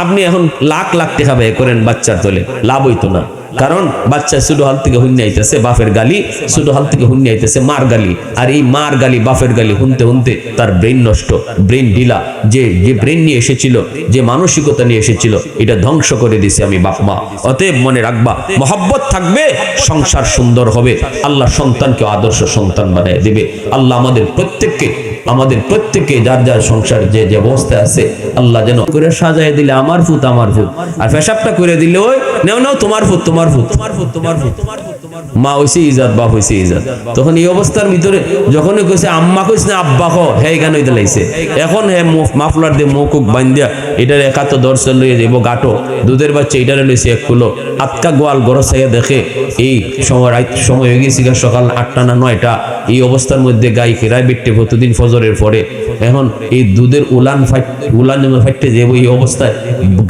আপনি এখন লাখ লাখ টাকা ব্যয় করেন বাচ্চার তোলে, লাভ হইতো না। কারণ বাচ্চা ছোট হাল থেকে হুন্নি আইতেছে বাপের গালি, ছোট হাল থেকে হুন্নি আইতেছে মার গালি, আর এই মার গালি বাপের গালি হুনতে হুনতে তার ব্রেন নষ্ট, ব্রেন ঢিলা, যে ব্রেন নিয়ে এসেছিল, যে মানসিকতা নিয়ে এসেছিল, এটা ধ্বংস করে দিছে আমি বাপ মা। অতএব মনে রাখবা, মহব্বত থাকবে, সংসার সুন্দর হবে, আল্লাহ সন্তানকে আদর্শ সন্তান বানিয়ে দেবে। আল্লাহ আমাদের প্রত্যেককে যার যার সংসার যে যে অবস্থায় আছে আল্লাহ যেন করে সাজায় দিলে আমার ফুত, আর পেশাবটা করে দিলে ওই নাও তোমার ফুত। মা হইছে ইজাত, বাপ হইছে ইজাত। তখন এই অবস্থার ভিতরে যখন কইছে আম্মা কইছে না আব্বা হ, হে গান হইতে লাইছে। এখন হে মাফলার দিয়ে মুখ বান্ধিয়া এটার একাত্ত দর্শন লইয়ে যাইব গাটো, দুধের বাচ্চা এটারে লইছে 1 কিলো, আটকা গোয়াল গরস হয়ে দেখে এই সময় হয়ে গেছিল সকাল 8টা না 9টা। এই অবস্থার মধ্যে গাই ফেরায় বেটে প্রতিদিন ফজরের পরে। এখন এই দুধের উলান যেমন ফাইটে যাব, এই অবস্থায়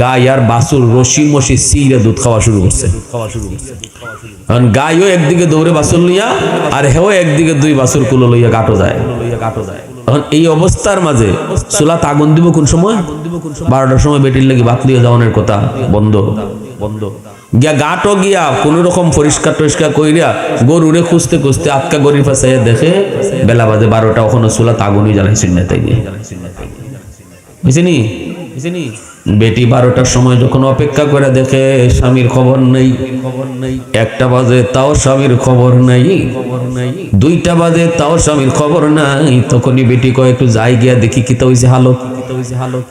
গাই আর বাছুর রশি মশি সিরা দুধ খাওয়া শুরু করছে। এখন গাইও একদিকে দৌড়ে বাছুর লইয়া, আর হেও একদিকে 2 বাছুর কুলো লইয়া গাটো যায়। এখন এই অবস্থার মাঝে চুলাত আগুন দিব কোন সময়? 12টার সময় বেটির লাগি ভাত লিয়ে যাওয়ানোর কথা বন্ধ গিয়া গাটো গিয়া কোন রকম পরিষ্কার টরিষ্কার কইরা গরুরে খুঁজতে আটকা গরির পাশে দেখে বেলা বাজে 12টা, ওখানে চুলাত আগুনই জ্বালাইছিল না। তাই বুঝিনি বেটি 12টার সময় যখন অপেক্ষা করে দেখে স্বামীর খবর নেই, 1টা বাজে তাও স্বামীর খবর নাই, 2টা বাজে তাও স্বামীর খবর নাই, তখনই বেটি কয় একটু যাই গিয়া দেখি কি তো হইছে হালত।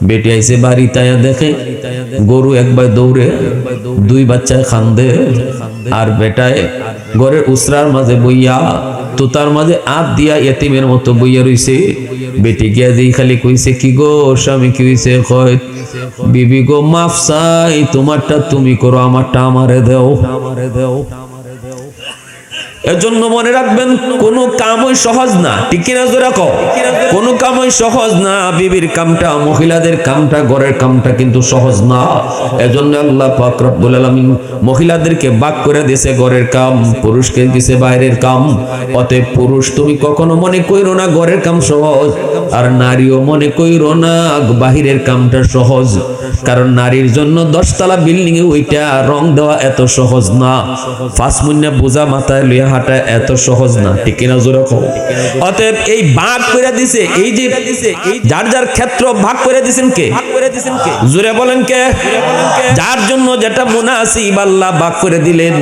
বেটি আইছে বাড়ি, তাইয়া দেখে গরু একবার দৌড়ে, 2 বাচ্চায় খান্দে, আর বেটায় ঘরের উসরার মাঝে বইয়া তোতার মাঝে আত দিয়া এতিমের মতো বইয়া রইছে। বেটি গিয়া যেই খালি কইছে কি গো স্বামী কি হইছে? কয় বিবি গো মাফ চাই, তোমারটা তুমি করো, আমারটা আমারে দেও। এজন্য মনে রাখবেন, কোন কামই সহজ না, ঠিক কিনা জোরে কও? কোন কামই সহজ না। বিবির কামটা, মহিলাদের কামটা, ঘরের কামটা কিন্তু সহজ না। এজন্য আল্লাহ পাক রব্বুল আলামিন মহিলাদেরকে ভাগ করে দিয়েছে ঘরের কাম, পুরুষকে দিয়েছে বাইরের কাম। অতএব পুরুষ তুমি কখনো মনে কইরো না ঘরের কাম সহজ, আর নারীও মনে কইরো না বাহিরের কামটা সহজ। কারণ নারীর জন্য 10 তলা বিল্ডিং এ ওইটা রং দেওয়া এত সহজ না, 5 মুন্না বোঝা মাথায় লইয়া হাঁটা এত সহজ না, ঠিক কিনা জোরে কও? অতএব এই ভাগ করে দিছে, এই যে যার যার ক্ষেত্র ভাগ করে দিছেন কে? জোরে বলেন কে? যার জন্য যেটা মুনাসিব আল্লাহ ভাগ করে দিলেন।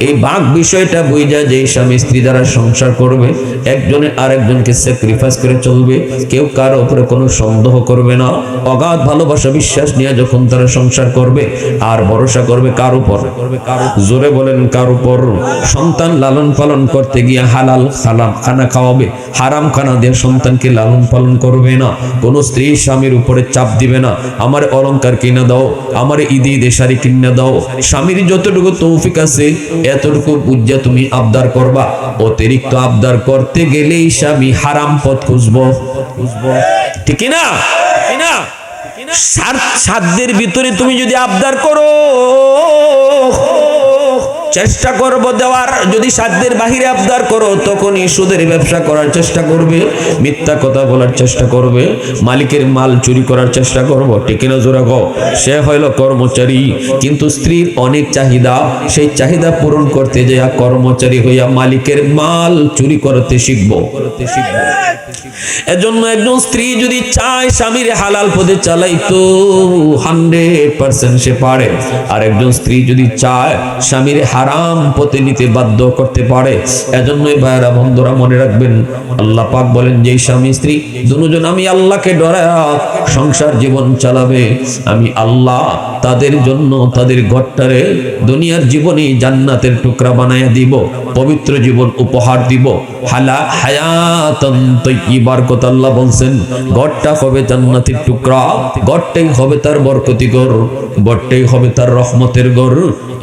এই ভাগ বিষয়টা বুঝা যে স্বামী স্ত্রী দ্বারা সংসার করবে, একজনে আরেকজনকে স্যাক্রিফাইস করে চলবে, কেউ কারো উপরে কোনো সন্দেহ করবে না, অগাধ ভালোবাসা বিশ্বাস নিয়ে যখন তারা সংসার করবে, আর ভরসা করবে কার উপর? জোরে বলেন কার উপর? সন্তান লালন পালন করতে গিয়ে হালাল খানা খাওয়াবে, হারাম খানা দিয়ে সন্তানকে লালন পালন করবে না। কোন স্ত্রী স্বামীর উপরে চাপ দিবে না, আমার অলংকার কিনা দাও, আমার ঈদে শাড়ি কিনা দাও। স্বামীর যতটুকু তৌফিক আছে এতটুকু বুঝা তুমি আবদার করবা। অতিরিক্ত আবদার করতে গেলেই স্বামী হারাম পথ খুঁজবো, ঠিক না? সাধ্যের ভিতরে তুমি যদি আবদার করো, চেষ্টা করবো দেওয়ার। যদি সাধ্যের বাহিরে আবদার করো, তখনই সুদের ব্যবসা করার চেষ্টা করবে, মিথ্যা কথা বলার চেষ্টা করবে, মালিকের মাল চুরি করার চেষ্টা করবো, ঠিক না জোরে কও? সে হইল কর্মচারী, কিন্তু স্ত্রীর অনেক চাহিদা, সেই চাহিদা পূরণ করতে যাইয়া কর্মচারী হইয়া মালিকের মাল চুরি করতে শিখবো। এজন্য একজন স্ত্রী যদি চায় স্বামীর হালাল পথে চালাইতো, 100% সে পারে। আর একজন স্ত্রী যদি চায় স্বামীর হারাম পথে নিতে বাধ্য করতে পারে। এজন্যই ভাইরা বন্ধুরা মনে রাখবেন, আল্লাহ পাক বলেন যে স্বামী স্ত্রী দুজন আমি আল্লাহকে ডরায়া সংসার জীবন চালাবে, আমি আল্লাহ তাদের জন্য তাদের ঘরটারে দুনিয়ার জীবনে জান্নাতের টুকরা বানায়া দিব, পবিত্র জীবন উপহার দিব। হায়াতান তাইয়্যিবার কথা আল্লাহ বলছেন, ঘরটা হবে জান্নাতের টুকরা, ঘরটাই হবে তার বরকতি ঘর, ঘরটাই হবে তার রহমতের ঘর,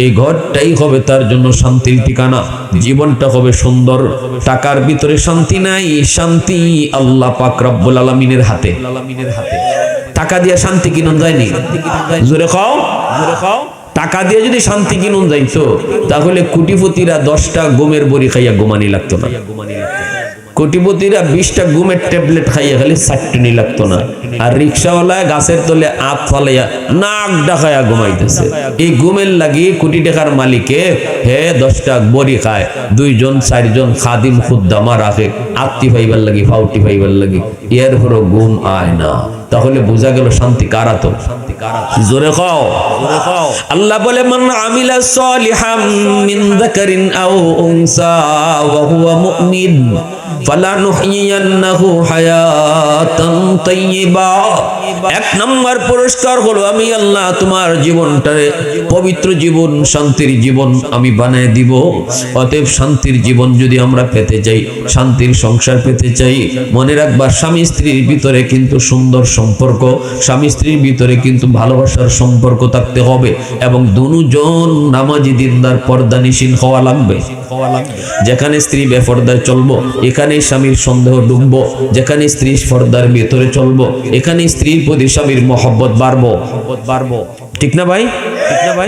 এই ঘরটাই হবে তার জন্য শান্তির ঠিকানা, জীবনটা হবে সুন্দর। টাকার ভিতরে শান্তি নাই, শান্তি আল্লাহ পাক রব্বুল আলামিনের হাতে। টাকা দিয়ে শান্তি কিনুন যায়নি, জোরে খাও, জোরে খাও। টাকা দিয়ে যদি শান্তি কিনুন যাইতো, তাহলে কোটিপতিরা 10টা গমের বড়ি খাইয়া ঘুমানি লাগতো না। কোটিপতিরা 20টা ঘুমের ট্যাবলেট খাইয়া খালি চারটনি লাগতো না, আর রিক্সাওয়ালায় গাছের তলে আপ ফালাইয়া নাক ডাকাইয়া ঘুমাইতেছে। এই ঘুমের লাগি কোটি টাকার মালিকে 10টা বড়ি খায়, 2জন 4জন খাদিম খুদ্দামা রাখে আত্মি ফাইবার লাগি, ফাউটি ফাইবার লাগি, এরপরও ঘুম আয় না। তাহলে বোঝা গেল শান্তি কারা? তো জোরে খাও। আল্লাহ বলে মান আমিলা সালিহাম মিন যাকারিন আও উনসা ওয়া হুয়া মুমিন ফালানুহইয়ান্নাহু হায়াতান তাইয়্যিবা। এক নম্বর পুরস্কার হলো আমি আল্লাহ তোমার জীবনটারে পবিত্র জীবন, শান্তির জীবন আমি বানায় দিব। অতএব শান্তির জীবন যদি আমরা পেতে চাই, শান্তির সংসার পেতে চাই, মনে রাখবা স্বামী স্ত্রীর ভিতরে কিন্তু সুন্দর সম্পর্ক, স্বামী স্ত্রীর ভিতরে কিন্তু ভালোবাসার সম্পর্ক থাকতে হবে, এবং দুজন নামাজি দিনদার পর্দানিশীল হওয়া লাগবে। যেখানে স্ত্রী বেপর্দায় চলবো এখানে স্বামীর সন্দেহ ডুববো, যেখানে স্ত্রী পর্দার ভিতরে চলবো এখানে স্ত্রীর প্রতি স্বামীর মহব্বত বাড়বো। ঠিক না ভাই?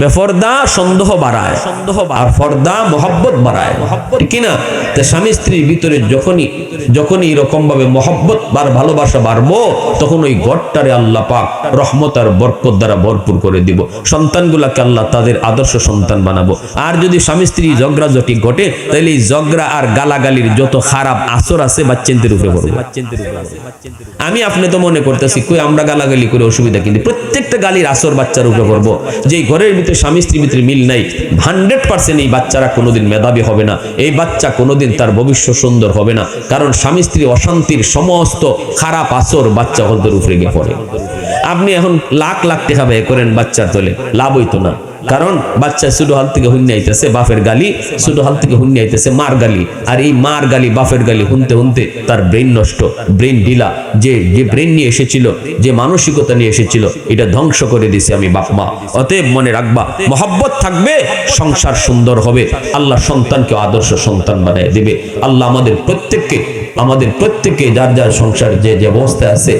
বেপর্দা সন্দেহ বাড়ায়, আর পর্দা মহব্বত বাড়ায়, ঠিক না? তো স্বামী স্ত্রীর ভিতরে যখনই এরকম ভাবে মহব্বত আর ভালোবাসা বাড়বো, তখন ওই ঘরটারে আল্লাহ পাক রহমত আর বরকত দ্বারা ভরপুর করে দিব। সন্তানগুলাকে আল্লাহ তাদের আদর্শ সন্তান বানাবো। আর যদি স্বামী স্ত্রী ঝগড়া জটি ঘটে, তাহলে এই ঝগড়া আর গালাগালির যত খারাপ আসর আছে বাচ্চাদের উপরে পড়বে। আমি আপনি তো মনে করতেছি কই আমরা গালাগালি করে অসুবিধা, কিন্তু প্রত্যেকটা গালির আসর বাচ্চার উপরে পড়বো। যে ঘরের ভিতরে স্বামী স্ত্রীর ভিতরে মিল নাই, 100% এই বাচ্চারা কোনোদিন মেধাবী হবে না, এই বাচ্চা কোনোদিন তার ভবিষ্যৎ সুন্দর হবে না। কারণ স্বামী স্ত্রী অশান্তির সমস্ত খারাপ আসর বাচ্চা হদের উপরে গিয়ে পড়ে। আপনি এখন লাখ লাখ টাকা ব্যয় করেন বাচ্চার তোলে, লাভ হইতো না। কারণ বাচ্চা ছোট হাল থেকে হুন্নি আইতেছে বাপের গালি, ছোট হাল থেকে হুন্নি আইতেছে মার গালি, আর এই মার গালি বাপের গালি হুনতে হুনতে তার ব্রেন নষ্ট, ব্রেন ঢিলা। যে ব্রেন নিয়ে এসেছিল, যে মানসিকতা নিয়ে এসেছিল, এটা ধ্বংস করে দিছে আমি বাপ মা। অতএব মনে রাখবা, মহব্বত থাকবে, সংসার সুন্দর হবে, আল্লাহ সন্তানকে আদর্শ সন্তান বানিয়ে দেবে। আল্লাহ আমাদের প্রত্যেককে যার যার সংসার যে অবস্থায় আছে